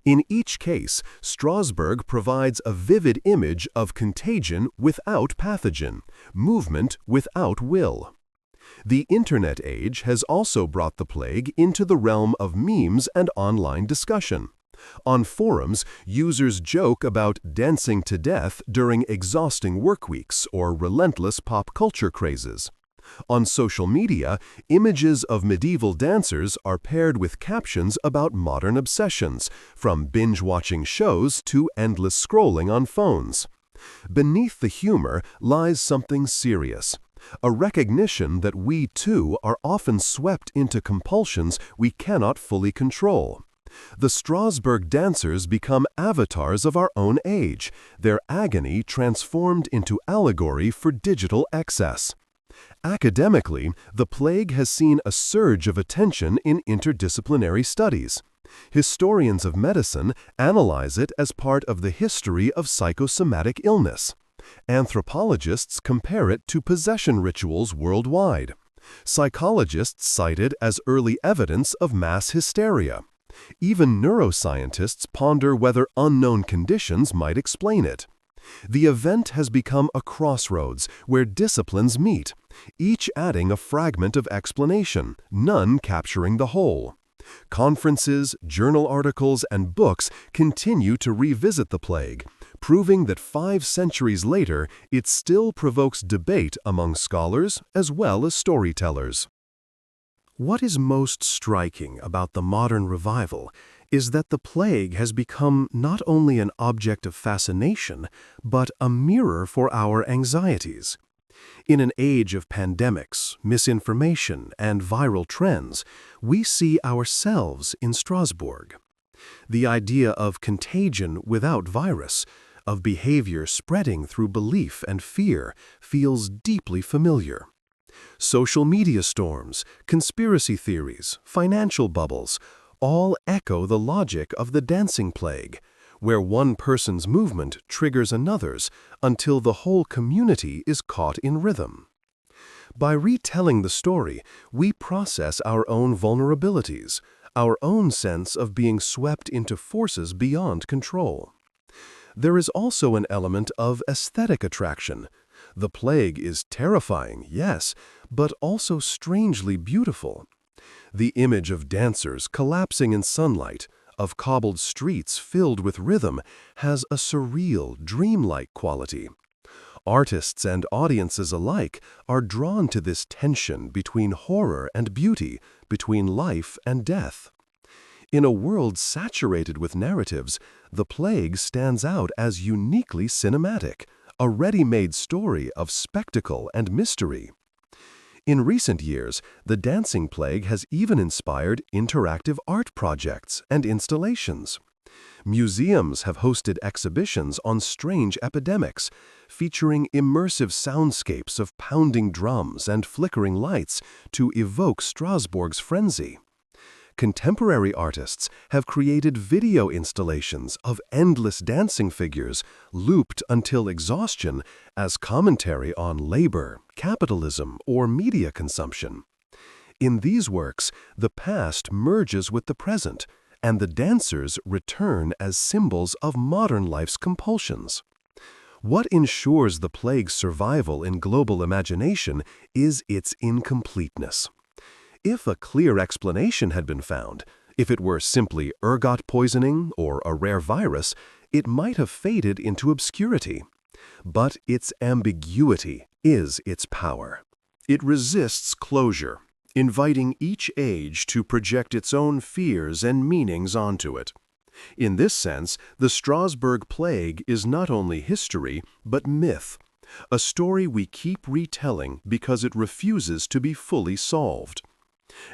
In each case, Strasbourg provides a vivid image of contagion without pathogen, movement without will. The Internet age has also brought the plague into the realm of memes and online discussion. On forums, users joke about dancing to death during exhausting work weeks or relentless pop culture crazes. On social media, images of medieval dancers are paired with captions about modern obsessions, from binge-watching shows to endless scrolling on phones. Beneath the humor lies something serious, a recognition that we, too, are often swept into compulsions we cannot fully control. The Strasbourg dancers become avatars of our own age, their agony transformed into allegory for digital excess. Academically, the plague has seen a surge of attention in interdisciplinary studies. Historians of medicine analyze it as part of the history of psychosomatic illness. Anthropologists compare it to possession rituals worldwide. Psychologists cite it as early evidence of mass hysteria. Even neuroscientists ponder whether unknown conditions might explain it. The event has become a crossroads where disciplines meet, each adding a fragment of explanation, none capturing the whole. Conferences, journal articles, and books continue to revisit the plague, proving that 5 centuries later it still provokes debate among scholars as well as storytellers. What is most striking about the modern revival is that the plague has become not only an object of fascination, but a mirror for our anxieties. In an age of pandemics, misinformation, and viral trends, we see ourselves in Strasbourg. The idea of contagion without virus, of behavior spreading through belief and fear, feels deeply familiar. Social media storms, conspiracy theories, financial bubbles, all echo the logic of the dancing plague, where one person's movement triggers another's until the whole community is caught in rhythm. By retelling the story, we process our own vulnerabilities, our own sense of being swept into forces beyond control. There is also an element of aesthetic attraction. The plague is terrifying, yes, but also strangely beautiful. The image of dancers collapsing in sunlight, of cobbled streets filled with rhythm, has a surreal, dreamlike quality. Artists and audiences alike are drawn to this tension between horror and beauty, between life and death. In a world saturated with narratives, the plague stands out as uniquely cinematic, a ready-made story of spectacle and mystery. In recent years, the dancing plague has even inspired interactive art projects and installations. Museums have hosted exhibitions on strange epidemics, featuring immersive soundscapes of pounding drums and flickering lights to evoke Strasbourg's frenzy. Contemporary artists have created video installations of endless dancing figures, looped until exhaustion, as commentary on labor, capitalism, or media consumption. In these works, the past merges with the present, and the dancers return as symbols of modern life's compulsions. What ensures the plague's survival in global imagination is its incompleteness. If a clear explanation had been found, if it were simply ergot poisoning or a rare virus, it might have faded into obscurity. But its ambiguity is its power. It resists closure, inviting each age to project its own fears and meanings onto it. In this sense, the Strasbourg plague is not only history, but myth, a story we keep retelling because it refuses to be fully solved.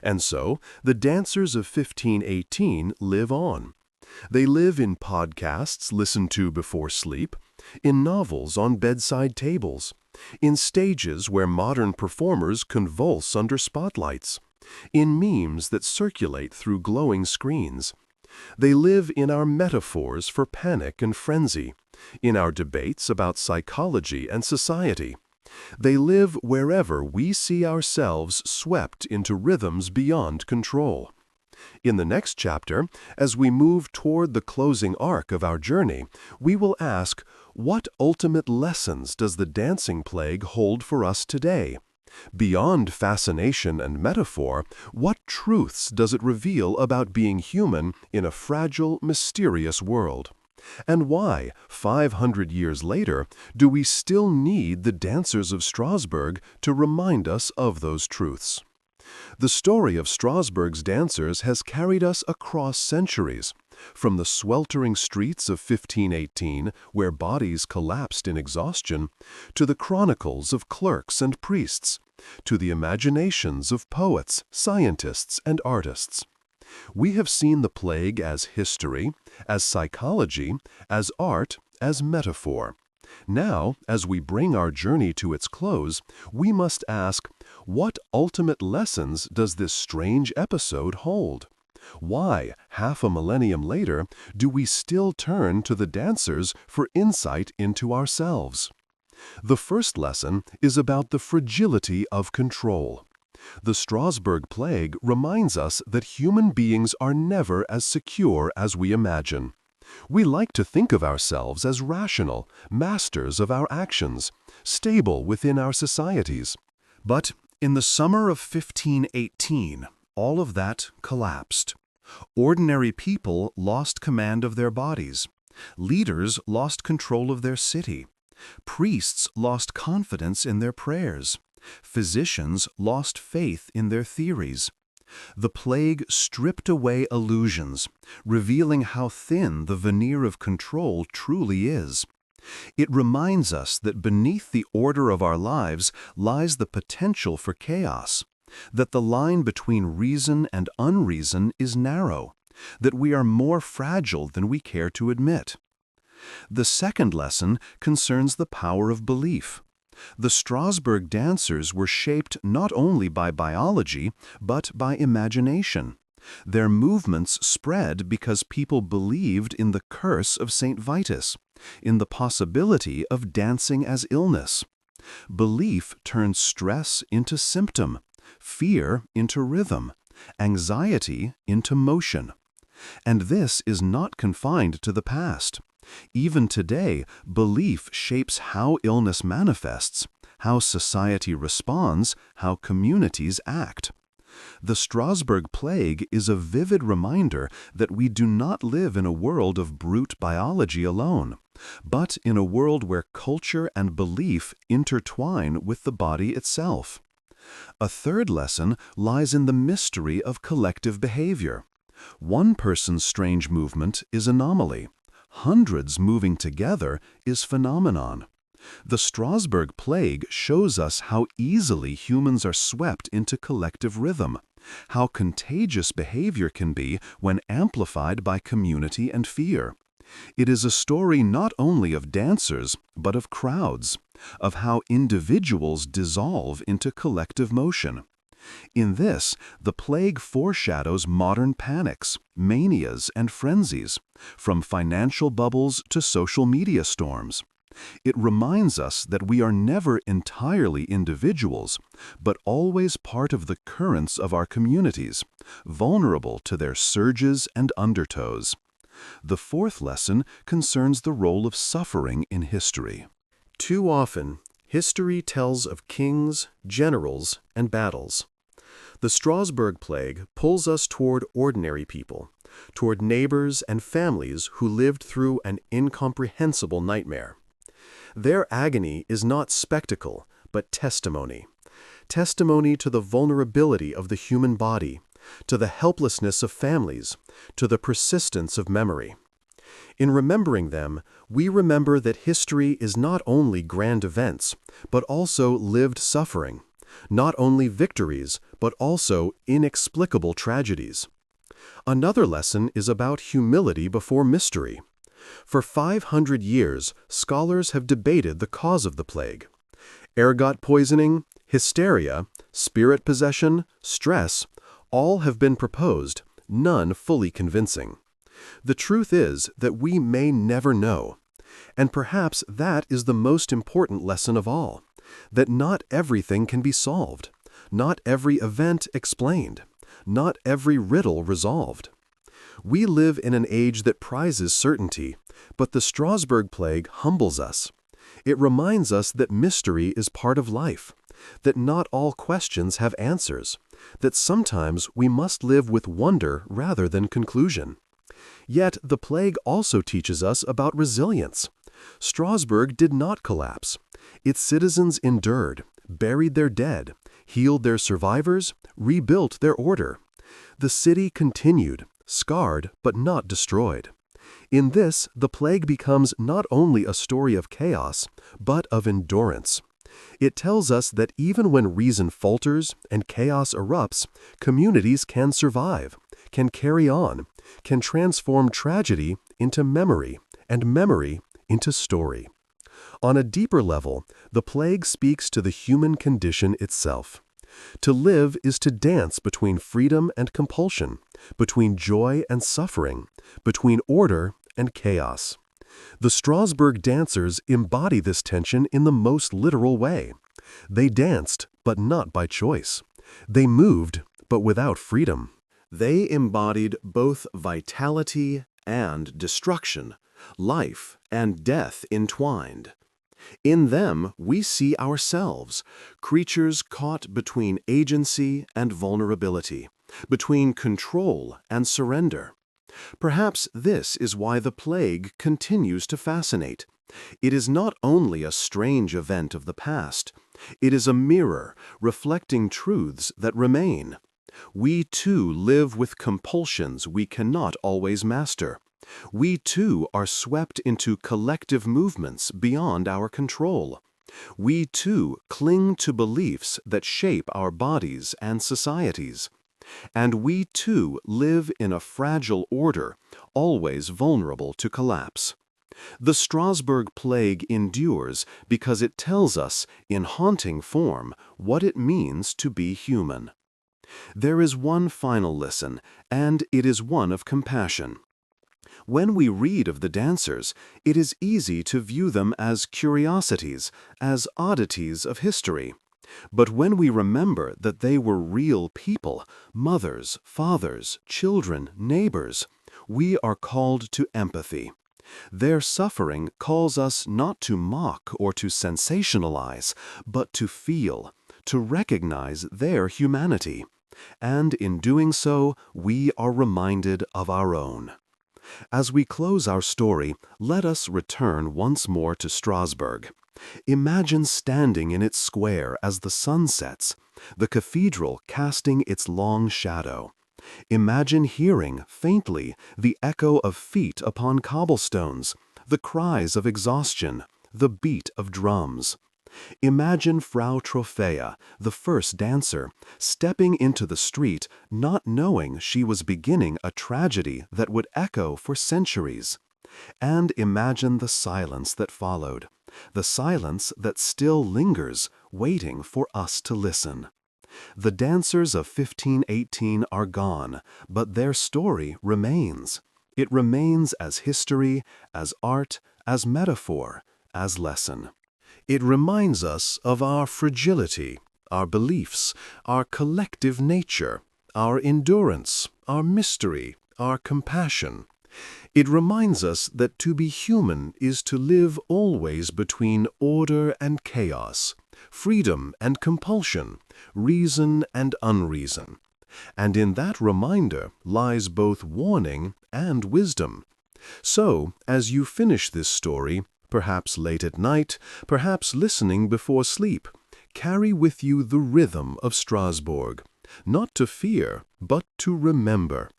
And so, the dancers of 1518 live on. They live in podcasts listened to before sleep, in novels on bedside tables, in stages where modern performers convulse under spotlights, in memes that circulate through glowing screens. They live in our metaphors for panic and frenzy, in our debates about psychology and society. They live wherever we see ourselves swept into rhythms beyond control. In the next chapter, as we move toward the closing arc of our journey, we will ask, what ultimate lessons does the dancing plague hold for us today? Beyond fascination and metaphor, what truths does it reveal about being human in a fragile, mysterious world? And why, 500 years later, do we still need the dancers of Strasbourg to remind us of those truths? The story of Strasbourg's dancers has carried us across centuries, from the sweltering streets of 1518, where bodies collapsed in exhaustion, to the chronicles of clerks and priests, to the imaginations of poets, scientists, and artists. We have seen the plague as history, as psychology, as art, as metaphor. Now, as we bring our journey to its close, we must ask, what ultimate lessons does this strange episode hold? Why, half a millennium later, do we still turn to the dancers for insight into ourselves? The first lesson is about the fragility of control. The Strasbourg plague reminds us that human beings are never as secure as we imagine. We like to think of ourselves as rational, masters of our actions, stable within our societies. But in the summer of 1518, all of that collapsed. Ordinary people lost command of their bodies. Leaders lost control of their city. Priests lost confidence in their prayers. Physicians lost faith in their theories. The plague stripped away illusions, revealing how thin the veneer of control truly is. It reminds us that beneath the order of our lives lies the potential for chaos, that the line between reason and unreason is narrow, that we are more fragile than we care to admit. The second lesson concerns the power of belief. The Strasbourg dancers were shaped not only by biology, but by imagination. Their movements spread because people believed in the curse of St. Vitus, in the possibility of dancing as illness. Belief turned stress into symptom, fear into rhythm, anxiety into motion. And this is not confined to the past. Even today, belief shapes how illness manifests, how society responds, how communities act. The Strasbourg plague is a vivid reminder that we do not live in a world of brute biology alone, but in a world where culture and belief intertwine with the body itself. A third lesson lies in the mystery of collective behavior. One person's strange movement is anomaly. Hundreds moving together is phenomenon. The Strasbourg plague shows us how easily humans are swept into collective rhythm, how contagious behavior can be when amplified by community and fear. It is a story not only of dancers, but of crowds, of how individuals dissolve into collective motion. In this, the plague foreshadows modern panics, manias, and frenzies, from financial bubbles to social media storms. It reminds us that we are never entirely individuals, but always part of the currents of our communities, vulnerable to their surges and undertows. The fourth lesson concerns the role of suffering in history. Too often, history tells of kings, generals, and battles. The Strasbourg plague pulls us toward ordinary people, toward neighbors and families who lived through an incomprehensible nightmare. Their agony is not spectacle, but testimony. Testimony to the vulnerability of the human body, to the helplessness of families, to the persistence of memory. In remembering them, we remember that history is not only grand events, but also lived suffering, not only victories, but also inexplicable tragedies. Another lesson is about humility before mystery. For 500 years, scholars have debated the cause of the plague. Ergot poisoning, hysteria, spirit possession, stress, all have been proposed, none fully convincing. The truth is that we may never know. And perhaps that is the most important lesson of all, that not everything can be solved, not every event explained, not every riddle resolved. We live in an age that prizes certainty, but the Strasbourg plague humbles us. It reminds us that mystery is part of life, that not all questions have answers, that sometimes we must live with wonder rather than conclusion. Yet the plague also teaches us about resilience. Strasbourg did not collapse. Its citizens endured, buried their dead, healed their survivors, rebuilt their order. The city continued, scarred but not destroyed. In this, the plague becomes not only a story of chaos, but of endurance. It tells us that even when reason falters and chaos erupts, communities can survive, can carry on, can transform tragedy into memory, and memory into story. On a deeper level, the plague speaks to the human condition itself. To live is to dance between freedom and compulsion, between joy and suffering, between order and chaos. The Strasbourg dancers embody this tension in the most literal way. They danced, but not by choice. They moved, but without freedom. They embodied both vitality and destruction, life and death entwined. In them, we see ourselves, creatures caught between agency and vulnerability, between control and surrender. Perhaps this is why the plague continues to fascinate. It is not only a strange event of the past, it is a mirror reflecting truths that remain. We too live with compulsions we cannot always master. We too are swept into collective movements beyond our control. We too cling to beliefs that shape our bodies and societies. And we too live in a fragile order, always vulnerable to collapse. The Strasbourg plague endures because it tells us, in haunting form, what it means to be human. There is one final lesson, and it is one of compassion. When we read of the dancers, it is easy to view them as curiosities, as oddities of history. But when we remember that they were real people, mothers, fathers, children, neighbors, we are called to empathy. Their suffering calls us not to mock or to sensationalize, but to feel, to recognize their humanity. And in doing so, we are reminded of our own. As we close our story, let us return once more to Strasbourg. Imagine standing in its square as the sun sets, the cathedral casting its long shadow. Imagine hearing, faintly, the echo of feet upon cobblestones, the cries of exhaustion, the beat of drums. Imagine Frau Trophäa, the first dancer, stepping into the street, not knowing she was beginning a tragedy that would echo for centuries. And imagine the silence that followed, the silence that still lingers, waiting for us to listen. The dancers of 1518 are gone, but their story remains. It remains as history, as art, as metaphor, as lesson. It reminds us of our fragility, our beliefs, our collective nature, our endurance, our mystery, our compassion. It reminds us that to be human is to live always between order and chaos, freedom and compulsion, reason and unreason. And in that reminder lies both warning and wisdom. So, as you finish this story, perhaps late at night, perhaps listening before sleep, carry with you the rhythm of Strasbourg, not to fear, but to remember.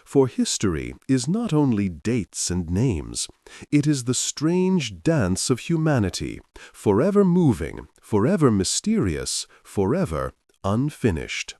For history is not only dates and names, it is the strange dance of humanity, forever moving, forever mysterious, forever unfinished.